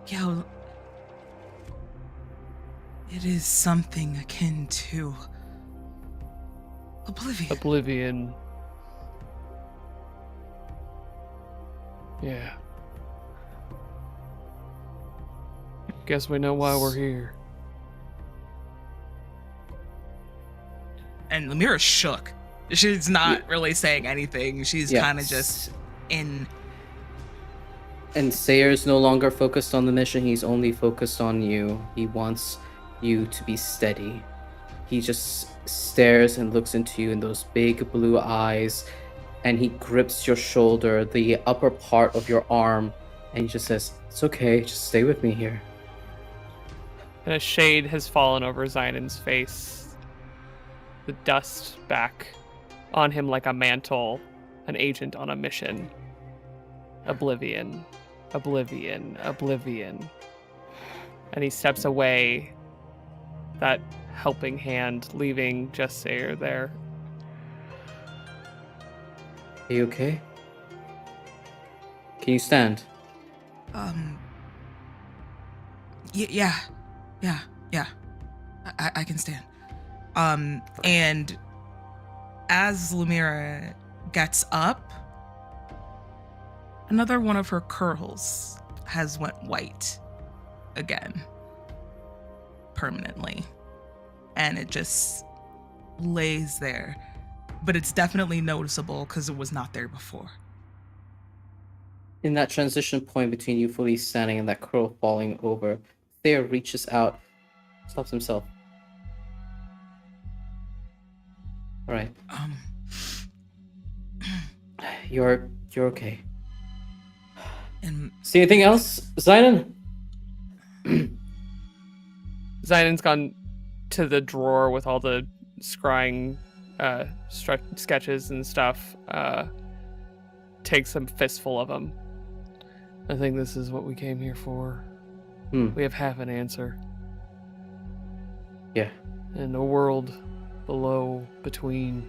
Yeah, it is something akin to oblivion. Oblivion. Yeah. Guess we know why we're here. And Lumira's shook. She's not really saying anything. She's Yeah. kind of just in. And Sayre's no longer focused on the mission, he's only focused on you. He wants you to be steady. He just stares and looks into you in those big blue eyes, and he grips your shoulder, the upper part of your arm, and he just says, "It's okay, just stay with me here." And a shade has fallen over Zainin's face. The dust back on him like a mantle, an agent on a mission. Oblivion. Oblivion. Oblivion. And he steps away, that helping hand leaving just Sayer there. Are you okay? Can you stand? Yeah. I can stand. And as Lumira gets up, another one of her curls has went white again, permanently. And it just lays there. But it's definitely noticeable because it was not there before. In that transition point between you fully standing and that curl falling over, Thayer reaches out, stops himself. Alright. You're okay. And See anything else, Zayden? Zion's gone to the drawer with all the scrying sketches and stuff. Takes a fistful of them. I think this is what we came here for. We have half an answer. Yeah. In a world below, between,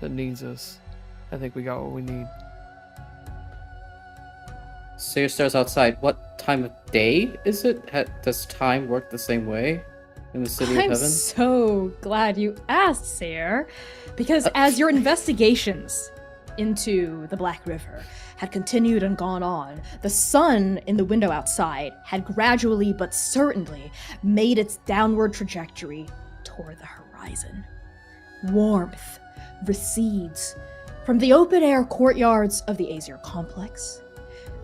that needs us. I think we got what we need. Sayer stares outside. What time of day is it? Does time work the same way in the City of I'm Heaven? so glad you asked, Sayer, because as your investigations into the Black River had continued and gone on, the sun in the window outside had gradually but certainly made its downward trajectory toward the horizon. Warmth recedes from the open-air courtyards of the Aesir complex.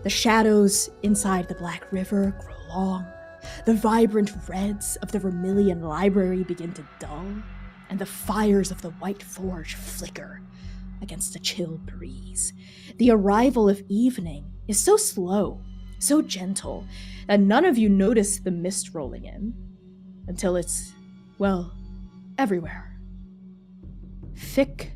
The shadows inside the Black River grow long. The vibrant reds of the Vermilion Library begin to dull, and the fires of the White Forge flicker against the chill breeze. The arrival of evening is so slow, so gentle, that none of you notice the mist rolling in until it's, well, everywhere. Thick,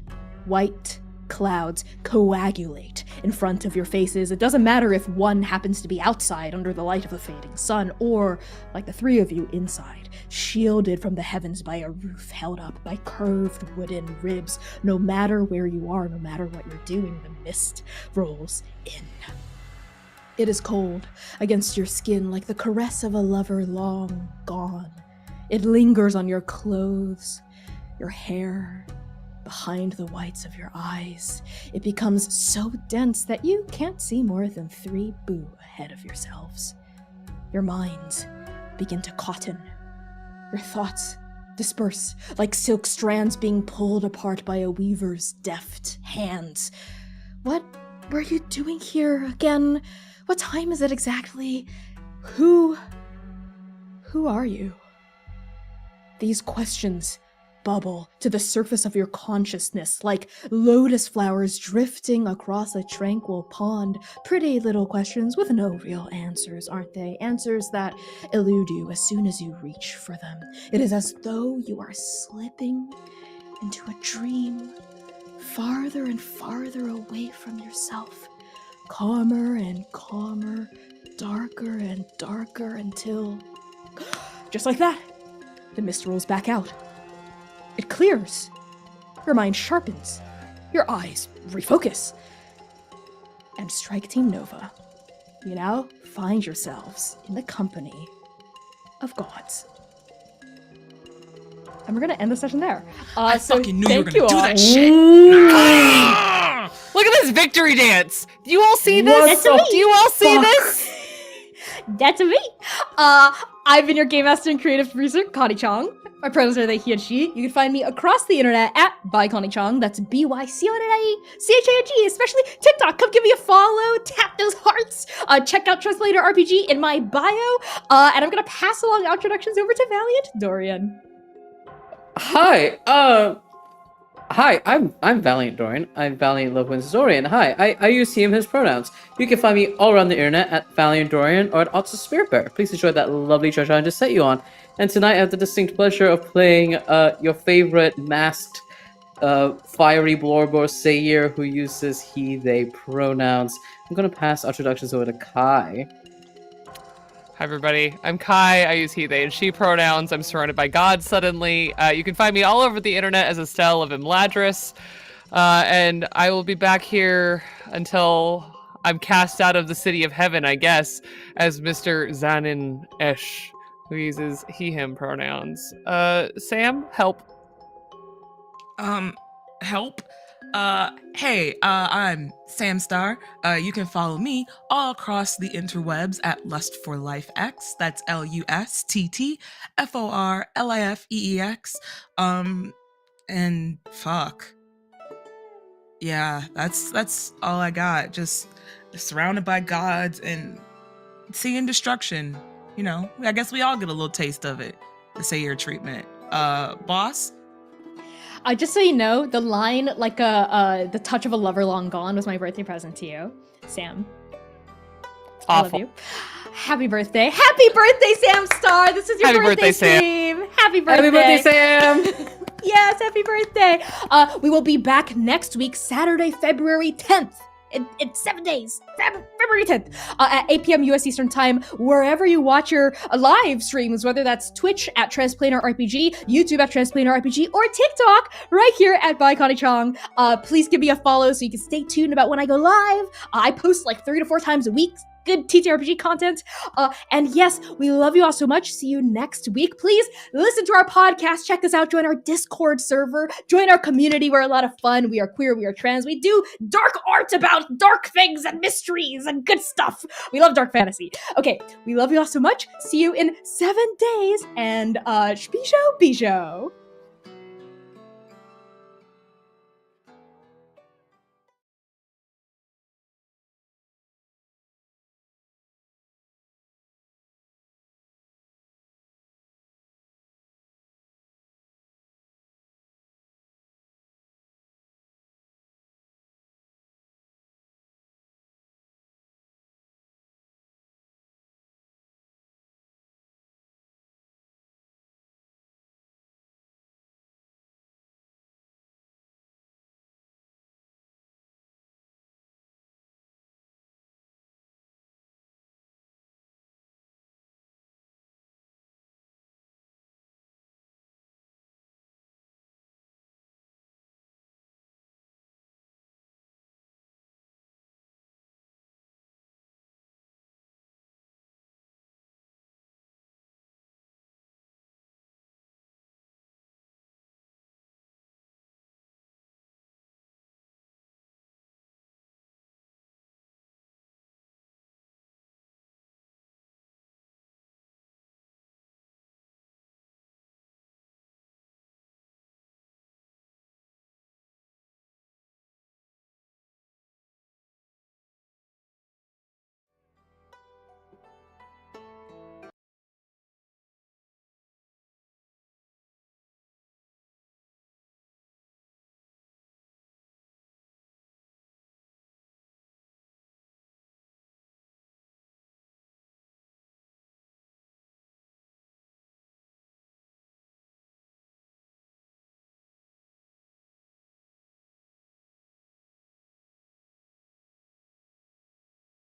white clouds coagulate in front of your faces. It doesn't matter if one happens to be outside under the light of the fading sun, or, like the three of you, inside, shielded from the heavens by a roof held up by curved wooden ribs. No matter where you are, no matter what you're doing, the mist rolls in. It is cold against your skin like the caress of a lover long gone. It lingers on your clothes, your hair, behind the whites of your eyes. It becomes so dense that you can't see more than 3 boo ahead of yourselves. Your minds begin to cotton. Your thoughts disperse like silk strands being pulled apart by a weaver's deft hands. What were you doing here again? What time is it exactly? Who are you? These questions bubble to the surface of your consciousness like lotus flowers drifting across a tranquil pond. Pretty little questions with no real answers, aren't they? Answers that elude you as soon as you reach for them. It is as though you are slipping into a dream, farther and farther away from yourself, calmer and calmer, darker and darker, until, just like that, the mist rolls back out. It clears. Your mind sharpens. Your eyes refocus. And Strike Team Nova, you now find yourselves in the company of gods. And we're gonna end the session there. I fucking knew you were thank gonna do all. that shit. Look at this victory dance! Do you all see this? That's Do you all see this? That's me. I've been your game master and creative producer, Connie Chong. My pronouns are they, he, and she. You can find me across the internet at byConnieChong. That's BYCONNIECHANG, especially TikTok. Come give me a follow, tap those hearts. Check out Translator RPG in my bio. And I'm gonna pass along introductions over to Valiant Dorian. Hi, I'm Valiant Dorian. I'm Valiant Lovewins Dorian. Hi, I use he, him, his pronouns. You can find me all around the internet at Valiant Dorian or at Otso Spiritbearer. Please enjoy that lovely treasure I just set you on. And tonight I have the distinct pleasure of playing your favorite masked fiery Blorbo Sayer who uses he, they pronouns. I'm gonna pass introductions over to Kai. Hi, everybody. I'm Kai. I use he, they, and she pronouns. I'm surrounded by God suddenly. You can find me all over the internet as Estelle of Imladris. And I will be back here until I'm cast out of the city of heaven, I guess, as Mr. Zanin Esh, who uses he, him pronouns. Sam, help. Help. Hey, I'm Sam Star. You can follow me all across the interwebs at Lust for Life X. That's LUSTTFORLIFEEX. And fuck. Yeah, that's all I got. Just surrounded by gods and seeing destruction. You know, I guess we all get a little taste of it. To say your treatment. Boss? Just so you know, the line like the touch of a lover long gone was my birthday present to you, Sam. I love Awful. you. Happy birthday. Happy birthday, Sam Star. This is your Happy birthday, Sam. stream. Happy birthday. Happy birthday, Sam! Yes, happy birthday. We will be back next week, Saturday, February 10th. In 7 days, February 10th, at 8 p.m. US Eastern Time, wherever you watch your live streams, whether that's Twitch at Transplanar RPG, YouTube at Transplanar RPG, or TikTok right here at ByConnieChong. Please give me a follow so you can stay tuned about when I go live. I post like 3 to 4 times a week. Good TTRPG content. And yes, we love you all so much. See you next week. Please listen to our podcast. Check us out. Join our Discord server. Join our community. We're a lot of fun. We are queer. We are trans. We do dark art about dark things and mysteries and good stuff. We love dark fantasy. Okay, we love you all so much. See you in 7 days. And Bisho.